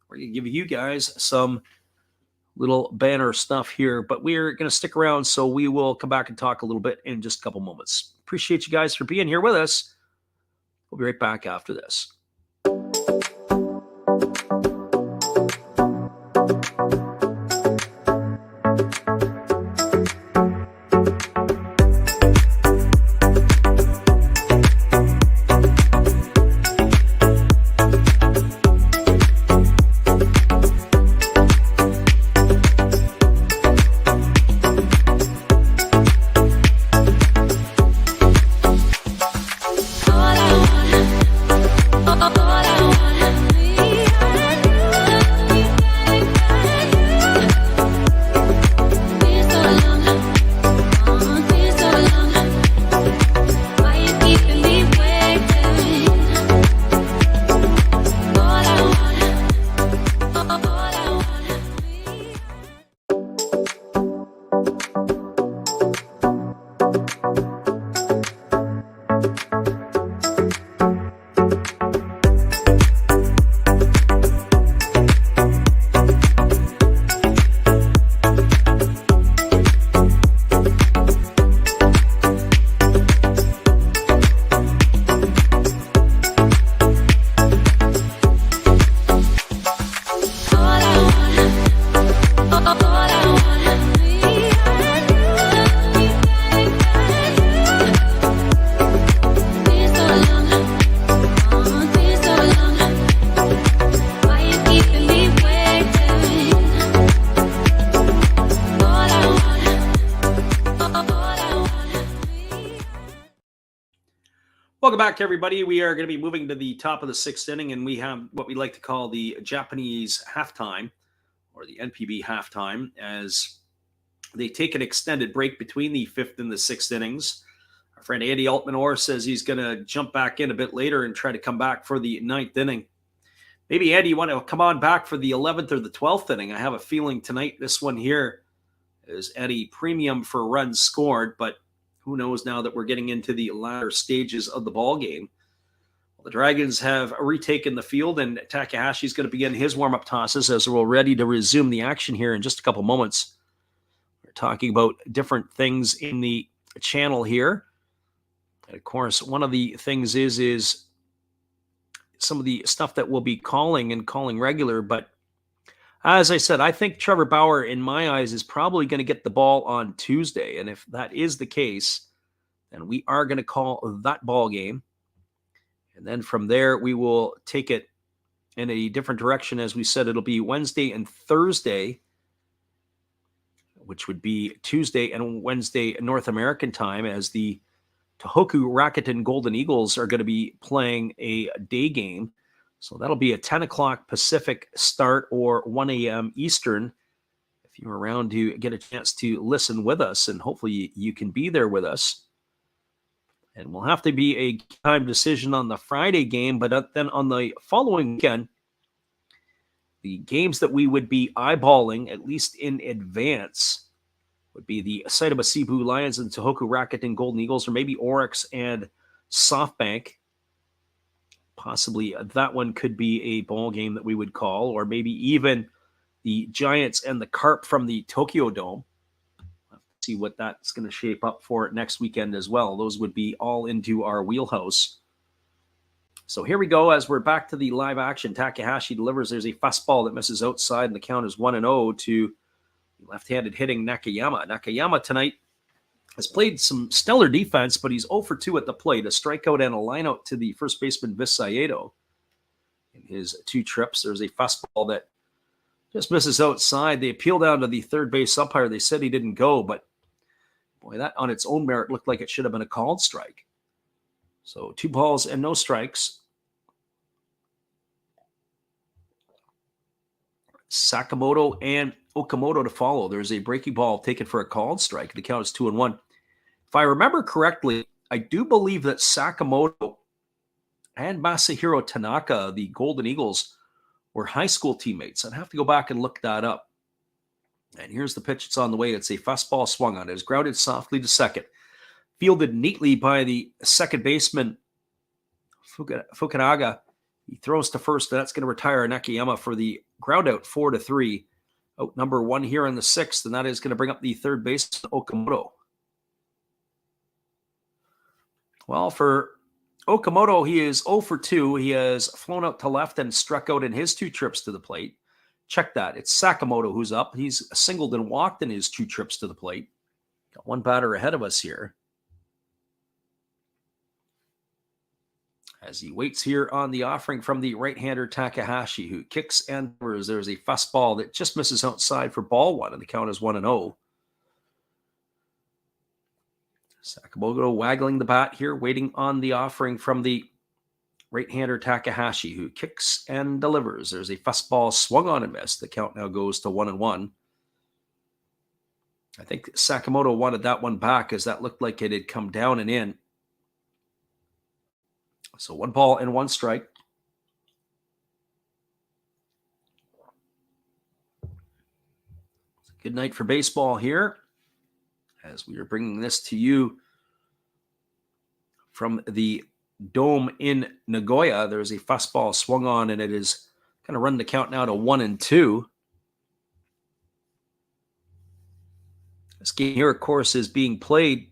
We're going to give you guys some little banner stuff here, but we're going to stick around, so we will come back and talk a little bit in just a couple moments. Appreciate you guys for being here with us. We'll be right back after this. Welcome back, everybody. We are going to be moving to the top of the 6th inning, and we have what we like to call the Japanese halftime, or the NPB halftime, as they take an extended break between the 5th and the 6th innings. Our friend Andy Altman-Orr says he's going to jump back in a bit later and try to come back for the 9th inning. Maybe, Andy, you want to come on back for the 11th or the 12th inning. I have a feeling tonight this one here is at a premium for runs scored, but who knows now that we're getting into the latter stages of the ball game. Well, the Dragons have retaken the field, and Takahashi's going to begin his warm-up tosses as we're ready to resume the action here in just a couple moments. We're talking about different things in the channel here. And of course, one of the things is some of the stuff that we'll be calling regular. But as I said, I think Trevor Bauer, in my eyes, is probably going to get the ball on Tuesday. And if that is the case, then we are going to call that ball game. And then from there, we will take it in a different direction. As we said, it'll be Wednesday and Thursday, which would be Tuesday and Wednesday North American time, as the Tohoku Rakuten Golden Eagles are going to be playing a day game. So that'll be a 10 o'clock Pacific start, or 1 a.m. Eastern. If you're around to get a chance to listen with us, and hopefully you can be there with us. And we'll have to be a time decision on the Friday game, but then on the following weekend, the games that we would be eyeballing, at least in advance, would be the Saitama Cebu Lions and Tohoku Rakuten Golden Eagles, or maybe Oryx and SoftBank. Possibly that one could be a ball game that we would call, or maybe even the Giants and the Carp from the Tokyo Dome. We'll see what that's going to shape up for next weekend as well. Those would be all into our wheelhouse. So here we go as we're back to the live action. Takahashi delivers. There's a fastball that misses outside, and the count is 1-0 to left-handed hitting Nakayama. Nakayama tonight has played some stellar defense, but he's 0 for 2 at the plate, a strikeout and a lineout to the first baseman, Vis Saedo. In his 2 trips, there's a fastball that just misses outside. They appeal down to the third base umpire. They said he didn't go, but boy, that on its own merit looked like it should have been a called strike. So 2 balls and no strikes. Sakamoto and Okamoto to follow. There's a breaking ball taken for a called strike. The count is 2-1. If I remember correctly, I do believe that Sakamoto and Masahiro Tanaka, the Golden Eagles, were high school teammates. I'd have to go back and look that up. And here's the pitch. It's on the way. It's a fastball swung on. It is grounded softly to second. Fielded neatly by the second baseman, Fukunaga. He throws to first. That's going to retire Nakayama for the ground out 4-3. Out number 1 here in the 6th, and that is going to bring up the third baseman, Okamoto. Well, for Okamoto, he is 0 for 2. He has flown out to left and struck out in his 2 trips to the plate. Check that. It's Sakamoto who's up. He's singled and walked in his 2 trips to the plate. Got one batter ahead of us here. As he waits here on the offering from the right-hander Takahashi, who kicks and there's a fastball that just misses outside for ball 1, and the count is 1-0. Sakamoto waggling the bat here, waiting on the offering from the right-hander Takahashi, who kicks and delivers. There's a fastball swung on and missed. The count now goes to 1-1. I think Sakamoto wanted that one back as that looked like it had come down and in. So 1 ball and 1 strike. It's a good night for baseball here as we are bringing this to you from the Dome in Nagoya. There's a fastball swung on, and it is going to run the count now to 1-2. This game here, of course, is being played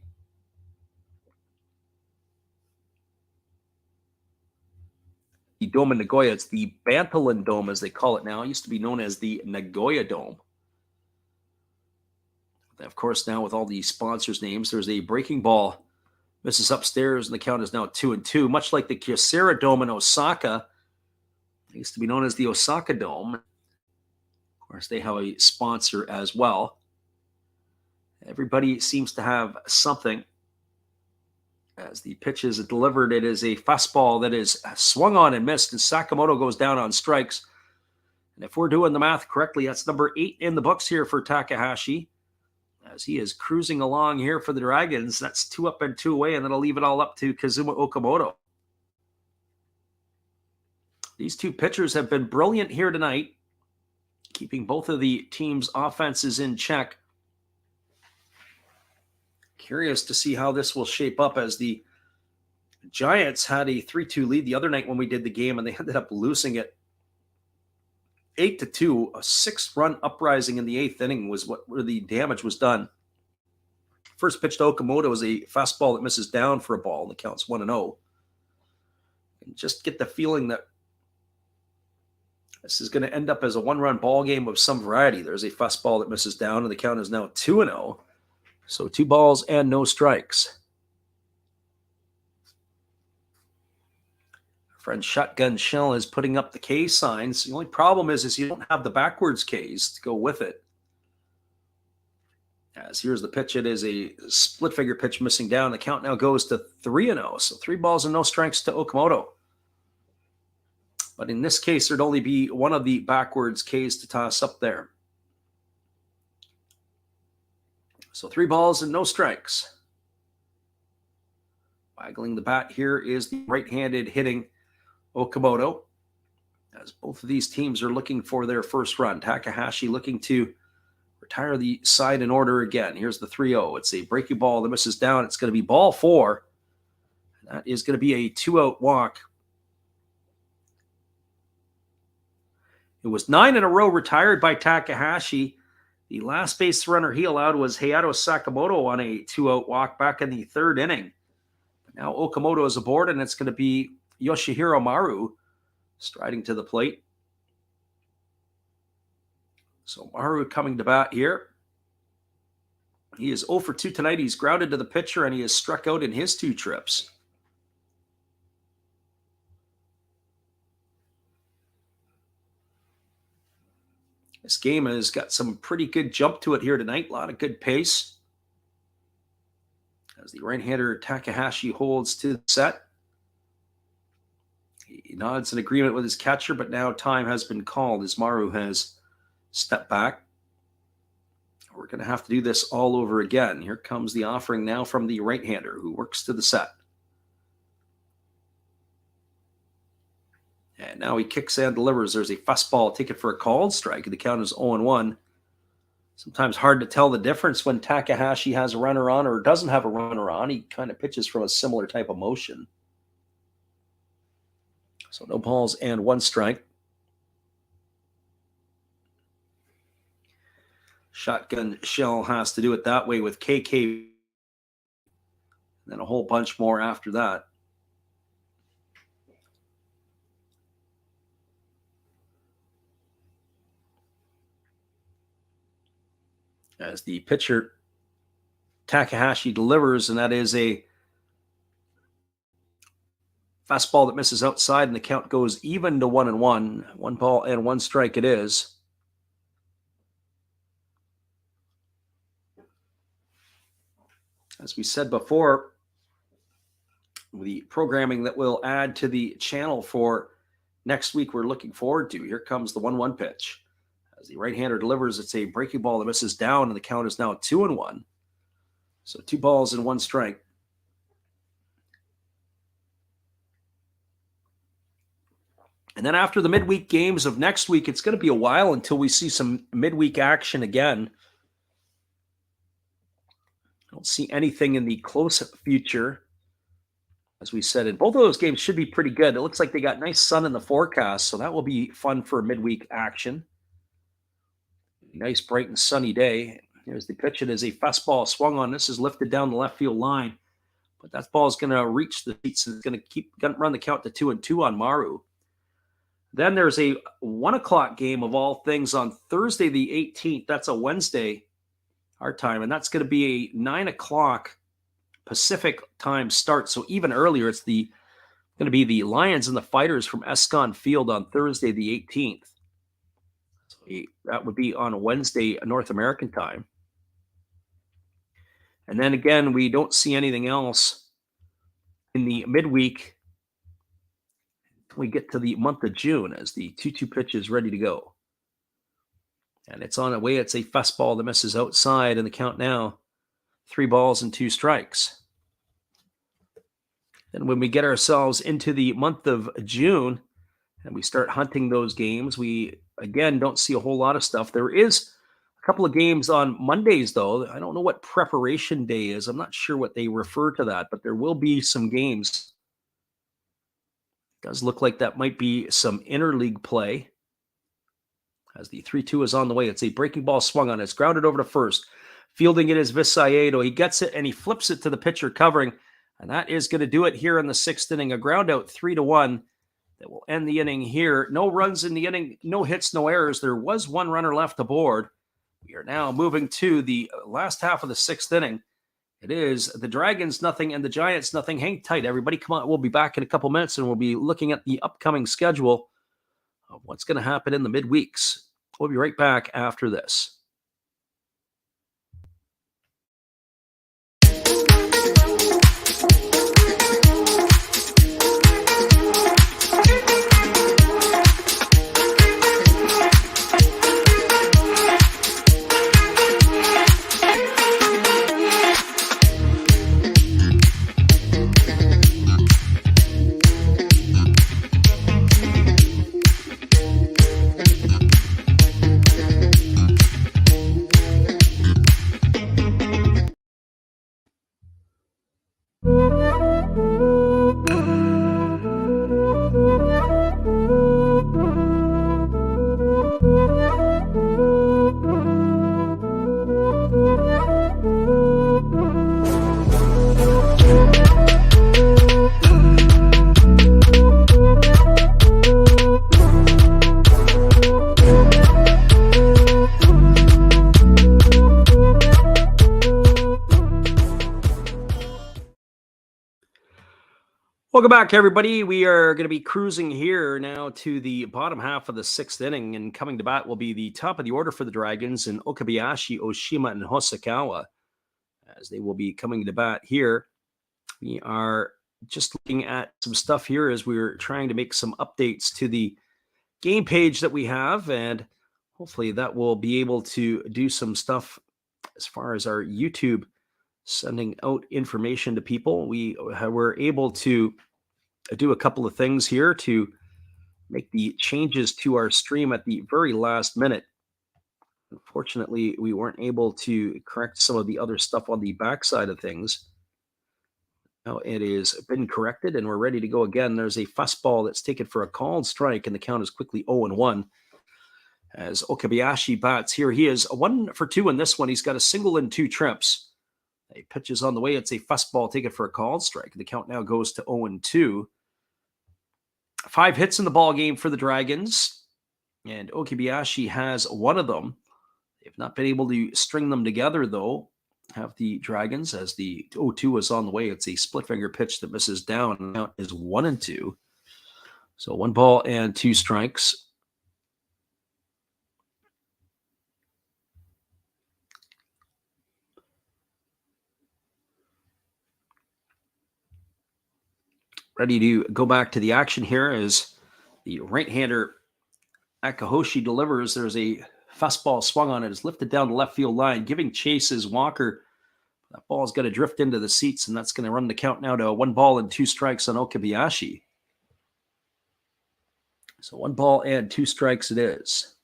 the Dome in Nagoya. It's the Bantalan Dome, as they call it now. It used to be known as the Nagoya Dome. Of course, now with all the sponsors' names, there's a breaking ball. Misses upstairs, and the count is now 2-2. Much like the Kyocera Dome in Osaka. It used to be known as the Osaka Dome. Of course, they have a sponsor as well. Everybody seems to have something. As the pitch is delivered, it is a fastball that is swung on and missed, and Sakamoto goes down on strikes. And if we're doing the math correctly, that's number 8 in the books here for Takahashi. As he is cruising along here for the Dragons. That's 2 up and 2 away, and that'll leave it all up to Kazuma Okamoto. These 2 pitchers have been brilliant here tonight, keeping both of the teams' offenses in check. Curious to see how this will shape up, as the Giants had a 3-2 lead the other night when we did the game, and they ended up losing it 8-2. A 6-run uprising in the 8th inning was where the damage was done. First pitch to Okamoto is a fastball that misses down for a ball, and the count's 1-0. And just get the feeling that this is going to end up as a 1-run ball game of some variety. There's a fastball that misses down, and the count is now 2-0. So 2 balls and no strikes. Our friend Shotgun Shell is putting up the K signs. The only problem is you don't have the backwards Ks to go with it. As here's the pitch. It is a split figure pitch missing down. The count now goes to 3-0. So 3 balls and no strikes to Okamoto. But in this case, there'd only be one of the backwards Ks to toss up there. So 3 balls and no strikes. Waggling the bat here is the right-handed hitting Okamoto, as both of these teams are looking for their first run. Takahashi looking to retire the side in order again. Here's the 3-0. It's a breaking ball that misses down. It's going to be ball 4. That is going to be a 2-out walk. It was 9 in a row retired by Takahashi. The last base runner he allowed was Hayato Sakamoto on a 2-out walk back in the 3rd inning. But now Okamoto is aboard, and it's going to be Yoshihiro Maru striding to the plate. So Maru coming to bat here. He is 0 for 2 tonight. He's grounded to the pitcher, and he has struck out in his 2 trips. This game has got some pretty good jump to it here tonight. A lot of good pace. As the right-hander Takahashi holds to the set. He nods in agreement with his catcher, but now time has been called as Maru has stepped back. we're going to have to do this all over again. Here comes the offering now from the right-hander who works to the set. And now he kicks and delivers. There's a fastball taken for a called strike. The count is 0-1. Sometimes hard to tell the difference when Takahashi has a runner on or doesn't have a runner on. He kind of pitches from a similar type of motion. So no balls and 1 strike. Shotgun shell has to do it that way with KK. And then a whole bunch more after that. As the pitcher Takahashi delivers, and that is a fastball that misses outside, and the count goes even to 1-1. 1 ball and 1 strike it is. As we said before, the programming that we'll add to the channel for next week we're looking forward to. Here comes the 1-1 pitch. As the right-hander delivers, it's a breaking ball that misses down, and the count is now 2-1. So 2 balls and 1 strike. And then after the midweek games of next week, it's going to be a while until we see some midweek action again. I don't see anything in the close future. As we said, and both of those games should be pretty good. It looks like they got nice sun in the forecast, so that will be fun for midweek action. Nice, bright, and sunny day. Here's the pitch. It is a fastball swung on. This is lifted down the left field line, but that ball is going to reach the seats and it's going to run the count to 2-2 on Maru. Then there's a 1 o'clock game of all things on Thursday the 18th. That's a Wednesday, our time, and that's going to be a 9 o'clock Pacific time start. So even earlier, it's going to be the Lions and the Fighters from Escon Field on Thursday the 18th. That would be on Wednesday, North American time. And then again, we don't see anything else in the midweek. We get to the month of June as the 2-2 pitch is ready to go. And it's on its way. It's a fastball that misses outside, and the count now 3 balls and 2 strikes. Then when we get ourselves into the month of June and we start hunting those games, we again don't see a whole lot of stuff. There is a couple of games on Mondays, though. I don't know what preparation day is. I'm not sure what they refer to that, but there will be some games. It does look like that might be some interleague play. As the 3-2 is on the way, it's a breaking ball swung on. It's grounded over to first. Fielding it is Visayedo. He gets it and he flips it to the pitcher covering, and that is going to do it here in the 6th inning. A ground out 3-1 that will end the inning here. No runs in the inning, no hits, no errors. There was 1 runner left aboard. We are now moving to the last half of the 6th inning. It is the Dragons nothing and the Giants nothing. Hang tight, everybody. Come on, we'll be back in a couple minutes and we'll be looking at the upcoming schedule of what's going to happen in the midweeks. We'll be right back after this. Welcome back, everybody. We are going to be cruising here now to the bottom half of the 6th inning, and coming to bat will be the top of the order for the Dragons in Okabayashi, Oshima, and Hosokawa, as they will be coming to bat here. We are just looking at some stuff here as we're trying to make some updates to the game page that we have, and hopefully that will be able to do some stuff as far as our YouTube sending out information to people, we were able to do a couple of things here to make the changes to our stream at the very last minute. Unfortunately, we weren't able to correct some of the other stuff on the backside of things. Now it has been corrected and we're ready to go again. There's a fastball that's taken for a called strike, and the count is quickly 0-1. As Okabayashi bats here, he is 1 for 2 in this one. He's got a single and 2 trips. A pitch is on the way. It's a fastball taken for a called strike. The count now goes to 0-2. 5 hits in the ball game for the Dragons, and Okabayashi has one of them. They've not been able to string them together, though, have the Dragons, as the 0-2 is on the way. It's a split finger pitch that misses down. The count is 1-2. So 1 ball and 2 strikes. Ready to go back to the action here as the right-hander Akahoshi delivers. There's a fastball swung on it. It's lifted down the left field line, giving chase is Walker. That ball is going to drift into the seats, and that's going to run the count now to 1 ball and 2 strikes on Okabayashi. So 1 ball and 2 strikes it is.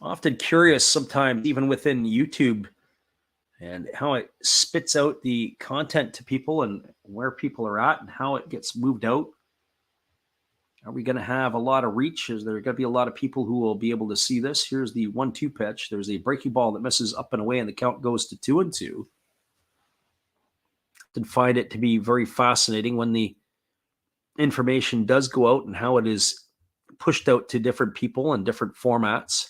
Often curious sometimes, even within YouTube, and how it spits out the content to people and where people are at and how it gets moved out. Are we going to have a lot of reach? Is there going to be a lot of people who will be able to see this? Here's the 1-2 pitch. There's a breaking ball that misses up and away, and the count goes to 2-2. I find it to be very fascinating when the information does go out and how it is pushed out to different people in different formats.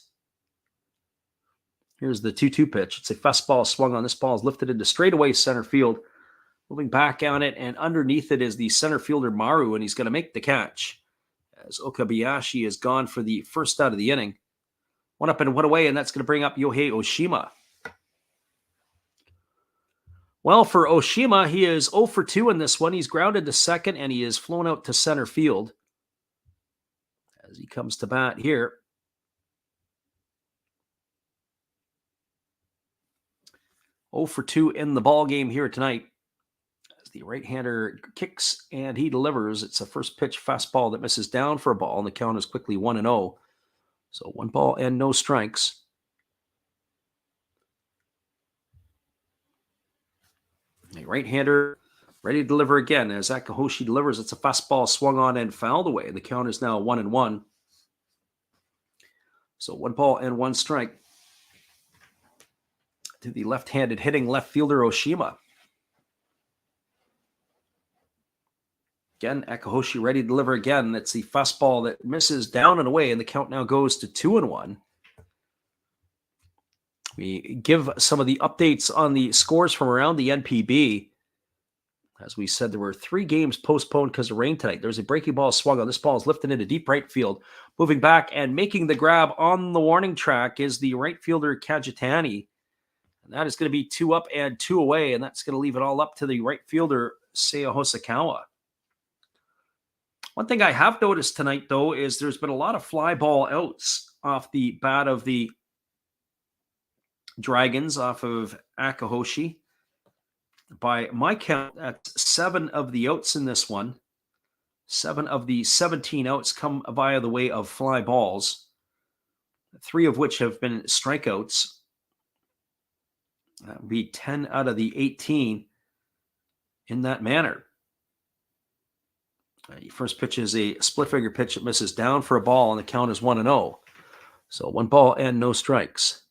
Here's the 2-2 pitch. It's a fastball swung on. This ball is lifted into straightaway center field. Moving back on it, and underneath it is the center fielder Maru, and he's going to make the catch. As Okabayashi is gone for the first out of the inning. 1 up and 1 away, and that's going to bring up Yohei Oshima. Well, for Oshima, he is 0 for 2 in this one. He's grounded to second, and he is flown out to center field. As he comes to bat here. 0 for 2 in the ball game here tonight. As the right-hander kicks and he delivers. It's a first pitch fastball that misses down for a ball, and the count is quickly 1-0. So 1 ball and no strikes. A right-hander ready to deliver again. As Akahoshi delivers, it's a fastball swung on and fouled away. The count is now 1-1. So 1 ball and 1 strike to the left-handed hitting left fielder Oshima. Again, Akahoshi ready to deliver again. That's the fastball that misses down and away, and the count now goes to 2-1. We give some of the updates on the scores from around the NPB. As we said, there were 3 games postponed because of rain tonight. There's a breaking ball swung on. This ball is lifted into deep right field. Moving back and making the grab on the warning track is the right fielder Kajitani. And that is going to be 2 up and 2 away, and that's going to leave it all up to the right fielder, Seiya Hosokawa. One thing I have noticed tonight, though, is there's been a lot of fly ball outs off the bat of the Dragons, off of Akahoshi. By my count, that's 7 of the outs in this one. 7 of the 17 outs come via the way of fly balls, 3 of which have been strikeouts. That would be 10 out of the 18 in that manner. First pitch is a split finger pitch that misses down for a ball, and the count is 1-0. So 1 ball and no strikes.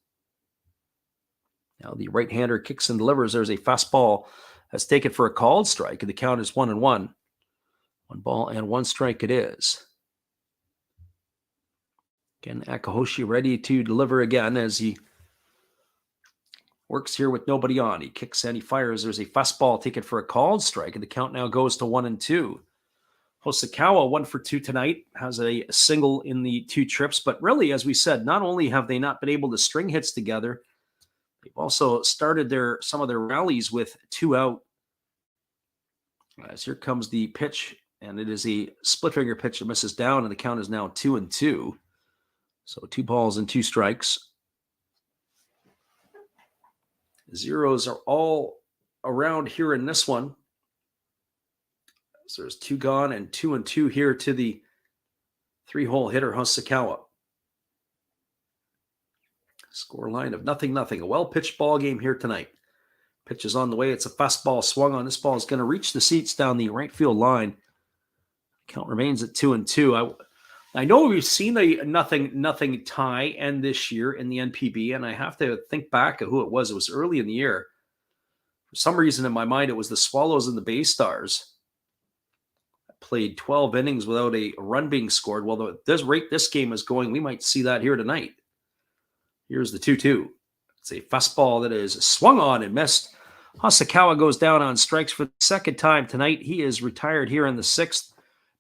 Now the right-hander kicks and delivers. There's a fastball that's taken for a called strike, and the count is 1-1. 1 ball and 1 strike it is. Again, Akahoshi ready to deliver again as he works here with nobody on. He kicks and he fires. There's a fastball taken for a called strike, and the count now goes to 1-2. Hosokawa 1 for 2 tonight, has a single in the 2 trips. But really, as we said, not only have they not been able to string hits together, they've also started some of their rallies with 2 out. As here comes the pitch, and it is a split finger pitch that misses down, and the count is now 2-2. So 2 balls and 2 strikes. Zeros are all around here in this one. So there's 2 gone and 2-2 here to the 3-hole hitter, Hasakawa. Score line of 0-0. A well-pitched ball game here tonight. Pitch is on the way. It's a fastball swung on. This ball is going to reach the seats down the right field line. Count remains at 2-2. I know we've seen a nothing tie end this year in the NPB, and I have to think back of who it was. It was early in the year. For some reason in my mind, it was the Swallows and the Bay Stars. Played 12 innings without a run being scored. Well, at this rate this game is going, we might see that here tonight. Here's the 2-2. It's a fastball that is swung on and missed. Hasakawa goes down on strikes for the second time tonight. He is retired here in the 6th.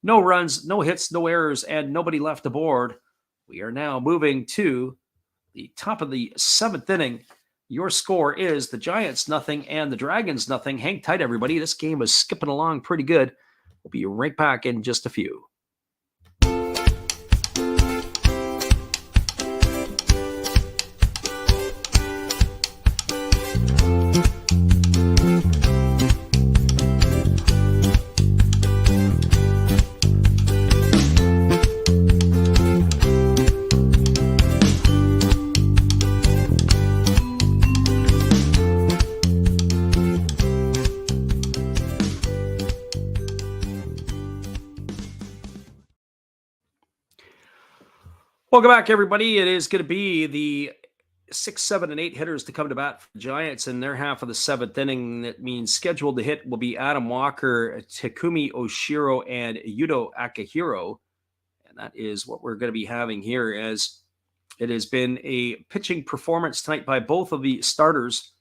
No runs, no hits, no errors, and nobody left aboard. We are now moving to the top of the 7th inning. Your score is the Giants 0 and the Dragons 0. Hang tight, everybody. This game is skipping along pretty good. We'll be right back in just a few. Welcome back, everybody. It is going to be the 6, 7, and 8 hitters to come to bat for the Giants in their half of the 7th inning. That means scheduled to hit will be Adam Walker, Takumi Oshiro, and Yuto Akihiro. And that is what we're going to be having here, as it has been a pitching performance tonight by both of the starters,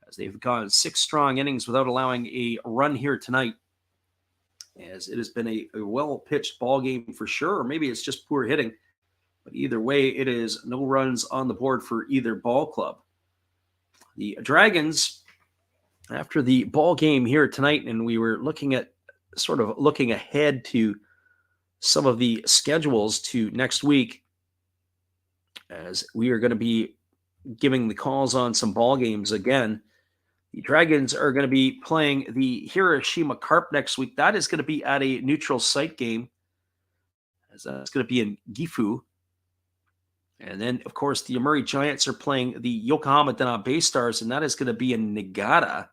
as they've gone 6 strong innings without allowing a run here tonight. As it has been a well-pitched ball game for sure, or maybe it's just poor hitting. But either way, it is no runs on the board for either ball club. The Dragons, after the ball game here tonight, and we were looking ahead to some of the schedules to next week, as we are going to be giving the calls on some ball games again. The Dragons are going to be playing the Hiroshima Carp next week. That is going to be at a neutral site game, as that's going to be in Gifu. And then, of course, the Yomiuri Giants are playing the Yokohama Dana Bay Stars, and that is going to be in Niigata.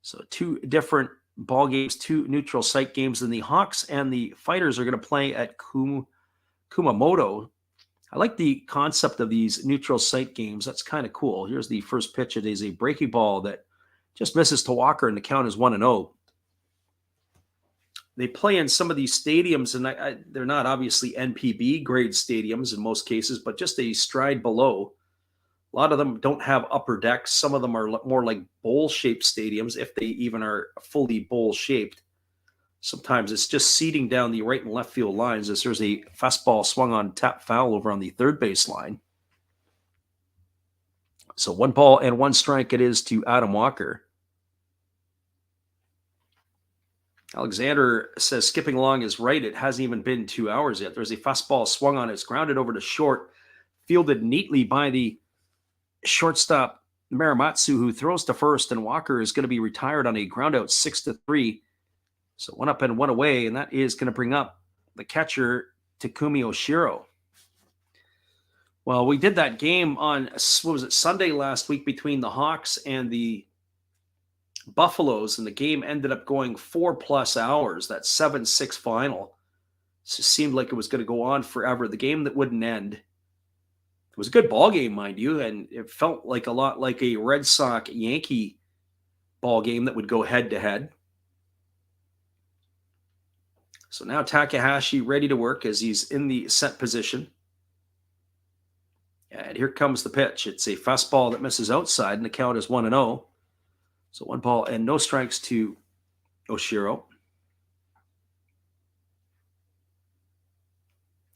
So 2 different ball games, 2 neutral site games. And the Hawks and the Fighters are going to play at Kumamoto. I like the concept of these neutral site games. That's kind of cool. Here's the first pitch. It is a breaking ball that just misses to Walker, and the count is 1-0. They play in some of these stadiums, and they're not obviously NPB grade stadiums in most cases, but just a stride below. A lot of them don't have upper decks. Some of them are more like bowl-shaped stadiums, if they even are fully bowl-shaped. Sometimes it's just seating down the right and left field lines, as there's a fastball swung on tap foul over on the third base line. So 1 ball and 1 strike it is to Adam Walker. Alexander says skipping along is right. It hasn't even been 2 hours yet. There's a fastball swung on. It's grounded over to short, fielded neatly by the shortstop Maramatsu, who throws to first, and Walker is going to be retired on a ground out 6-3. So 1 up and 1 away, and that is going to bring up the catcher Takumi Oshiro. Well, we did that game on, Sunday last week between the Hawks and the Buffaloes, and the game ended up going 4+ hours. That 7-6 final. It seemed like it was going to go on forever. The game that wouldn't end. It was a good ball game, mind you, and it felt like a lot like a Red Sox Yankee ball game that would go head to head. So now Takahashi ready to work as he's in the set position. And here comes the pitch. It's a fastball that misses outside, and the count is 1-0. So 1 ball and no strikes to Oshiro.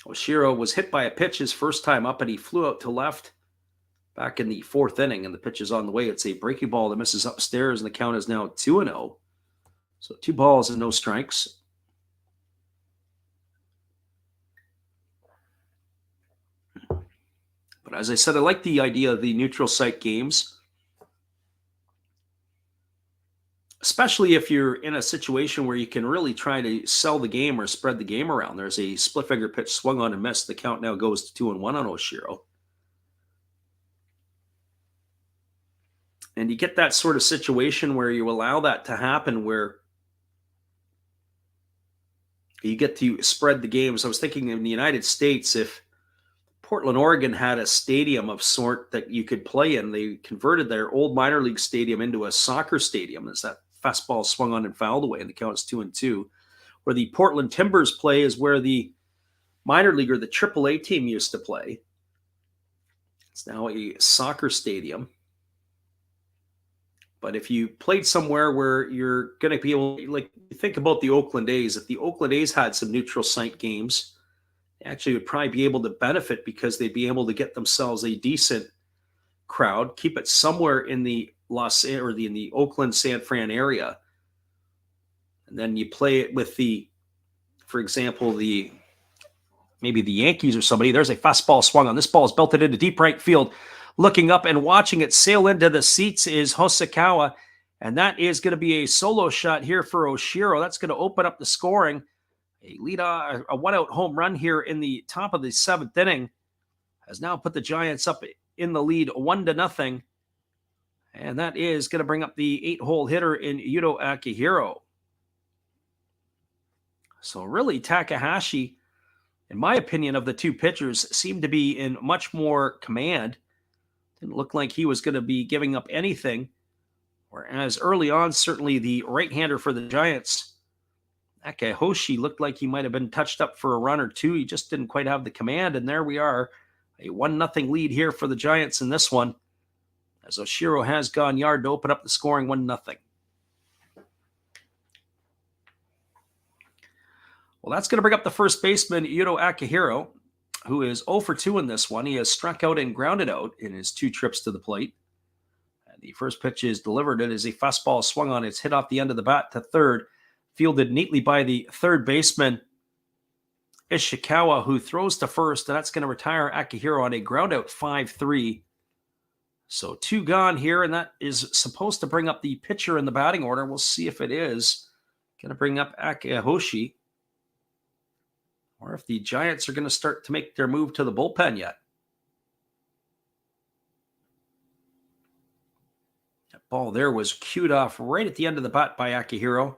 Oshiro was hit by a pitch his first time up, and he flew out to left back in the 4th inning, and the pitch is on the way. It's a breaking ball that misses upstairs, and the count is now 2-0. So 2 balls and no strikes. But as I said, I like the idea of the neutral site games. especially if you're in a situation where you can really try to sell the game or spread the game around. There's a split finger pitch swung on and missed. The count now goes to 2-1 on Oshiro. And you get that sort of situation where you allow that to happen, where you get to spread the games. I was thinking in the United States, if Portland, Oregon had a stadium of sort that you could play in, they converted their old minor league stadium into a soccer stadium as that fastball swung on and fouled away, and the count is 2-2. Where the Portland Timbers play is where the minor league or the AAA team used to play. It's now a soccer stadium. But if you played somewhere where you're going to be able, like, think about the Oakland A's. If the Oakland A's had some neutral site games, they actually would probably be able to benefit because they'd be able to get themselves a decent crowd, keep it somewhere in the in the Oakland, San Fran area. And then you play it with for example, maybe the Yankees or somebody. There's a fastball swung on. This ball is belted into deep right field. Looking up and watching it sail into the seats is Hosokawa, and that is going to be a solo shot here for Oshiro. That's going to open up the scoring. A one-out home run here in the top of the 7th inning has now put the Giants up in the lead 1-0, and that is going to bring up the 8-hole hitter in Yuto Akihiro. So really, Takahashi, in my opinion, of the two pitchers, seemed to be in much more command. Didn't look like he was going to be giving up anything. Whereas early on, certainly the right-hander for the Giants, Akahoshi, looked like he might have been touched up for a run or two. He just didn't quite have the command. And there we are, a 1-0 lead here for the Giants in this one, as Oshiro has gone yard to open up the scoring 1-0. Well, that's going to bring up the first baseman, Yuto Akihiro, who is 0 for 2 in this one. He has struck out and grounded out in his 2 trips to the plate. And the first pitch is delivered. It is a fastball swung on. It's hit off the end of the bat to third, fielded neatly by the third baseman, Ishikawa, who throws to first, and that's going to retire Akihiro on a ground out 5-3. So 2 gone here, and that is supposed to bring up the pitcher in the batting order. We'll see if it is going to bring up Akahoshi, or if the Giants are going to start to make their move to the bullpen yet. That ball there was cued off right at the end of the bat by Akihiro.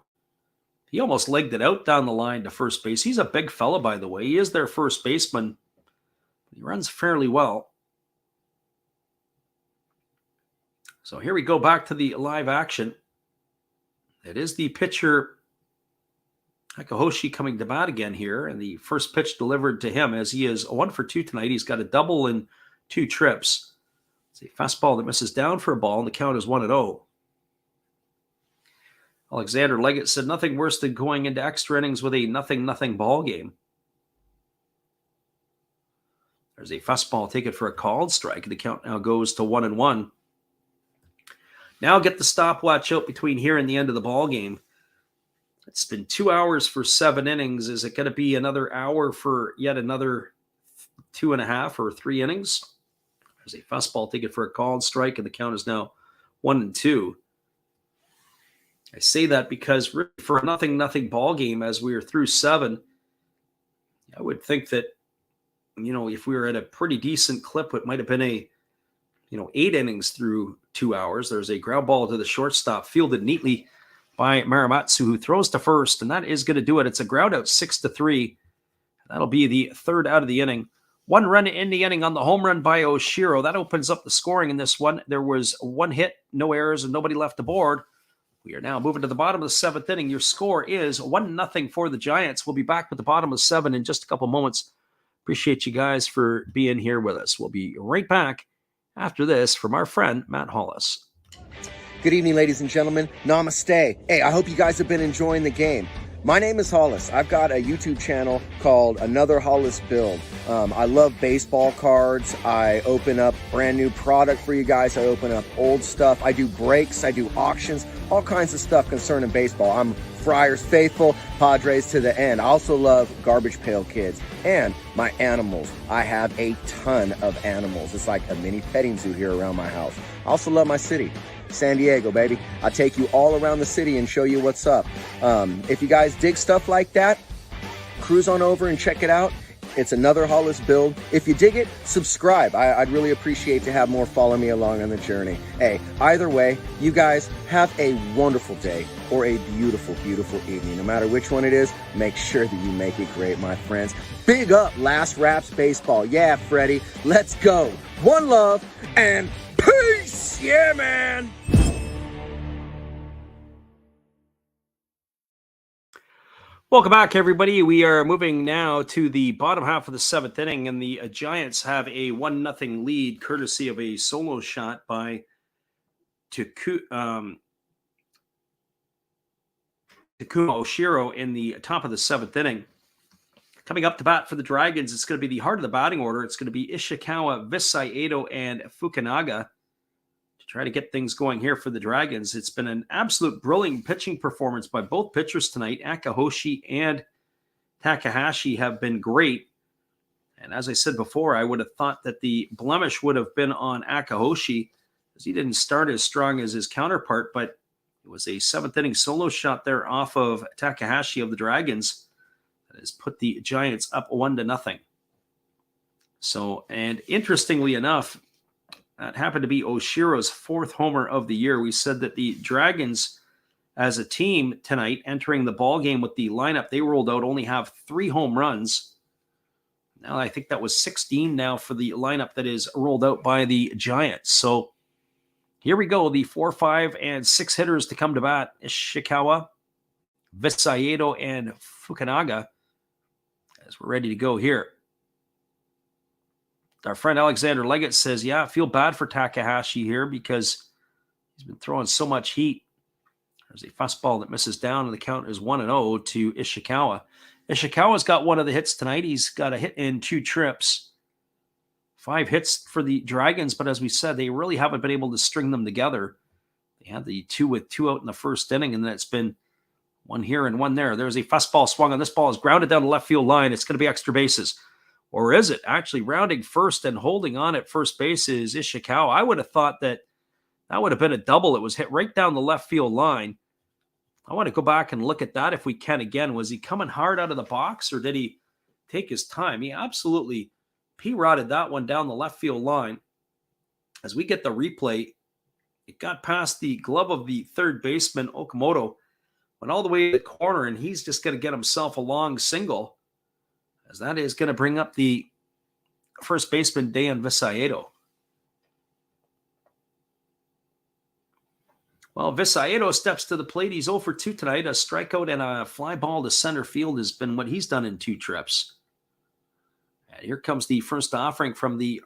He almost legged it out down the line to first base. He's a big fella, by the way. He is their first baseman. He runs fairly well. So here we go back to the live action. It is the pitcher, Akahoshi, coming to bat again here, and the first pitch delivered to him, as he is 1 for 2 tonight. He's got a double in 2 trips. It's a fastball that misses down for a ball, and the count is 1-0. Alexander Leggett said nothing worse than going into extra innings with a 0-0 ball game. There's a fastball taken for a called strike. The count now goes to 1-1. Now get the stopwatch out between here and the end of the ball game. It's been 2 hours for 7 innings. Is it going to be another hour for yet another 2.5 or 3 innings? There's a fastball taken for a called strike, and the count is now 1-2. I say that because for a 0-0 ball game, as we are through 7, I would think that, if we were at a pretty decent clip, it might have been a 8 innings through 2 hours. There's a ground ball to the shortstop, fielded neatly by Maramatsu, who throws to first, and that is going to do it. It's a ground out 6-3. That'll be the 3rd out of the inning. 1 run in the inning on the home run by Oshiro. That opens up the scoring in this one. There was 1 hit, no errors, and nobody left aboard. We are now moving to the bottom of the 7th inning. Your score is 1-0 for the Giants. We'll be back with the bottom of 7 in just a couple moments. Appreciate you guys for being here with us. We'll be right back after this from our friend Matt Hollis. Good evening, ladies and gentlemen. Namaste. Hey, I hope you guys have been enjoying the game. My name is Hollis. I've got a YouTube channel called Another Hollis Build. I love baseball cards. I open up brand new product for you guys. I open up old stuff. I do breaks. I do auctions. All kinds of stuff concerning baseball. I'm Friars faithful, Padres to the end. I also love Garbage Pail Kids and my animals. I have a ton of animals. It's like a mini petting zoo here around my house. I also love my city. San Diego, baby. I'll take you all around the city and show you what's up. If you guys dig stuff like that, cruise on over and check it out. It's another Hollis build. If you dig it, subscribe. I'd really appreciate to have more follow me along on the journey. Hey, either way, you guys have a wonderful day or a beautiful, beautiful evening. No matter which one it is, make sure that you make it great, my friends. Big up Last Raps Baseball. Yeah, Freddie, let's go. One love and peace. Yeah, man. Welcome back, everybody. We are moving now to the bottom half of the seventh inning, and the Giants have a 1-0 lead, courtesy of a solo shot by Takuma Oshiro in the top of the seventh inning. Coming up to bat for the Dragons, it's going to be the heart of the batting order. It's going to be Ishikawa, Visayedo, and Fukunaga to try to get things going here for the Dragons. It's been an absolute brilliant pitching performance by both pitchers tonight. Akahoshi and Takahashi have been great. And as I said before, I would have thought that the blemish would have been on Akahoshi, as he didn't start as strong as his counterpart, but it was a seventh inning solo shot there off of Takahashi of the Dragons that has put the Giants up 1-0. So, and interestingly enough, that happened to be Oshiro's fourth homer of the year. We said that the Dragons, as a team tonight, entering the ball game with the lineup they rolled out, only have 3 home runs. Now I think that was 16 now for the lineup that is rolled out by the Giants. So here we go. The 4, 5, and 6 hitters to come to bat: Ishikawa, Visayedo, and Fukunaga, as we're ready to go here. Our friend Alexander Leggett says, yeah, I feel bad for Takahashi here because he's been throwing so much heat. There's a fastball that misses down, and the count is 1-0 to Ishikawa. Ishikawa's got one of the hits tonight. He's got a hit in 2 trips. 5 hits for the Dragons, but as we said, they really haven't been able to string them together. They had the 2 with 2 out in the first inning, and then it's been 1 here and 1 there. There's a fastball swung on. This ball is grounded down the left field line. It's going to be extra bases. Or is it? Actually, rounding first and holding on at first base is Ishikawa. I would have thought that would have been a double. It was hit right down the left field line. I want to go back and look at that if we can again. Was he coming hard out of the box, or did he take his time? He absolutely P-rotted that one down the left field line. As we get the replay, it got past the glove of the third baseman, Okamoto, went all the way to the corner, and he's just going to get himself a long single, as that is going to bring up the first baseman, Dan Visayedo. Well, Visayedo steps to the plate. He's 0 for 2 tonight. A strikeout and a fly ball to center field has been what he's done in 2 trips. And here comes the first offering from the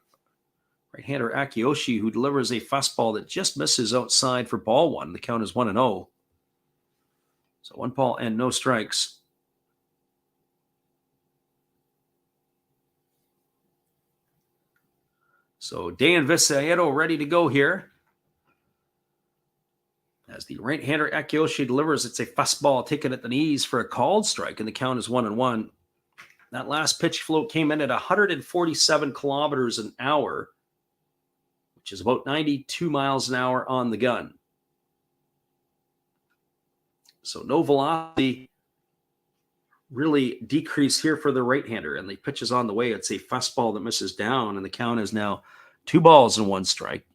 right-hander Akiyoshi, who delivers a fastball that just misses outside for ball 1. The count is 1-0. So 1 ball and no strikes. So Dan Visayedo ready to go here. As the right-hander Akiyoshi delivers, it's a fastball taken at the knees for a called strike, and the count is 1-1. That last pitch float came in at 147 kilometers an hour, which is about 92 miles an hour on the gun. So no velocity really decrease here for the right-hander, and the pitch is on the way. It's a fastball that misses down, and the count is now 2 balls and 1 strike.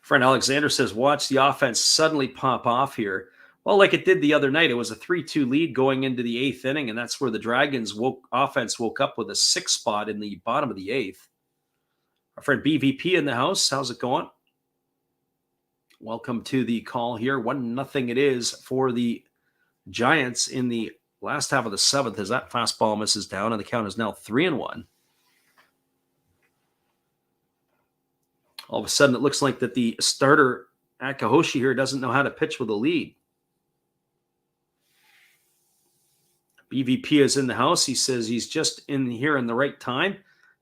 Friend Alexander says, watch the offense suddenly pop off here. Well, like it did the other night, it was a 3-2 lead going into the 8th inning, and that's where the Dragons offense woke up with a 6 spot in the bottom of the 8th. Our friend BVP in the house, how's it going? Welcome to the call here. 1-0 it is for the Giants in the last half of the 7th, as that fastball misses down, and the count is now 3-1. All of a sudden, it looks like that the starter, Akahoshi, here doesn't know how to pitch with a lead. BVP is in the house. He says he's just in here in the right time.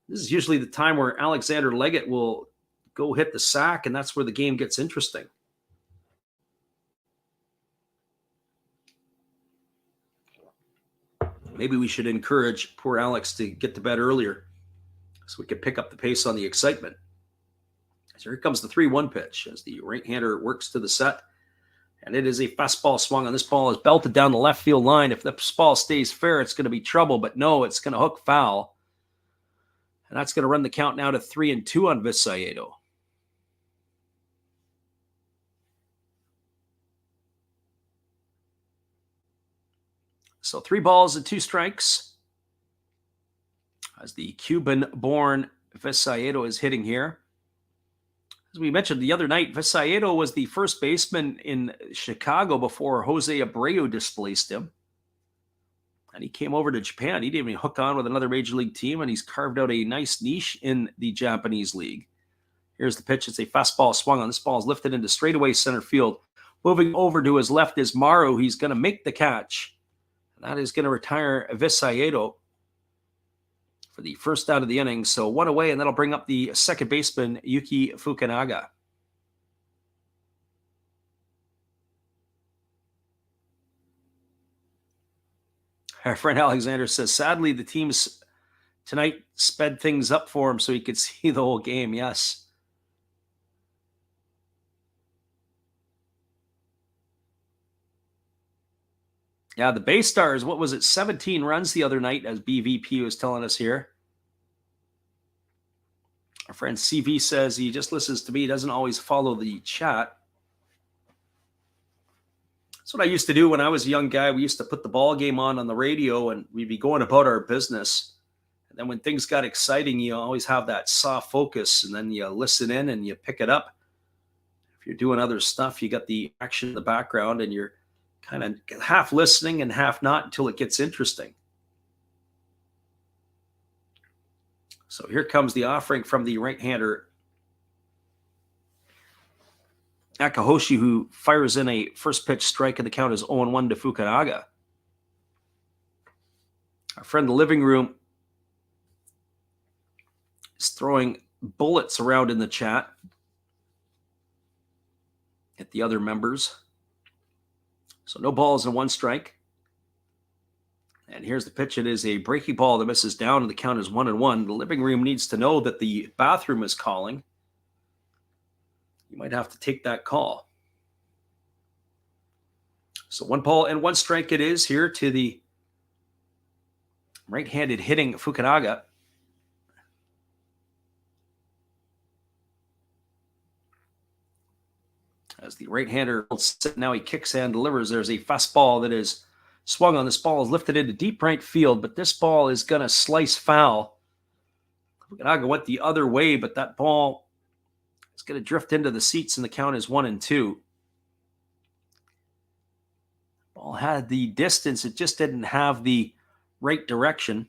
This is usually the time where Alexander Leggett will go hit the sack, and that's where the game gets interesting. Maybe we should encourage poor Alex to get to bed earlier so we can pick up the pace on the excitement. So here comes the 3-1 pitch as the right-hander works to the set. And it is a fastball swung on. This ball is belted down the left field line. If this ball stays fair, it's going to be trouble. But no, it's going to hook foul. And that's going to run the count now to 3-2 on Visayedo. So 3 balls and 2 strikes as the Cuban-born Visayedo is hitting here. As we mentioned the other night, Visayedo was the first baseman in Chicago before Jose Abreu displaced him. And he came over to Japan. He didn't even hook on with another major league team, and he's carved out a nice niche in the Japanese league. Here's the pitch. It's a fastball swung on. This ball is lifted into straightaway center field. Moving over to his left is Maru. He's going to make the catch. And that is going to retire Visayedo for the first out of the inning. So 1 away, and that'll bring up the second baseman, Yuki Fukunaga. Our friend Alexander says, sadly, the teams tonight sped things up for him so he could see the whole game. Yes. Yeah, the Bay Stars, what was it, 17 runs the other night, as BVP was telling us here. Our friend CV says he just listens to me, doesn't always follow the chat. That's what I used to do when I was a young guy. We used to put the ball game on the radio, and we'd be going about our business. And then when things got exciting, you always have that soft focus, and then you listen in and you pick it up. If you're doing other stuff, you got the action in the background, and you're kind of half listening and half not until it gets interesting. So here comes the offering from the right-hander, Akahoshi, who fires in a first pitch strike, and the count is 0-1 to Fukunaga. Our friend in the living room is throwing bullets around in the chat at the other members. So no balls and 1 strike. And here's the pitch. It is a breaking ball that misses down, and the count is 1-1. The living room needs to know that the bathroom is calling. You might have to take that call. So 1 ball and 1 strike it is here to the right-handed hitting Fukunaga. As the right-hander, now he kicks and delivers. There's a fastball that is swung on. This ball is lifted into deep right field, but this ball is going to slice foul. Fukunaga went the other way, but that ball is going to drift into the seats, and the count is 1-2. Ball had the distance. It just didn't have the right direction.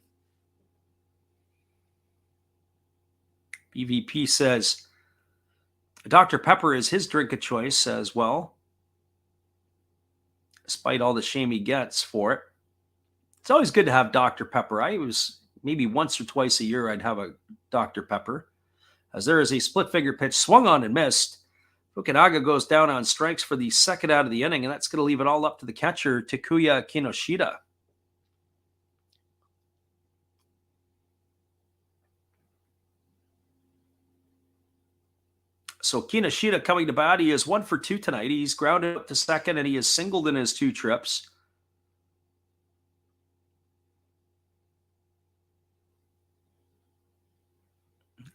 BVP says Dr. Pepper is his drink of choice as well, despite all the shame he gets for it. It's always good to have Dr. Pepper. I was maybe once or twice a year I'd have a Dr. Pepper. As there is a split figure pitch swung on and missed. Fukunaga goes down on strikes for the second out of the inning, and that's going to leave it all up to the catcher, Takuya Kinoshita. So Kinoshita coming to bat. He is 1 for 2 tonight. He's grounded up to second, and he has singled in his 2 trips.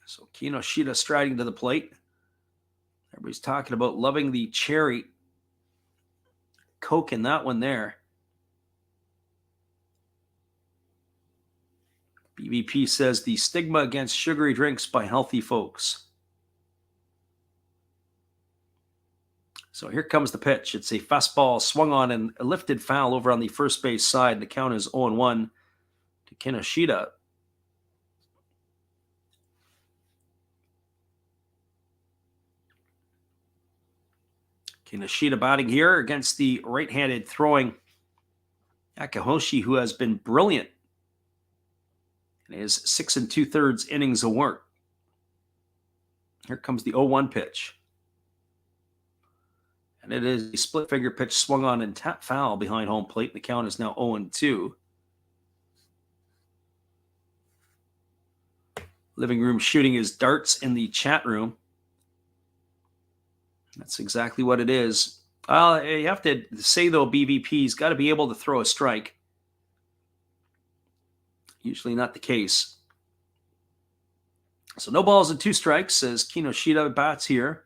So Kinoshita striding to the plate. Everybody's talking about loving the cherry Coke in that one there. BVP says the stigma against sugary drinks by healthy folks. So here comes the pitch. It's a fastball swung on and a lifted foul over on the first base side. The count is 0-1 to Kinoshita. Kinoshita batting here against the right-handed throwing Akahoshi, who has been brilliant in his 6 2/3 innings of work. Here comes the 0-1 pitch. And it is a split figure pitch swung on and tap foul behind home plate. The count is now 0-2. Living room shooting his darts in the chat room. That's exactly what it is. You have to say, though, BVP's got to be able to throw a strike. Usually not the case. So no balls and 2 strikes as Kinoshita bats here.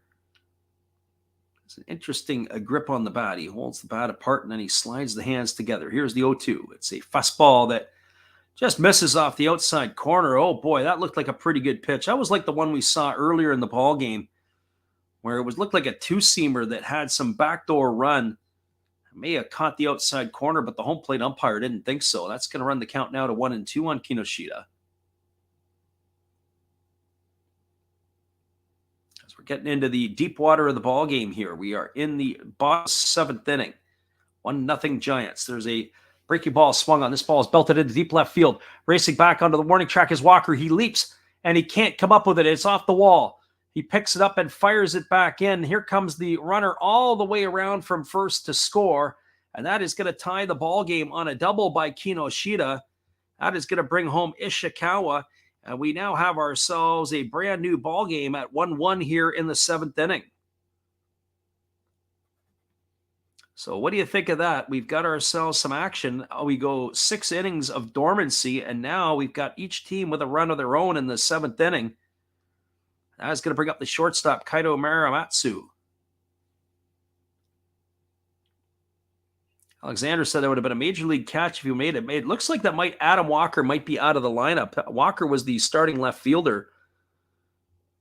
It's an interesting grip on the bat. He holds the bat apart and then he slides the hands together. Here's the 0-2. It's a fastball that just misses off the outside corner. Oh boy, that looked like a pretty good pitch. That was like the one we saw earlier in the ball game, where it looked like a 2-seamer that had some backdoor run. It may have caught the outside corner, but the home plate umpire didn't think so. That's going to run the count now to 1-2 on Kinoshita. As we're getting into the deep water of the ball game here, we are in the bottom 7th inning. 1-0 Giants. There's a breaking ball swung on. This ball is belted into deep left field. Racing back onto the warning track is Walker. He leaps and he can't come up with it. It's off the wall. He picks it up and fires it back in. Here comes the runner all the way around from first to score. And that is going to tie the ball game on a double by Kinoshita. That is going to bring home Ishikawa. And we now have ourselves a brand new ball game at 1-1 here in the 7th inning. So what do you think of that? We've got ourselves some action. We go 6 innings of dormancy, and now we've got each team with a run of their own in the 7th inning. That's going to bring up the shortstop, Kaito Muramatsu. Alexander said that would have been a major league catch if you made it. It looks like that Adam Walker might be out of the lineup. Walker was the starting left fielder,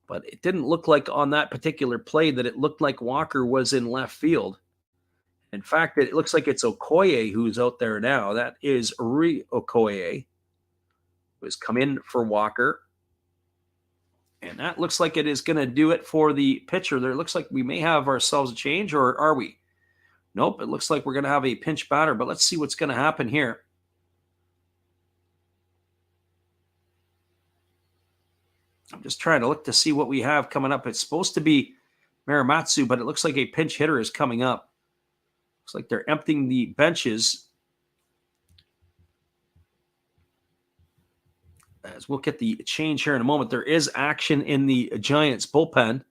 but it didn't look like on that particular play that it looked like Walker was in left field. In fact, it looks like it's Okoye who's out there now. That is Rui Okoye, who has come in for Walker. And that looks like it is going to do it for the pitcher. There looks like we may have ourselves a change, or are we? Nope, it looks like we're going to have a pinch batter, but let's see what's going to happen here. I'm just trying to look to see what we have coming up. It's supposed to be Muramatsu, but it looks like a pinch hitter is coming up. Looks like they're emptying the benches. As we'll get the change here in a moment. There is action in the Giants bullpen.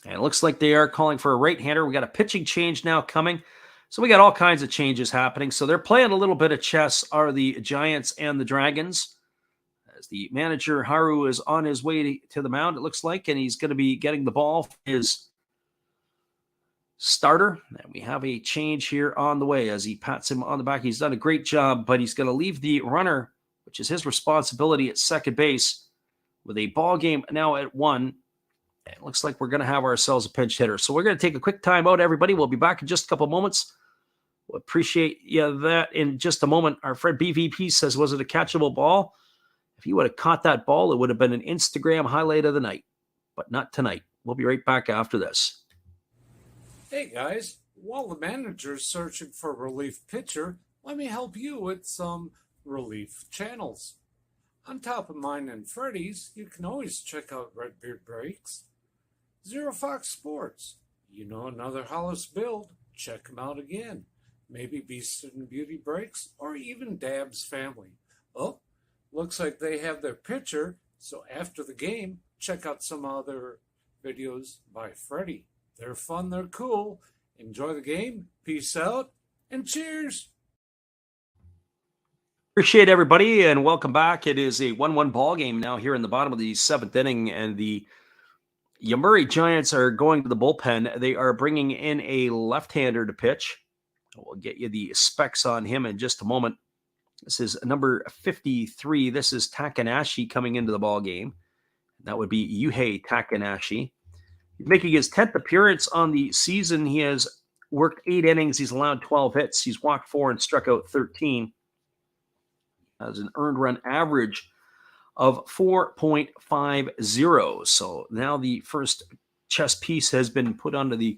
And it looks like they are calling for a right-hander. We got a pitching change now coming. So we got all kinds of changes happening. So they're playing a little bit of chess, are the Giants and the Dragons. As the manager, Haru, is on his way to the mound, it looks like, and he's going to be getting the ball for his starter. And we have a change here on the way as he pats him on the back. He's done a great job, but he's going to leave the runner, which is his responsibility, at second base with a ball game now at 1. It looks like we're going to have ourselves a pinch hitter. So we're going to take a quick time out, everybody. We'll be back in just a couple moments. We'll appreciate that in just a moment. Our friend BVP says, was it a catchable ball? If he would have caught that ball, it would have been an Instagram highlight of the night, but not tonight. We'll be right back after this. Hey guys, while the manager's searching for a relief pitcher, let me help you with some relief channels. On top of mine and Freddy's, you can always check out Redbeard Breaks, Zero Fox Sports. You know another Hollis build, check them out again. Maybe Beast and Beauty Breaks, or even Dab's Family. Oh, looks like they have their pitcher, so after the game, check out some other videos by Freddy. They're fun, they're cool. Enjoy the game, peace out, and cheers! Appreciate everybody, and welcome back. It is a 1-1 ball game now here in the bottom of the 7th inning, and the Yomiuri Giants are going to the bullpen. They are bringing in a left-hander to pitch. We'll get you the specs on him in just a moment. This is number 53. This is Takanashi coming into the ball game. That would be Yuhei Takanashi. He's making his 10th appearance on the season. He has worked 8 innings. He's allowed 12 hits. He's walked 4 and struck out 13. Has an earned run average of 4.50. So now the first chess piece has been put onto the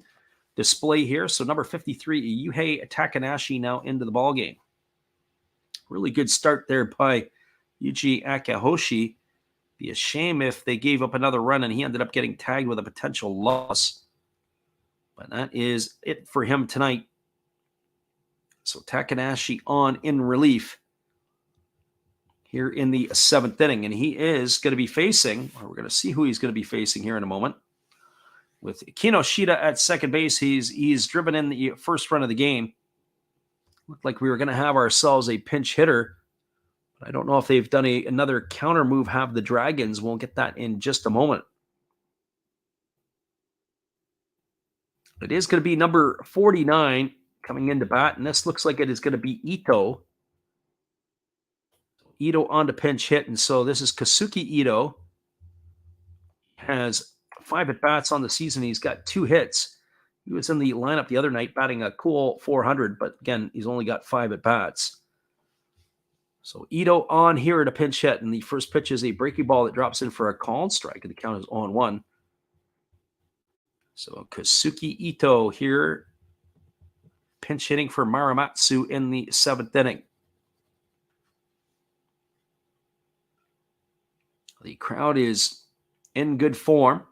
display here. So number 53, Yuhei Takanashi, now into the ballgame. Really good start there by Yuji Akahoshi. Be a shame if they gave up another run and he ended up getting tagged with a potential loss. But that is it for him tonight. So Takanashi on in relief here in the 7th inning. And he is going to be facing, or we're going to see who he's going to be facing here in a moment. With Kinoshita at second base, he's driven in the first run of the game. Looked like we were going to have ourselves a pinch hitter. But I don't know if they've done another counter move, have the Dragons. We'll get that in just a moment. It is going to be number 49 coming into bat, and this looks like it is going to be Ito. Ito on to pinch hit, and so this is Kazuki Ito. Has 5 at-bats on the season. He's got 2 hits. He was in the lineup the other night batting a cool 400, but again, he's only got 5 at-bats. So Ito on here at a pinch hit, and the first pitch is a breaking ball that drops in for a called strike, and the count is 0-1. So Kazuki Ito here, pinch hitting for Maramatsu in the 7th inning. The crowd is in good form.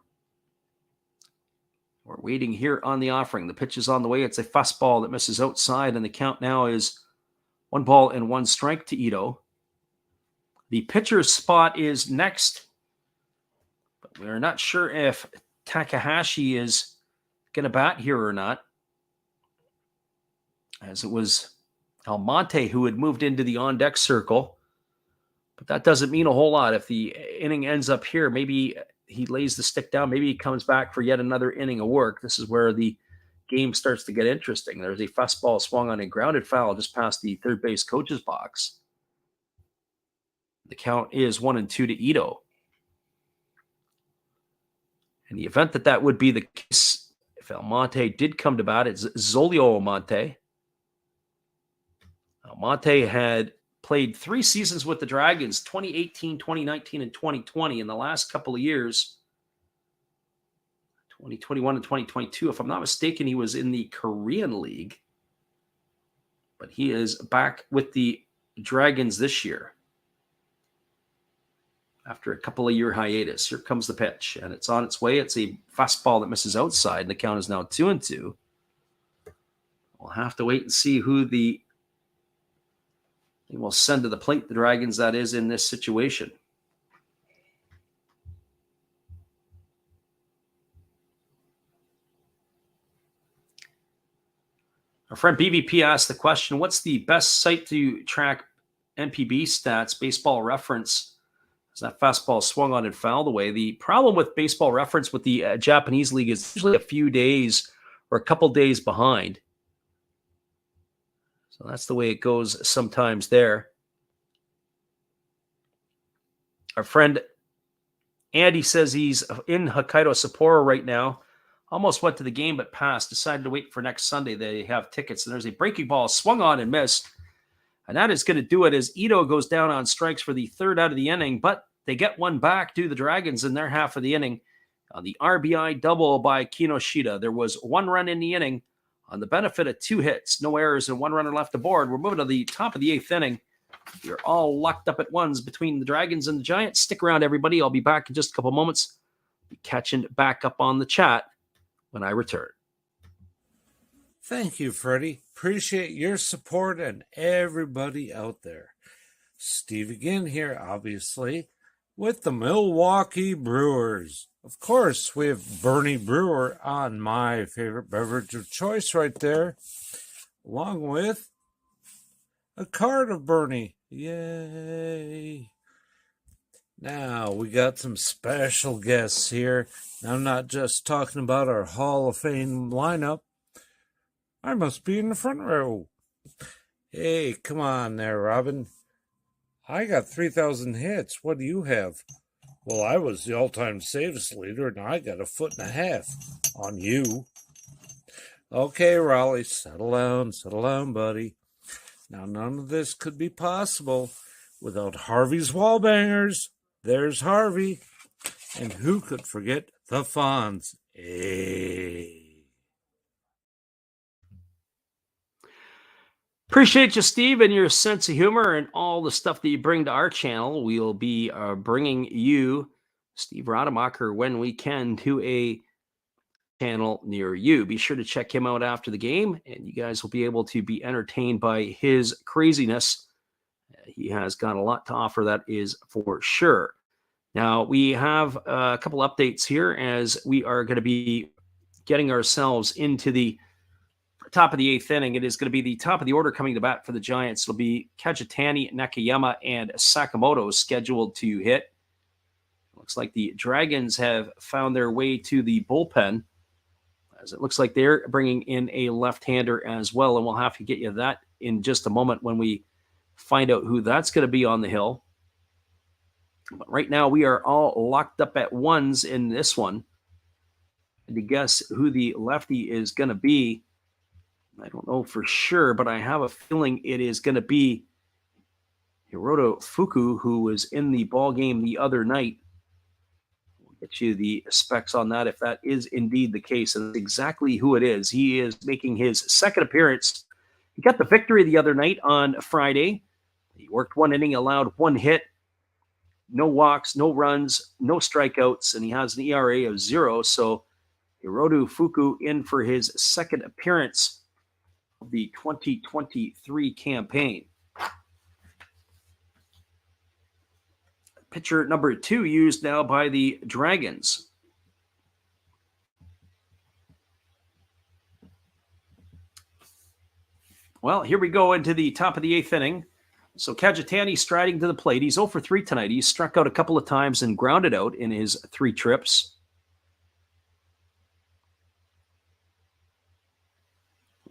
We're waiting here on the offering. The pitch is on the way. It's a fastball that misses outside, and the count now is 1 ball and 1 strike to Ito. The pitcher's spot is next, but we're not sure if Takahashi is going to bat here or not, as it was Almonte who had moved into the on-deck circle. But that doesn't mean a whole lot. If the inning ends up here, maybe he lays the stick down. Maybe he comes back for yet another inning of work. This is where the game starts to get interesting. There's a fastball swung on a grounded foul just past the third base coach's box. The count is 1-2 to Ito. In the event that would be the case, if Almonte did come to bat, it's Zolio Almonte. Almonte had played 3 seasons with the Dragons, 2018, 2019, and 2020. In the last couple of years, 2021 and 2022, if I'm not mistaken, he was in the Korean League. But he is back with the Dragons this year after a couple of year hiatus. Here comes the pitch, and it's on its way. It's a fastball that misses outside, and the count is now 2-2. We'll have to wait and see who they will send to the plate, the Dragons, that is, in this situation. Our friend BVP asked the question, what's the best site to track NPB stats, Baseball Reference? As that fastball swung on and fouled away. The problem with Baseball Reference with the Japanese League is usually a few days or a couple days behind. So that's the way it goes sometimes there. Our friend Andy says he's in Hokkaido Sapporo right now. Almost went to the game but passed. Decided to wait for next Sunday. They have tickets. And there's a breaking ball swung on and missed. And that is going to do it as Ito goes down on strikes for the 3rd out of the inning. But they get one back to the Dragons in their half of the inning. On the RBI double by Kinoshita. There was 1 run in the inning on the benefit of 2 hits. No errors and 1 runner left aboard. We're moving to the top of the 8th inning. You're all locked up at ones between the Dragons and the Giants. Stick around, everybody. I'll be back in just a couple moments. Be catching back up on the chat when I return. Thank you, Freddie. Appreciate your support and everybody out there. Steve again here, obviously, with the Milwaukee Brewers. Of course, we have Bernie Brewer on my favorite beverage of choice right there, along with a card of Bernie. Yay! Now, we got some special guests here. I'm not just talking about our Hall of Fame lineup. I must be in the front row. Hey, come on there, Robin. I got 3,000 hits. What do you have? Well, I was the all-time saves leader, and I got 1.5 feet on you. Okay, Raleigh, settle down, buddy. Now, none of this could be possible without Harvey's Wallbangers. There's Harvey. And who could forget the Fonz? Hey. Appreciate you, Steve, and your sense of humor and all the stuff that you bring to our channel. We'll be bringing you, Steve Rademacher, when we can, to a channel near you. Be sure to check him out after the game, and you guys will be able to be entertained by his craziness he has got a lot to offer, that is for sure. Now, we have a couple updates here as we are going to be getting ourselves into the top of the 8th inning. It is going to be the top of the order coming to bat for the Giants. It'll be Kajitani, Nakayama, and Sakamoto scheduled to hit. Looks like the Dragons have found their way to the bullpen, as it looks like they're bringing in a left-hander as well, and we'll have to get you that in just a moment when we find out who that's going to be on the hill. But right now, we are all locked up at ones in this one. And to guess who the lefty is going to be, I don't know for sure, but I have a feeling it is going to be Hiroto Fuku, who was in the ball game the other night. We'll get you the specs on that if that is indeed the case, and exactly who it is. He is making his second appearance. He got the victory the other night on Friday. He worked one inning, allowed one hit, no walks, no runs, no strikeouts, and he has an ERA of 0. So Hiroto Fuku in for his second appearance of the 2023 campaign. Pitcher number 2 used now by the Dragons. Well, here we go into the top of the 8th inning. So Kajitani striding to the plate. He's 0 for 3 tonight. He's struck out a couple of times and grounded out in his 3 trips.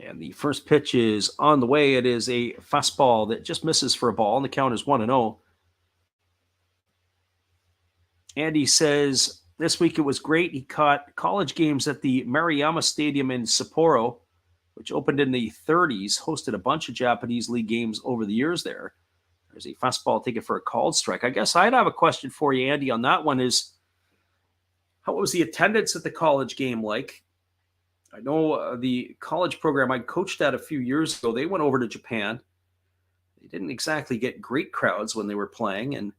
And the first pitch is on the way. It is a fastball that just misses for a ball, and the count is 1-0. Andy says this week it was great. He caught college games at the Maruyama Stadium in Sapporo, which opened in the 30s, hosted a bunch of Japanese league games over the years there. There's a fastball taken for a called strike. I guess I'd have a question for you, Andy, on that one is, how was the attendance at the college game like? I know the college program I coached at a few years ago, they went over to Japan. They didn't exactly get great crowds when they were playing, and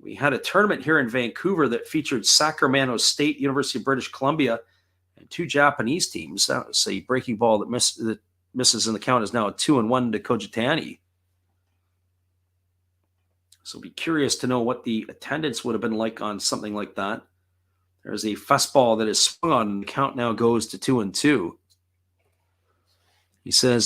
we had a tournament here in Vancouver that featured Sacramento State, University of British Columbia, and 2 Japanese teams. That was a breaking ball that misses, and the count is now 2-1 to Kojitani. So be curious to know what the attendance would have been like on something like that. There's a fastball that is swung on, and the count now goes to 2-2.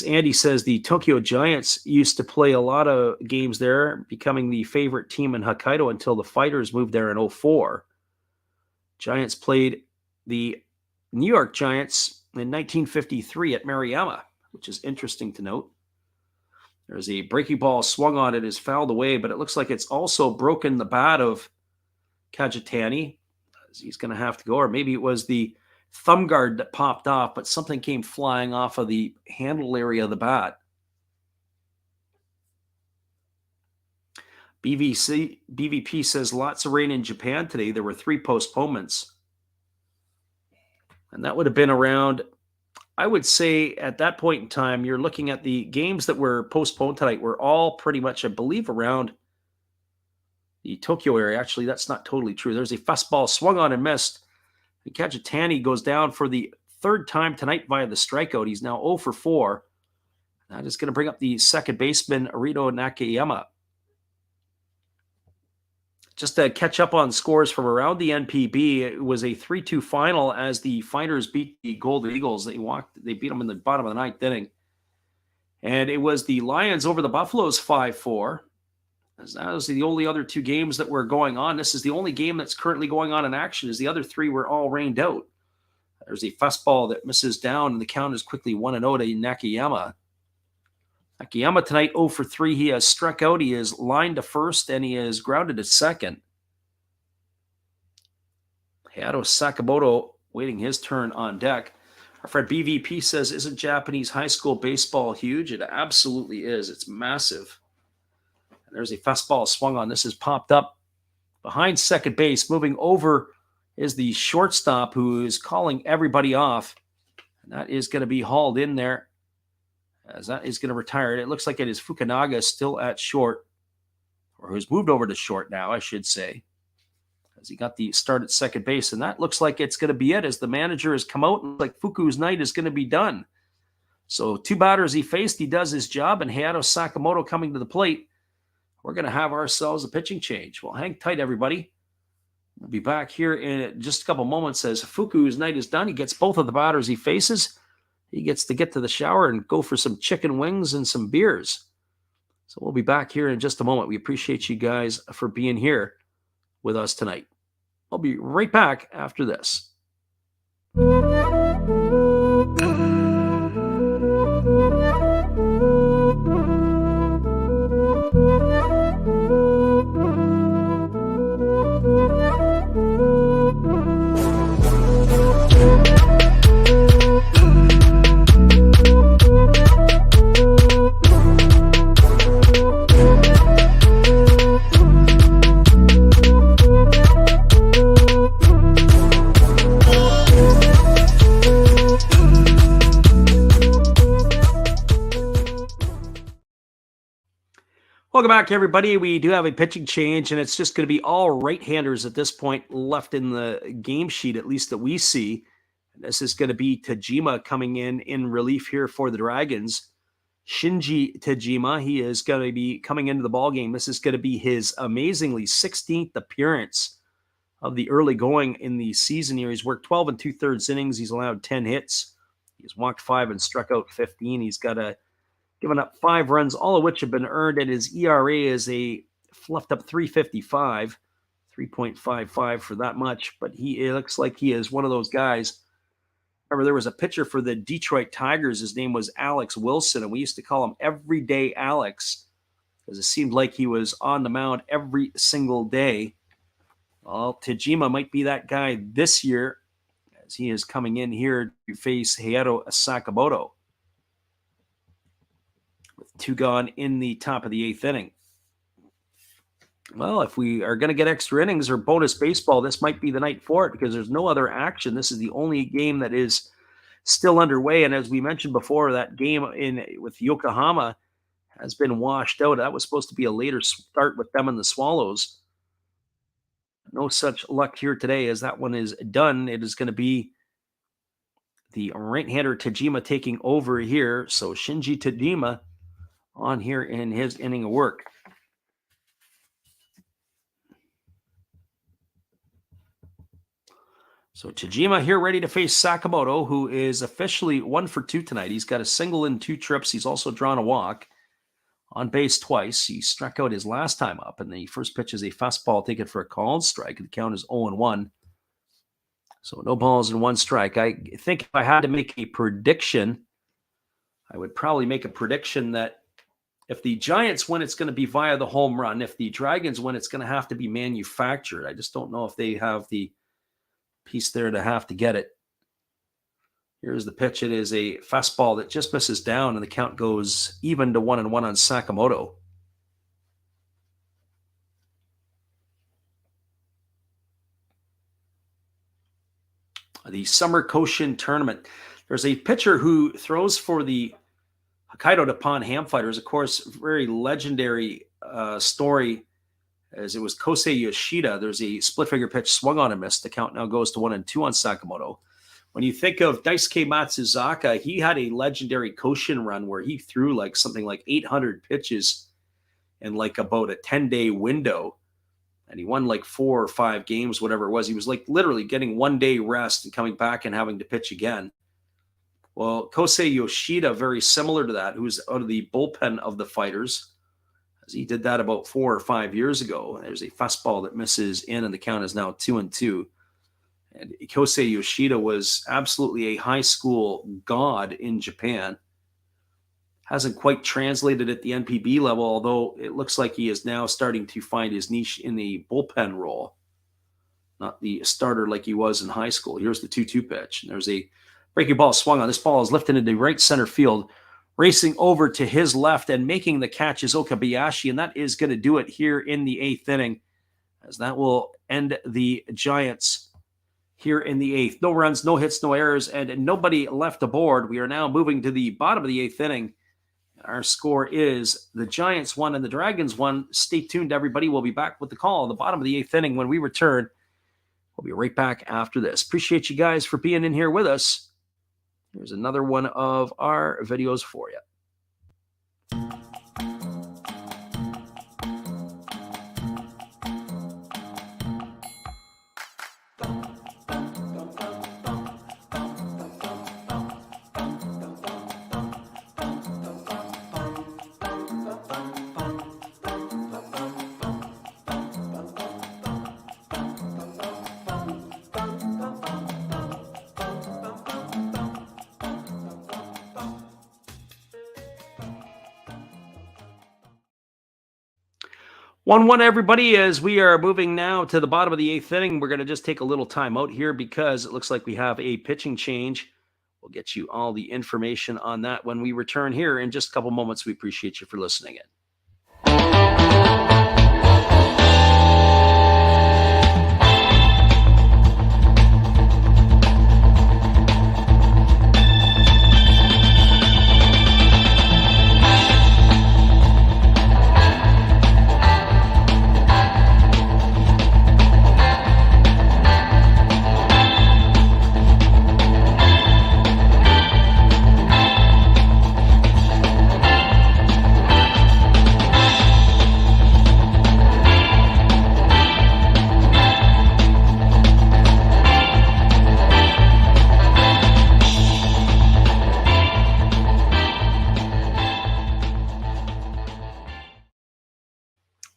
Andy says the Tokyo Giants used to play a lot of games there, becoming the favorite team in Hokkaido until the Fighters moved there in 2004. Giants played the New York Giants in 1953 at Maruyama, which is interesting to note. There's a breaking ball swung on. It is fouled away, but it looks like it's also broken the bat of Kajitani. He's going to have to go, or maybe it was the thumb guard that popped off, but something came flying off of the handle area of the bat. BVP says lots of rain in Japan today. There were 3 postponements. And that would have been around, I would say at that point in time, you're looking at the games that were postponed tonight were all pretty much, I believe, around the Tokyo area. Actually, that's not totally true. There's a fastball swung on and missed. And Kajitani goes down for the 3rd time tonight via the strikeout. He's now 0 for 4. That is going to bring up the second baseman, Arito Nakayama. Just to catch up on scores from around the NPB, it was a 3-2 final as the Fighters beat the Golden Eagles. They beat them in the bottom of the 9th inning. And it was the Lions over the Buffaloes 5-4. As that was the only other 2 games that were going on. This is the only game that's currently going on in action, as the other 3 were all rained out. There's a fastball that misses down, and the count is quickly 1-0 to Nakayama. Nakayama tonight 0 for 3. He has struck out. He is lined to first, and he is grounded to second. Hayato Sakamoto waiting his turn on deck. Our friend BVP says, isn't Japanese high school baseball huge? It absolutely is. It's massive. There's a fastball swung on. This is popped up behind second base. Moving over is the shortstop, who is calling everybody off. And that is going to be hauled in there, as that is going to retire. It looks like it is Fukunaga still at short, or who's moved over to short now, I should say, as he got the start at second base. And that looks like it's going to be it, as the manager has come out and like Fuku's night is going to be done. So 2 batters he faced, he does his job, and Hayato Sakamoto coming to the plate. we're going to have ourselves a pitching change. Well, hang tight, everybody. We'll be back here in just a couple moments as Fuku's night is done. He gets both of the batters he faces. He gets to get to the shower and go for some chicken wings and some beers. So we'll be back here in just a moment. We appreciate you guys for being here with us tonight. I'll be right back after this. Welcome back, everybody. We do have a pitching change, and it's just going to be all right-handers at this point left in the game sheet, at least that we see. This is going to be Tajima coming in relief here for the Dragons. Shinji Tajima, he is going to be coming into the ballgame. This is going to be his amazingly 16th appearance of the early going in the season here. He's worked 12 and 2/3 innings. He's allowed 10 hits. He's walked 5 and struck out 15. He's got given up 5 runs, all of which have been earned, and his ERA is a fluffed up 3.55, 3.55 for that much. But it looks like he is one of those guys. Remember, there was a pitcher for the Detroit Tigers. His name was Alex Wilson, and we used to call him Everyday Alex because it seemed like he was on the mound every single day. Well, Tajima might be that guy this year as he is coming in here to face Hiro Sakamoto. With 2 gone in the top of the 8th inning. Well, if we are going to get extra innings or bonus baseball, this might be the night for it because there's no other action. This is the only game that is still underway. And as we mentioned before, that game with Yokohama has been washed out. That was supposed to be a later start with them and the Swallows. No such luck here today as that one is done. It is going to be the right-hander Tajima taking over here. So Shinji Tajima on here in his inning of work. So Tajima here ready to face Sakamoto, who is officially 1 for 2 tonight. He's got a single in 2 trips. He's also drawn a walk. On base twice. He struck out his last time up, and the first pitch is a fastball taken for a called strike. The count is 0-1. So no balls and 1 strike. I think if I had to make a prediction, I would probably make a prediction that if the Giants win, it's going to be via the home run. If the Dragons win, it's going to have to be manufactured. I just don't know if they have the piece there to have to get it. Here's the pitch. It is a fastball that just misses down, and the count goes even to 1-1 on Sakamoto. The Summer Koshin Tournament. There's a pitcher who throws for the Hokkaido Nippon Ham Fighters. Of course, very legendary story as it was Kosei Yoshida. There's a split-finger pitch swung on and missed. The count now goes to 1-2 on Sakamoto. When you think of Daisuke Matsuzaka, he had a legendary Koshin run where he threw something like 800 pitches in about a 10-day window. And he won 4 or 5 games, whatever it was. He was literally getting 1 day rest and coming back and having to pitch again. Well, Kosei Yoshida, very similar to that, who's out of the bullpen of the Fighters, as he did that about 4 or 5 years ago. There's a fastball that misses in, and the count is now 2-2. And Kosei Yoshida was absolutely a high school god in Japan. Hasn't quite translated at the NPB level, although it looks like he is now starting to find his niche in the bullpen role, not the starter like he was in high school. Here's the 2-2 pitch. And there's a breaking ball swung on. This ball is lifted into right center field. Racing over to his left and making the catch is Okabayashi, and that is going to do it here in the 8th inning, as that will end the Giants here in the 8th. No runs, no hits, no errors, and nobody left aboard. We are now moving to the bottom of the 8th inning. Our score is the Giants 1 and the Dragons 1. Stay tuned, everybody. We'll be back with the call at the bottom of the 8th inning when we return. We'll be right back after this. Appreciate you guys for being in here with us. Here's another one of our videos for you. 1-1, everybody, as we are moving now to the bottom of the 8th inning. We're going to just take a little time out here because it looks like we have a pitching change. We'll get you all the information on that when we return here in just a couple moments. We appreciate you for listening in.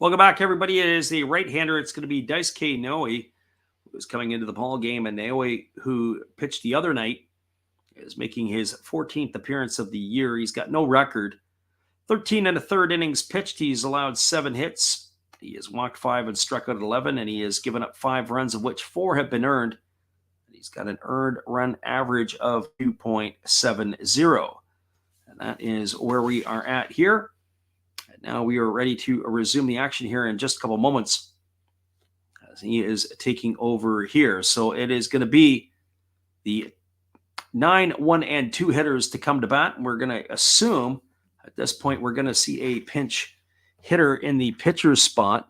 Welcome back, everybody. It is the right-hander. It's going to be Daisuke Naoi, who's coming into the ball game. And Naoi, who pitched the other night, is making his 14th appearance of the year. He's got no record. 13 and a third innings pitched. He's allowed 7 hits. He has walked 5 and struck out 11, and he has given up 5 runs, of which 4 have been earned. He's got an earned run average of 2.70. And that is where we are at here. Now we are ready to resume the action here in just a couple moments as he is taking over here. So it is going to be the 9, 1, and 2 hitters to come to bat. And we're going to assume at this point we're going to see a pinch hitter in the pitcher's spot.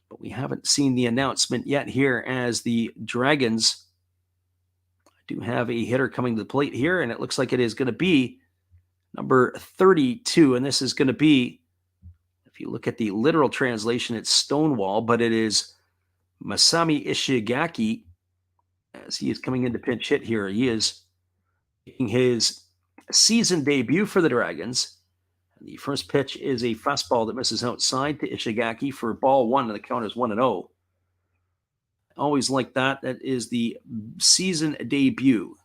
But we haven't seen the announcement yet here as the Dragons do have a hitter coming to the plate here. And it looks like it is going to be number 32. And this is going to be, if you look at the literal translation, it's Stonewall, but it is Masami Ishigaki as he is coming into pinch hit here. He is making his season debut for the Dragons. And the first pitch is a fastball that misses outside to Ishigaki for ball 1, and the count is 1-0. Always like that. That is the season debut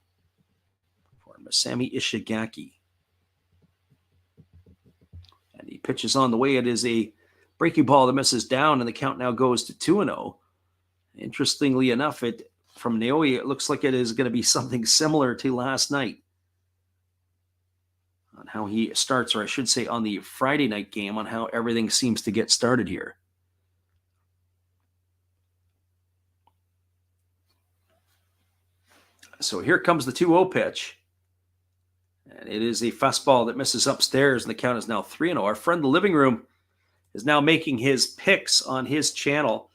for Masami Ishigaki. And he pitches on the way. It is a breaking ball that misses down, and the count now goes to 2-0. Interestingly enough, from Naoi, it looks like it is going to be something similar to last night on how he starts, or I should say on the Friday night game, on how everything seems to get started here. So here comes the 2-0 pitch. And it is a fastball that misses upstairs, and the count is now 3-0. Our friend the living room is now making his picks on his channel.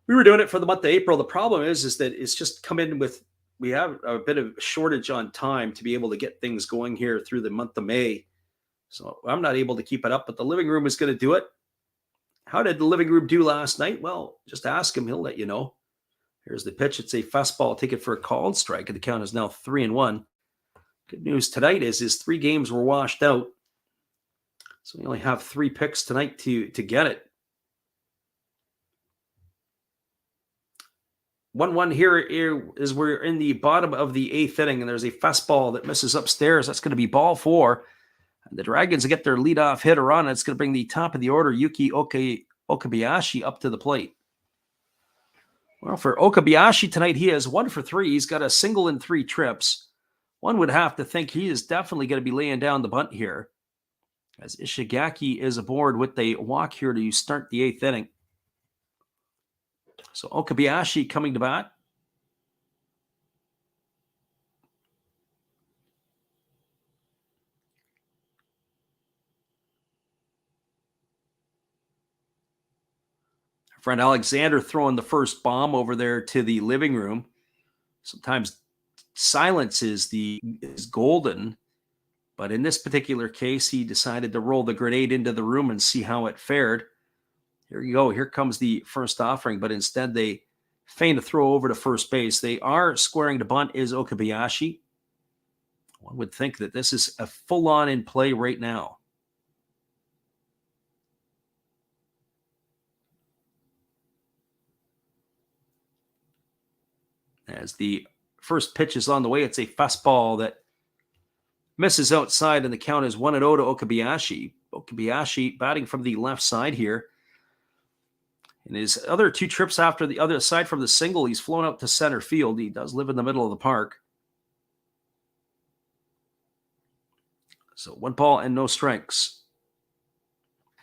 We were doing it for the month of April. The problem is that it's just come in with, we have a bit of shortage on time to be able to get things going here through the month of May. So I'm not able to keep it up, but the living room is going to do it. How did the living room do last night? Well, just ask him. He'll let you know. Here's the pitch. It's a fastball. Take it for a called strike, and the count is now 3-1. Good news tonight is 3 games were washed out. So we only have 3 picks tonight to get it. 1-1 here is we're in the bottom of the 8th inning, and there's a fastball that misses upstairs. That's going to be ball 4. And the Dragons get their leadoff hitter on. It's going to bring the top of the order, Yuki Okabayashi, up to the plate. Well, for Okabayashi tonight, he is 1 for 3. He's got a single and 3 trips. One would have to think he is definitely going to be laying down the bunt here, as Ishigaki is aboard with a walk here to start the 8th inning. So Okabayashi coming to bat. Our friend Alexander throwing the first bomb over there to the living room. Sometimes silence is golden, but in this particular case, he decided to roll the grenade into the room and see how it fared. Here you go. Here comes the first offering, but instead they feign a throw over to first base. They are squaring to bunt is Okabayashi. One would think that this is a full-on in play right now. As the first pitch is on the way, it's a fastball that misses outside, and the count is 1-0 to Okabayashi. Okabayashi batting from the left side here. In his other 2 trips after the other, aside from the single, he's flown out to center field. He does live in the middle of the park. So 1 ball and no strikes.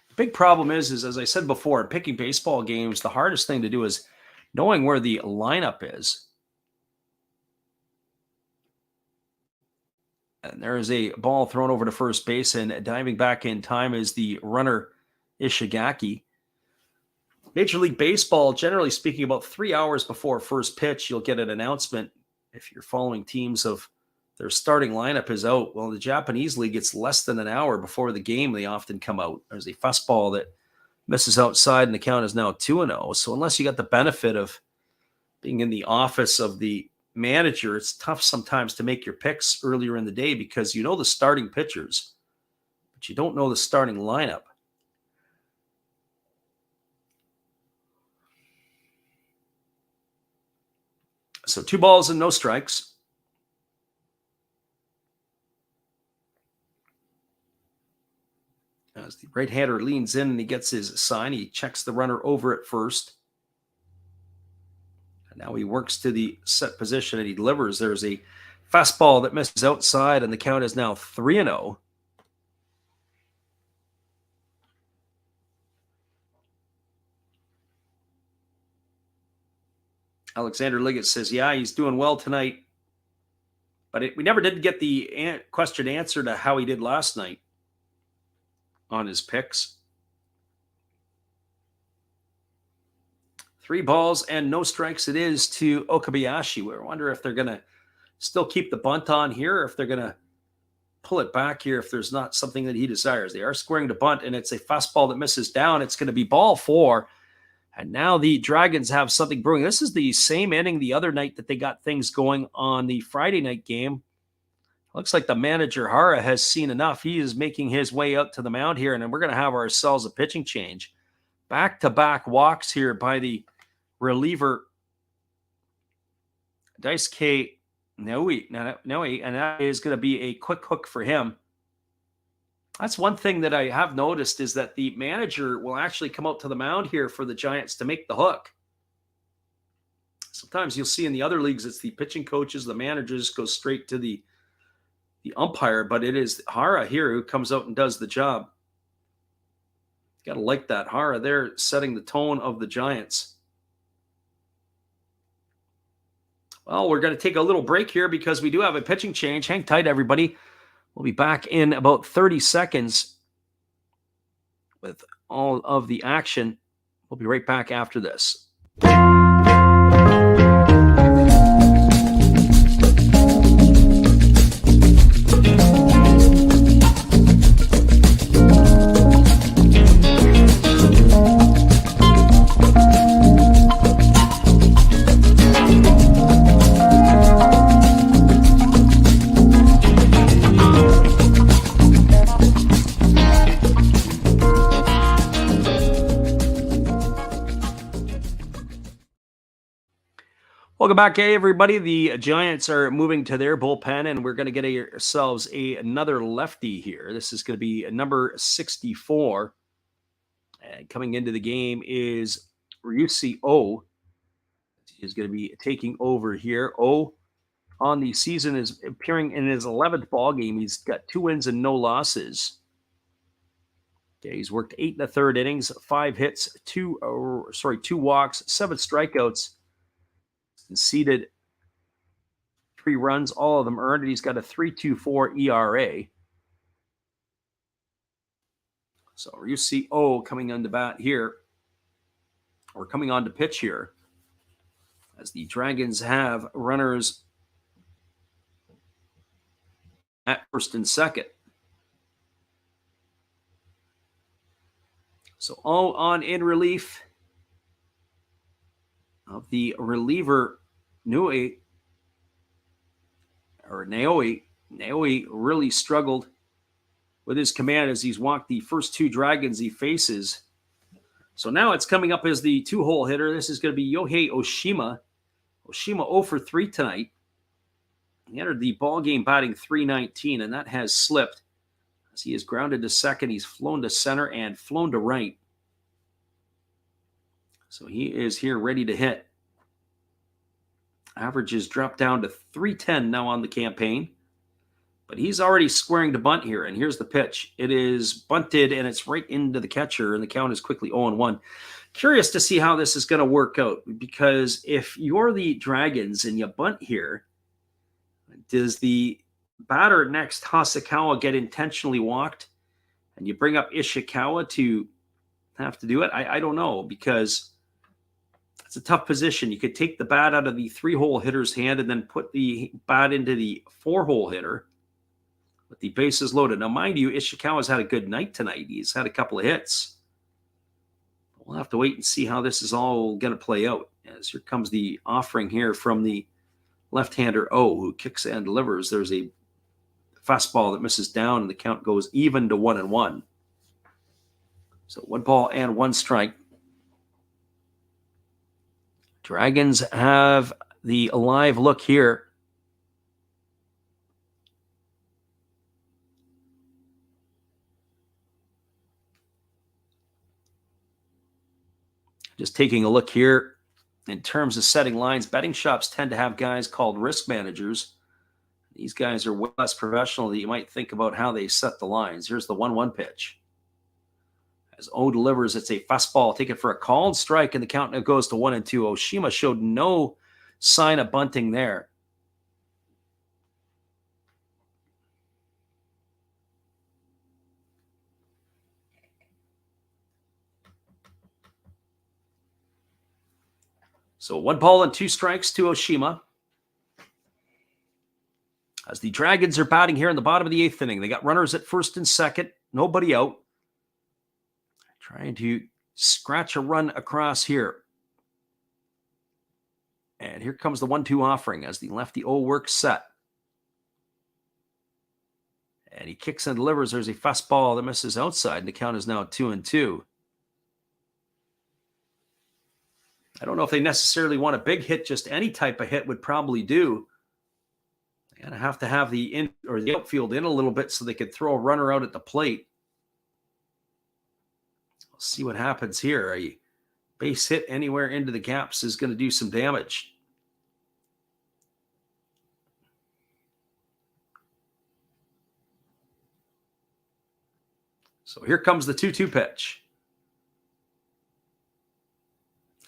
The big problem is as I said before, in picking baseball games, the hardest thing to do is knowing where the lineup is. And there is a ball thrown over to first base, and diving back in time is the runner Ishigaki. Major League Baseball, generally speaking, about 3 hours before first pitch, you'll get an announcement if you're following teams of their starting lineup is out. Well, the Japanese league, it's less than an hour before the game they often come out. There's a fastball that misses outside, and the count is now 2-0. So unless you got the benefit of being in the office of the manager, it's tough sometimes to make your picks earlier in the day because you know the starting pitchers, but you don't know the starting lineup. So 2 balls and no strikes. As the right-hander leans in and he gets his sign, he checks the runner over at first. And now he works to the set position and he delivers. There's a fastball that misses outside, and the count is now 3-0. Alexander Liggett says, yeah, he's doing well tonight. But we never did get the question answered to how he did last night on his picks. 3 balls and no strikes it is to Okabayashi. We wonder if they're going to still keep the bunt on here, or if they're going to pull it back here if there's not something that he desires. They are squaring to bunt, and it's a fastball that misses down. It's going to be ball 4. And now the Dragons have something brewing. This is the same inning the other night that they got things going on the Friday night game. Looks like the manager, Hara, has seen enough. He is making his way out to the mound here, and then we're going to have ourselves a pitching change. Back-to-back walks here by the reliever, Daisuke Noe, and that is going to be a quick hook for him. That's one thing that I have noticed is that the manager will actually come out to the mound here for the Giants to make the hook. Sometimes you'll see in the other leagues, it's the pitching coaches, the managers go straight to the umpire, but it is Hara here who comes out and does the job. Got to like that. Hara there setting the tone of the Giants. Well, we're going to take a little break here because we do have a pitching change. Hang tight, everybody. We'll be back in about 30 seconds with all of the action. We'll be right back after this. Welcome back, everybody. The Giants are moving to their bullpen, and we're going to get ourselves another lefty here. This is going to be number 64. And coming into the game is Ryusi O. He's going to be taking over here. O on the season is appearing in his 11th ball game. He's got 2 wins and no losses. Okay, he's worked 8 1/3 innings, 5 hits, 2 walks, 7 strikeouts. Conceded 3 runs, all of them earned, and he's got a 3.24 ERA. So you see O coming on the bat here, or coming on to pitch here, as the Dragons have runners at first and second. So O on in relief of the reliever Naoe. Naoe really struggled with his command as he's walked the first 2 Dragons he faces. So now it's coming up as the 2-hole hitter. This is going to be Yohei Oshima. Oshima 0 for 3 tonight. He entered the ball game batting .319, and that has slipped as he is grounded to second. He's flown to center and flown to right. So he is here ready to hit. Averages dropped down to 310 now on the campaign. But he's already squaring to bunt here, and here's the pitch. It is bunted, and it's right into the catcher, and the count is quickly 0-1. Curious to see how this is going to work out, because if you're the Dragons and you bunt here, does the batter next, Hasakawa, get intentionally walked, and you bring up Ishikawa to have to do it? I don't know, because it's a tough position. You could take the bat out of the 3-hole hitter's hand and then put the bat into the 4-hole hitter with the bases loaded. Now, mind you, Ishikawa's had a good night tonight. He's had a couple of hits. We'll have to wait and see how this is all going to play out. As here comes the offering here from the left-hander O, who kicks and delivers. There's a fastball that misses down, and the count goes even to 1-1. So 1 ball and 1 strike. Dragons have the alive look here. Just taking a look here in terms of setting lines, betting shops tend to have guys called risk managers. These guys are way less professional than you might think about how they set the lines. Here's the 1-1 pitch. As O delivers, it's a fastball taken for a called strike, and the count now goes to 1-2. Oshima showed no sign of bunting there. So 1 ball and 2 strikes to Oshima. As the Dragons are batting here in the bottom of the 8th inning, they got runners at first and second, nobody out. Trying to scratch a run across here. And here comes the 1-2 offering as the lefty O works set. And he kicks and delivers. There's a fastball that misses outside, and the count is now 2-2. I don't know if they necessarily want a big hit. Just any type of hit would probably do. They're going to have the outfield in a little bit so they could throw a runner out at the plate. We'll see what happens here. A base hit anywhere into the gaps is going to do some damage. So here comes the 2-2 pitch.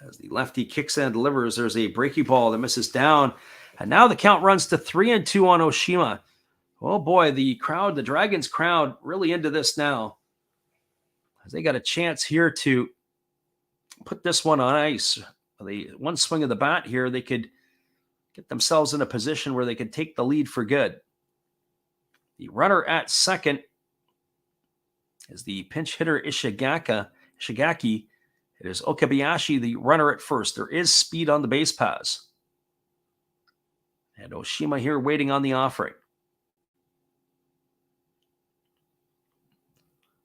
As the lefty kicks and delivers, there's a breaking ball that misses down. And now the count runs to 3-2 on Oshima. Oh boy, the Dragons crowd, really into this now. As they got a chance here to put this one on ice. One swing of the bat here, they could get themselves in a position where they could take the lead for good. The runner at second is the pinch hitter Ishigaki. It is Okabayashi, the runner at first. There is speed on the base paths. And Oshima here waiting on the offering.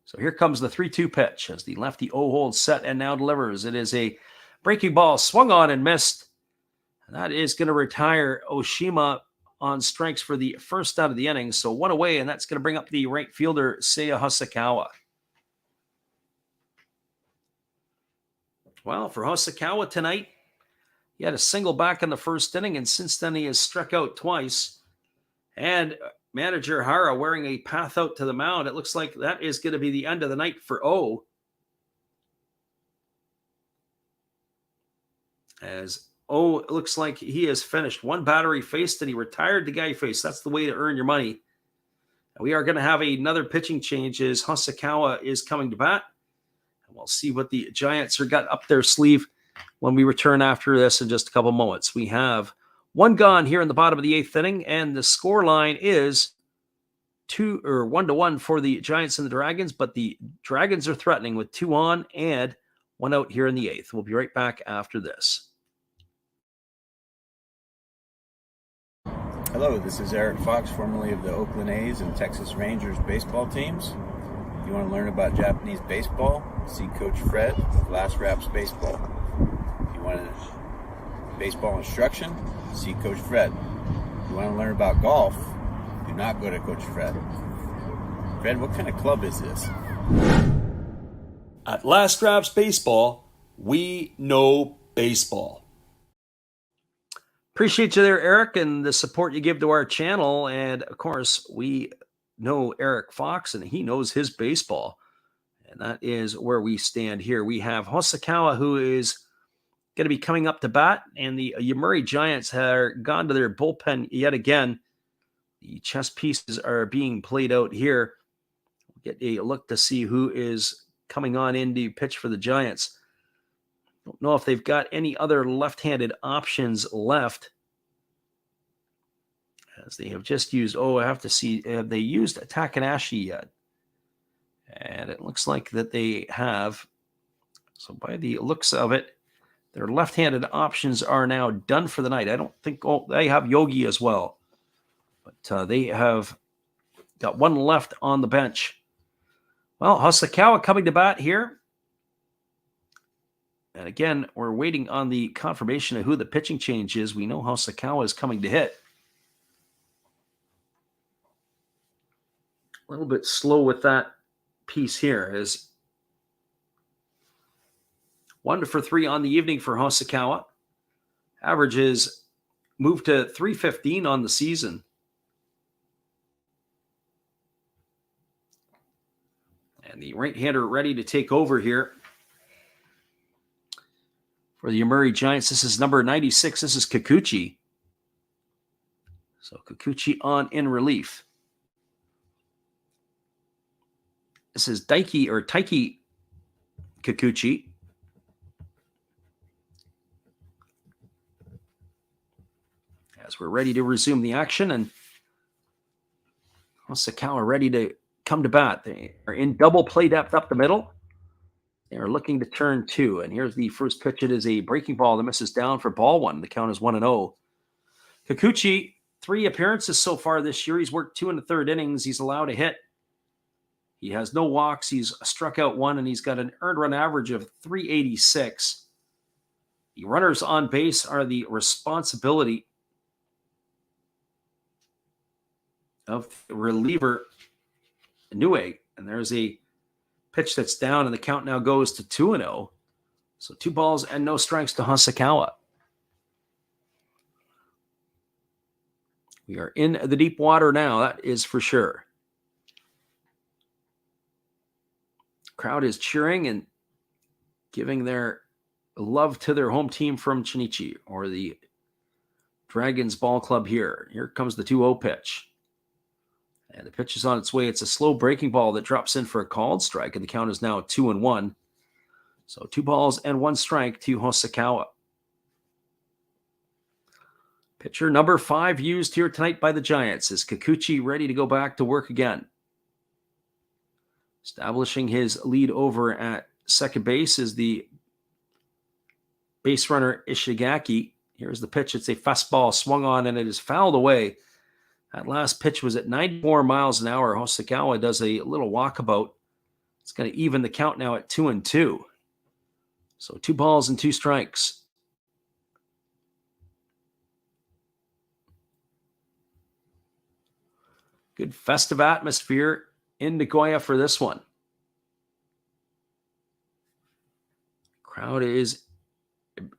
So here comes the 3-2 pitch as the lefty O holds set and now delivers. It is a breaking ball swung on and missed. And that is going to retire Oshima on strikes for the first out of the inning. So 1 away, and that's going to bring up the right fielder, Seiya Hasakawa. Well, for Hasakawa tonight, he had a single back in the first inning, and since then he has struck out twice. And manager Hara wearing a path out to the mound. It looks like that is going to be the end of the night for O. As O, it looks like he has finished. 1 batter he faced, and he retired the guy he faced. That's the way to earn your money. We are going to have another pitching change as Hasakawa is coming to bat. We'll see what the Giants are got up their sleeve when we return after this in just a couple moments. We have 1 gone here in the bottom of the 8th inning, and the score line is 1-1 for the Giants and the Dragons, but the Dragons are threatening with 2 on and 1 out here in the 8th. We'll be right back after this. Hello, this is Eric Fox, formerly of the Oakland A's and Texas Rangers baseball teams. If you want to learn about Japanese baseball, see Coach Fred of Last Raps Baseball. If you want baseball instruction, see Coach Fred. If you want to learn about golf, do not go to Coach Fred. Fred, what kind of club is this? At Last Raps Baseball, We know baseball. Appreciate you there, Eric, and the support you give to our channel. And of course, we know Eric Fox, and he knows his baseball. And that is where we stand here. We have Hosokawa, who is going to be coming up to bat, and the Yomiuri Giants have gone to their bullpen yet again. The chess pieces are being played out here. We'll get a look to see who is coming on in to pitch for the Giants. Don't know if they've got any other left-handed options left, as they have just used, I have to see, have they used Takanashi yet? And it looks like that they have. So by the looks of it, their left-handed options are now done for the night. I don't think they have Yogi as well. But they have got one left on the bench. Well, Hosokawa coming to bat here. And again, we're waiting on the confirmation of who the pitching change is. We know Hosokawa is coming to hit. A little bit slow with that piece here, as 1 for 3 on the evening for Hosokawa. Averages moved to 315 on the season. And the right-hander ready to take over here for the Yomiuri Giants. This is number 96. This is Kikuchi. So Kikuchi on in relief. This is Taiki Kikuchi. As we're ready to resume the action, and Hosokawa ready to come to bat. They are in double play depth up the middle. They are looking to turn 2. And here's the first pitch. It is a breaking ball that misses down for ball 1. The count is 1-0. Kikuchi, 3 appearances so far this year. He's worked 2 in the third innings. He's allowed a hit. He has no walks. He's struck out 1, and he's got an earned run average of 386. The runners on base are the responsibility of reliever Nue. And there's a pitch that's down, and the count now goes to 2-0. So 2 balls and no strikes to Hosokawa. We are in the deep water now, that is for sure. Crowd is cheering and giving their love to their home team from Chunichi, or the Dragons Ball Club here. Here comes the 2-0 pitch. And the pitch is on its way. It's a slow breaking ball that drops in for a called strike, and the count is now 2-1. So 2 balls and 1 strike to Hosokawa. Pitcher number 5 used here tonight by the Giants is Kikuchi, ready to go back to work again. Establishing his lead over at second base is the base runner Ishigaki. Here's the pitch. It's a fastball swung on, and it is fouled away. That last pitch was at 94 miles an hour. Hosokawa does a little walkabout. It's going to even the count now at 2-2. So 2 balls and 2 strikes. Good festive atmosphere in Nagoya for this one. Crowd is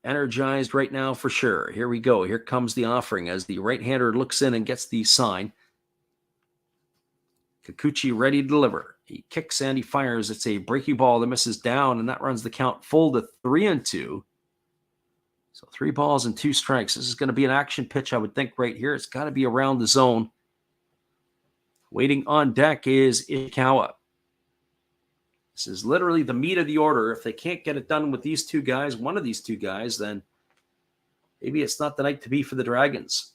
energized right now for sure. Here we go. Here comes the offering as the right-hander looks in and gets the sign. Kikuchi ready to deliver. He kicks and he fires. It's a breaking ball that misses down, and that runs the count full to 3-2. So 3 balls and 2 strikes. This is going to be an action pitch, I would think, right here. It's got to be around the zone. Waiting on deck is Ishikawa. This is literally the meat of the order. If they can't get it done with these 2 guys, one of these 2 guys, then maybe it's not the night to be for the Dragons.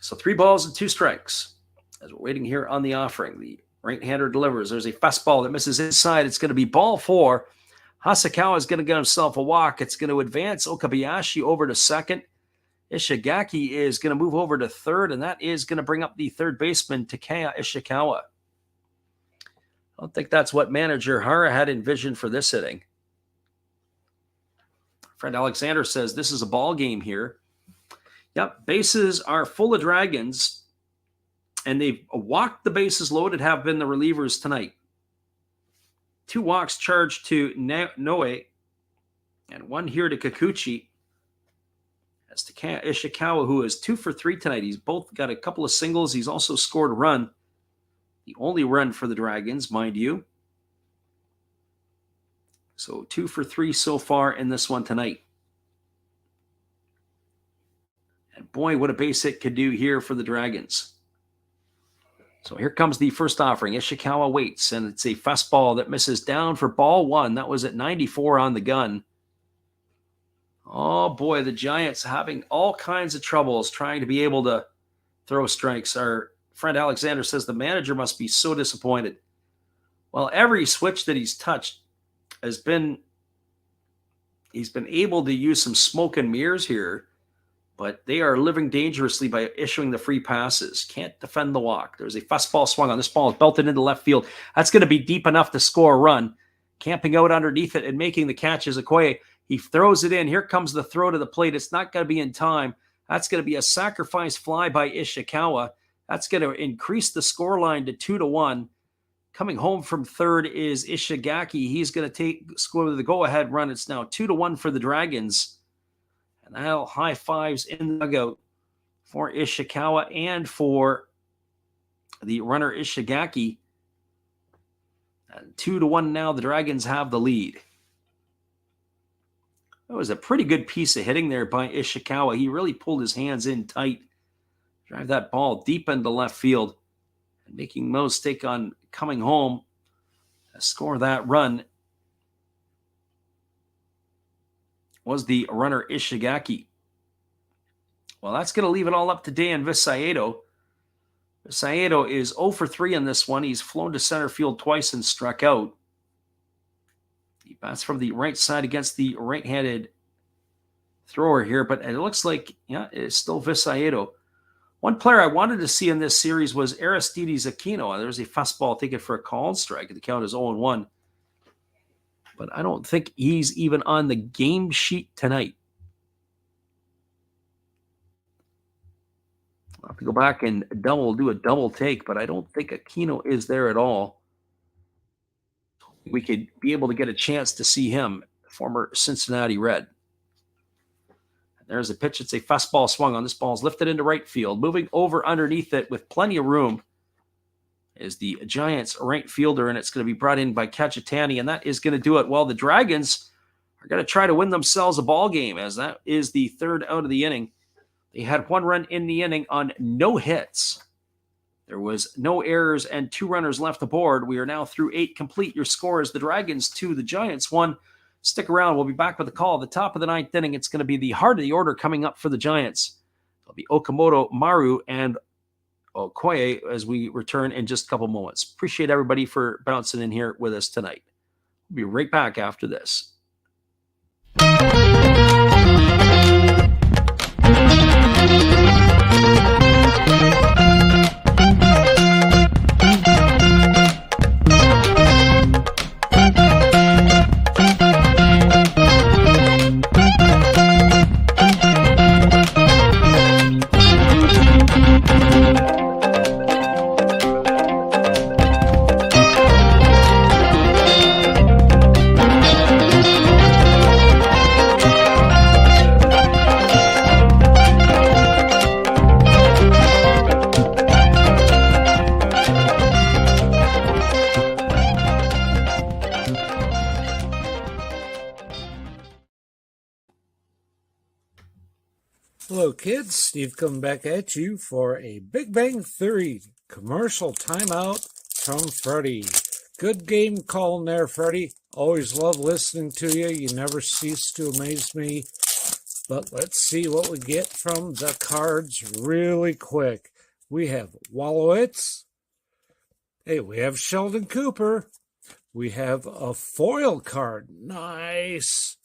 So 3 balls and 2 strikes. As we're waiting here on the offering, the right-hander delivers. There's a fastball that misses inside. It's going to be ball 4. Hosokawa is going to get himself a walk. It's going to advance Okabayashi over to second. Ishigaki is going to move over to third, and that is going to bring up the third baseman, Takeya Ishikawa. I don't think that's what manager Hara had envisioned for this inning. Friend Alexander says this is a ball game here. Yep, bases are full of Dragons, and they've walked the bases loaded have been the relievers tonight. 2 walks charged to Noe and 1 here to Kikuchi. As to Ishikawa, who is 2 for 3 tonight. He's both got a couple of singles. He's also scored a run. The only run for the Dragons, mind you. So 2 for 3 so far in this one tonight. And boy, what a base hit could do here for the Dragons. So here comes the first offering. Ishikawa waits, and it's a fastball that misses down for ball 1. That was at 94 on the gun. Oh boy, the Giants having all kinds of troubles trying to be able to throw strikes. Our friend Alexander says the manager must be so disappointed. Well, every switch that he's touched he's been able to use some smoke and mirrors here, but they are living dangerously by issuing the free passes. Can't defend the walk. There's a fastball swung on. This ball is belted into left field. That's going to be deep enough to score a run. Camping out underneath it and making the catch is Okoye. He throws it in. Here comes the throw to the plate. It's not going to be in time. That's going to be a sacrifice fly by Ishikawa. That's going to increase the scoreline to 2-1. Coming home from third is Ishigaki. He's going to score the go-ahead run. It's now 2-1 for the Dragons. And now high fives in the dugout for Ishikawa and for the runner Ishigaki. And 2-1 now. The Dragons have the lead. That was a pretty good piece of hitting there by Ishikawa. He really pulled his hands in tight. Drive that ball deep into left field. And making no mistake on coming home to score that run was the runner Ishigaki. Well, that's going to leave it all up to Dan Visaedo. Visaedo is 0 for 3 in this one. He's flown to center field twice and struck out. He bats from the right side against the right-handed thrower here, but it looks like, it's still Visaedo. One player I wanted to see in this series was Aristides Aquino. There's a fastball taken for a called strike. The count is 0-1. But I don't think he's even on the game sheet tonight. I'll have to go back and do a double take, but I don't think Aquino is there at all. We could be able to get a chance to see him, former Cincinnati Red. There's a pitch. It's a fastball swung on. This ball is lifted into right field. Moving over underneath it with plenty of room is the Giants right fielder, and it's going to be brought in by Cacciatani, and that is going to do it. Well, the Dragons are going to try to win themselves a ball game, as that is the third out of the inning. They had 1 run in the inning on no hits. There was no errors and 2 runners left aboard. We are now through 8 complete. Your score is the Dragons 2, the Giants 1. Stick around. We'll be back with a call at the top of the 9th inning. It's going to be the heart of the order coming up for the Giants. It'll be Okamoto, Maru, and Okoye as we return in just a couple moments. Appreciate everybody for bouncing in here with us tonight. We'll be right back after this. Hello, kids. Steve coming back at you for a Big Bang Theory commercial timeout from Freddie. Good game calling there, Freddie. Always love listening to you. You never cease to amaze me. But let's see what we get from the cards really quick. We have Wallowitz. Hey, we have Sheldon Cooper. We have a foil card. Nice.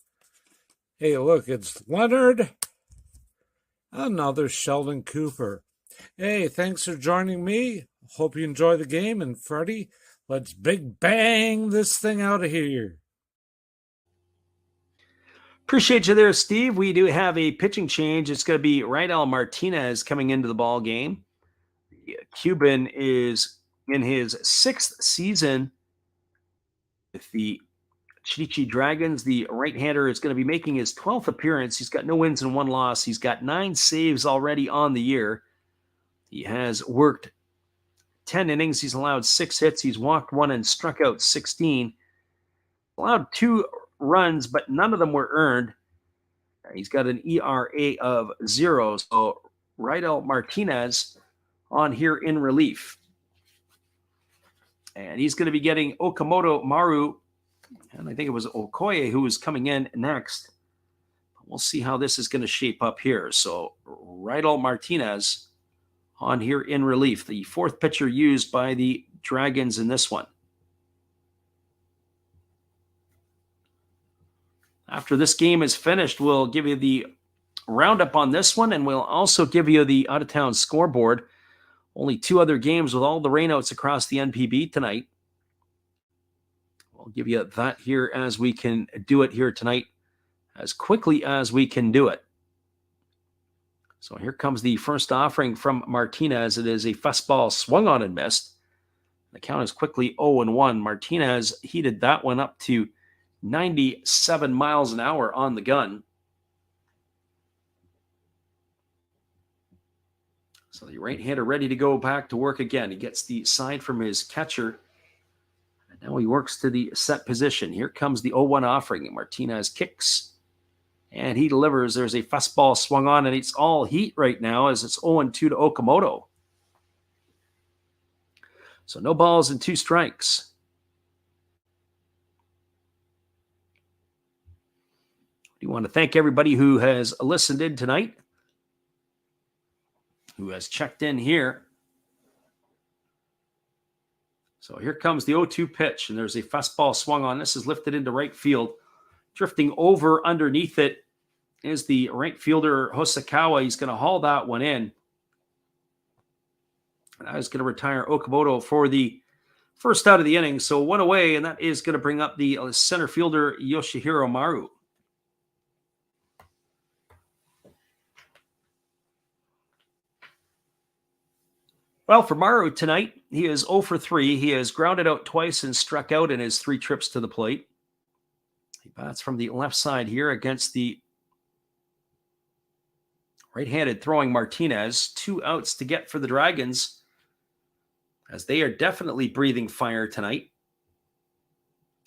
Hey, look, it's Leonard. Another Sheldon Cooper. Hey, thanks for joining me. Hope you enjoy the game. And Freddie, let's big bang this thing out of here. Appreciate you there, Steve. We do have a pitching change. It's going to be Raidel Martinez coming into the ball game. The Cuban is in his 6th season with the Chunichi Dragons. The right-hander is going to be making his 12th appearance. He's got no wins and 1 loss. He's got 9 saves already on the year. He has worked 10 innings. He's allowed 6 hits. He's walked 1 and struck out 16. Allowed 2 runs, but none of them were earned. He's got an ERA of 0. So Rydell Martinez on here in relief. And he's going to be getting Okamoto Maru, and I think it was Okoye who was coming in next. We'll see how this is going to shape up here. So Rydell Martinez on here in relief, the 4th pitcher used by the Dragons in this one. After this game is finished, we'll give you the roundup on this one, and we'll also give you the out-of-town scoreboard. Only 2 other games with all the rainouts across the NPB tonight. We'll give you that here as we can do it here tonight, as quickly as we can do it. So here comes the first offering from Martinez. It is a fastball swung on and missed. The count is quickly 0-1. Martinez heated that one up to 97 miles an hour on the gun. So the right-hander ready to go back to work again. He gets the side from his catcher. And now he works to the set position. Here comes the 0-1 offering. Martinez kicks. And he delivers. There's a fastball swung on, and it's all heat right now as it's 0-2 to Okamoto. So no balls and 2 strikes. We want to thank everybody who has listened in tonight, who has checked in here. So here comes the 0-2 pitch, and there's a fastball swung on. This is lifted into right field. Drifting over underneath it is the right fielder, Hosokawa. He's going to haul that one in. And I was going to retire Okamoto for the first out of the inning. So 1 away, and that is going to bring up the center fielder, Yoshihiro Maru. Well, for Maru tonight, he is 0 for 3. He has grounded out twice and struck out in his 3 trips to the plate. He bats from the left side here against the right-handed throwing Martinez. 2 outs to get for the Dragons, as they are definitely breathing fire tonight.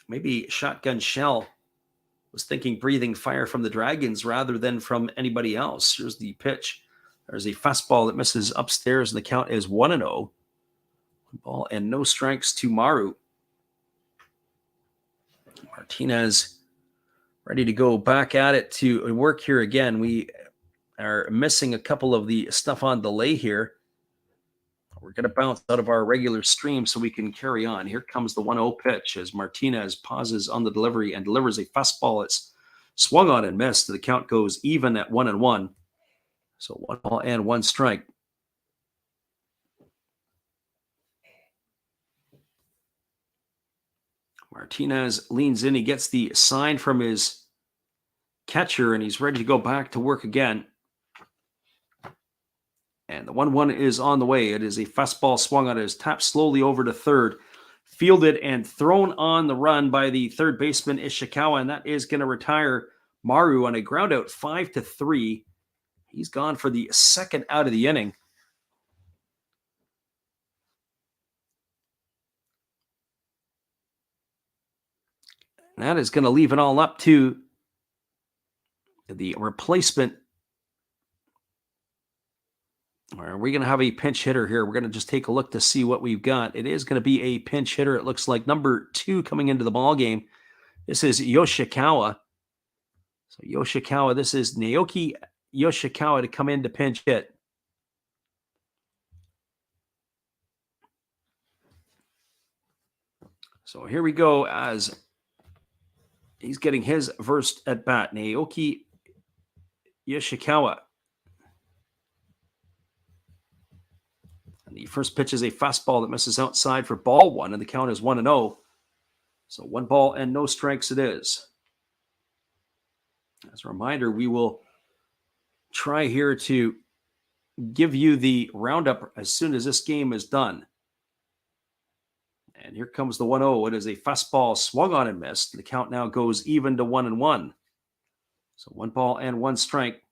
Maybe Shotgun Shell was thinking breathing fire from the Dragons rather than from anybody else. Here's the pitch. There's a fastball that misses upstairs, and the count is 1-0. 1 ball and no strikes to Maru. Martinez ready to go back at it to work here again. We are missing a couple of the stuff on delay here. We're going to bounce out of our regular stream so we can carry on. Here comes the 1-0 pitch as Martinez pauses on the delivery and delivers a fastball. It's swung on and missed. The count goes even at 1-1. So 1 ball and 1 strike. Martinez leans in. He gets the sign from his catcher, and he's ready to go back to work again. And the 1-1 is on the way. It is a fastball swung on. It is tapped slowly over to third. Fielded and thrown on the run by the third baseman, Ishikawa, and that is going to retire Maru on a ground out 5-3. He's gone for the 2nd out of the inning. And that is going to leave it all up to the replacement. Are we going to have a pinch hitter here? We're going to just take a look to see what we've got. It is going to be a pinch hitter. It looks like number 2 coming into the ball game. This is Yoshikawa. So Yoshikawa, this is Naoki Yoshikawa to come in to pinch hit. So here we go as he's getting his first at bat. Naoki Yoshikawa. And the first pitch is a fastball that misses outside for ball 1, and the count is 1-0. So 1 ball and no strikes it is. As a reminder, we will try here to give you the roundup as soon as this game is done. And here comes the 1-0. It is a fastball swung on and missed. The count now goes even to 1-1. So 1 ball and 1 strike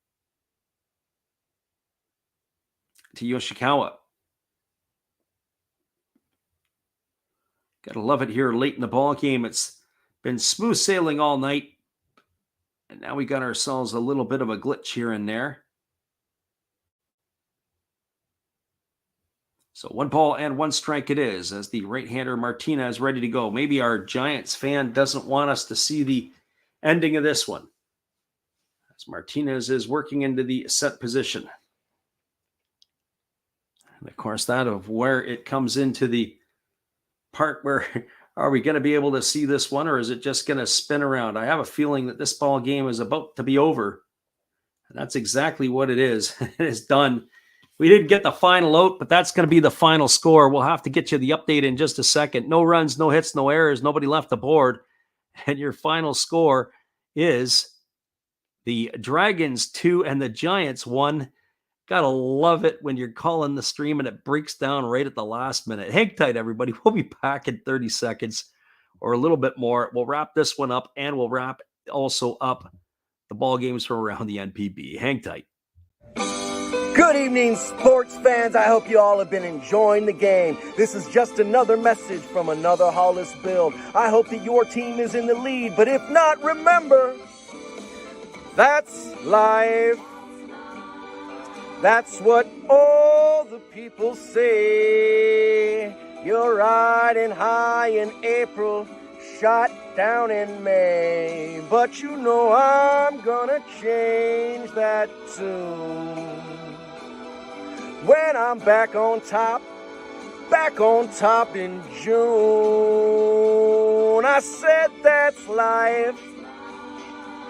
to Yoshikawa. Gotta love it here late in the ball game. It's been smooth sailing all night. And now we got ourselves a little bit of a glitch here and there. So 1 ball and 1 strike it is as the right-hander Martinez ready to go. Maybe our Giants fan doesn't want us to see the ending of this one, as Martinez is working into the set position. And of course, that of where it comes into the part where are we going to be able to see this one, or is it just going to spin around? I have a feeling that this ball game is about to be over. And that's exactly what it is. It is done. We didn't get the final out, but that's going to be the final score. We'll have to get you the update in just a second. No runs, no hits, no errors. Nobody left the board. And your final score is the Dragons 2 and the Giants 1. Gotta love it when you're calling the stream and it breaks down right at the last minute. Hang tight, everybody. We'll be back in 30 seconds or a little bit more. We'll wrap this one up, and we'll wrap also up the ball games from around the NPB. Hang tight. Good evening, sports fans. I hope you all have been enjoying the game. This is just another message from another Hollis build. I hope that your team is in the lead, but if not, remember, that's life. That's what all the people say. You're riding high in April, shot down in May. But you know I'm gonna change that tune. When I'm back on top in June. I said that's life,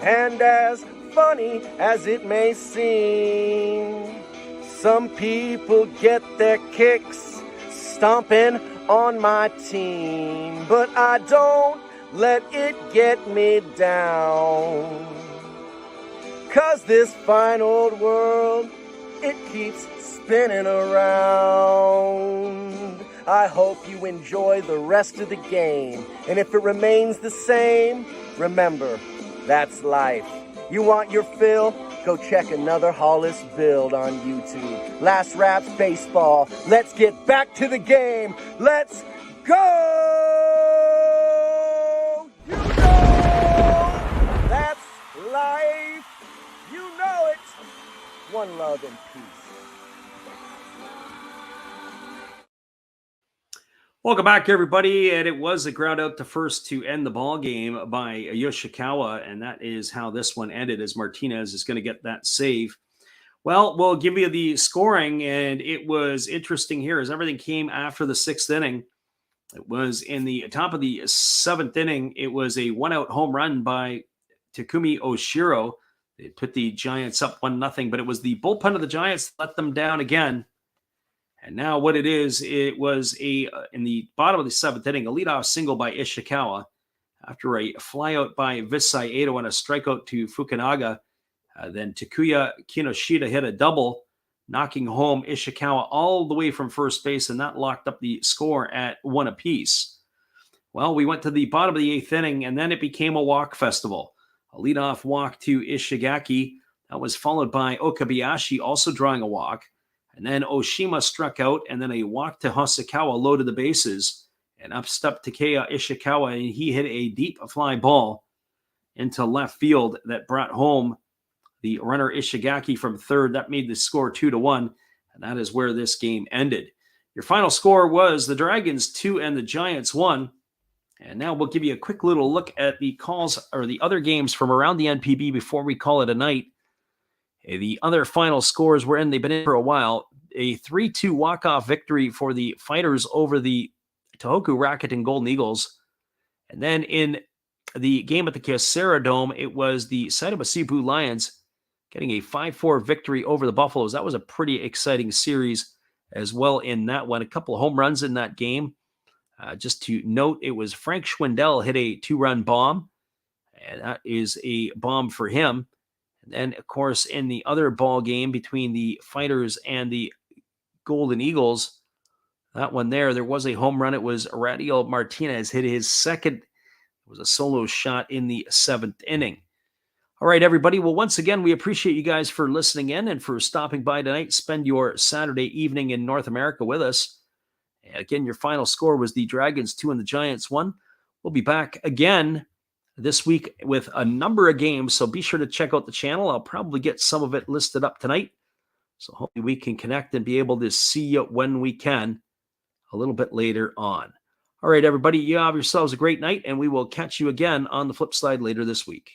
and as funny as it may seem, some people get their kicks stomping on my team, but I don't let it get me down, 'cause this fine old world, it keeps spinning around. I hope you enjoy the rest of the game, and if it remains the same, remember, that's life. You want your fill? Go check another Hollis build on YouTube. Last Raps Baseball. Let's get back to the game. Let's go! You know that's life. You know it. One love and peace. Welcome back, everybody. And it was a ground out to first to end the ball game by Yoshikawa, and that is how this one ended, as Martinez is going to get that save. Well, we'll give you the scoring, and it was interesting here as everything came after the 6th inning. It was in the top of the 7th inning. It was a one-out home run by Takumi Oshiro. It put the Giants up 1-0, but it was the bullpen of the Giants that let them down again. And now what it is, it was in the bottom of the 7th inning, a leadoff single by Ishikawa after a flyout by Visai Edo and a strikeout to Fukunaga. Then Takuya Kinoshita hit a double, knocking home Ishikawa all the way from first base, and that locked up the score at 1 apiece. Well, we went to the bottom of the 8th inning, and then it became a walk festival. A leadoff walk to Ishigaki. That was followed by Okabayashi also drawing a walk. And then Oshima struck out, and then a walk to Hosokawa loaded the bases. And up stepped Takeya Ishikawa, and he hit a deep fly ball into left field that brought home the runner Ishigaki from third. That made the score 2-1, and that is where this game ended. Your final score was the Dragons 2 and the Giants 1. And now we'll give you a quick little look at the calls or the other games from around the NPB before we call it a night. The other final scores were in. They've been in for a while. A 3-2 walk-off victory for the Fighters over the Tohoku Rakuten Golden Eagles. And then in the game at the Kyocera Dome, it was the Saitama Sibu Lions getting a 5-4 victory over the Buffaloes. That was a pretty exciting series as well in that one. A couple of home runs in that game. Just to note, it was Frank Schwindel hit a 2-run bomb, and that is a bomb for him. And then, of course, in the other ball game between the Fighters and the Golden Eagles, That one there was a home run. It was Radiel Martinez hit his second. It was a solo shot in the 7th inning. All right, everybody. Well, once again, we appreciate you guys for listening in and for stopping by tonight. Spend your Saturday evening in North America with us. And again, your final score was the Dragons 2 and the Giants 1. We'll be back again this week with a number of games, so be sure to check out the channel. I'll probably get some of it listed up tonight, so hopefully we can connect and be able to see you when we can a little bit later on. All right, everybody, you have yourselves a great night, and we will catch you again on the flip side later this week.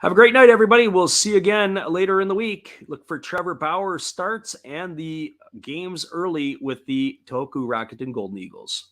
Have a great night, everybody. We'll see you again later in the week. Look for Trevor Bauer starts and the games early with the Tohoku Rakuten Golden Eagles.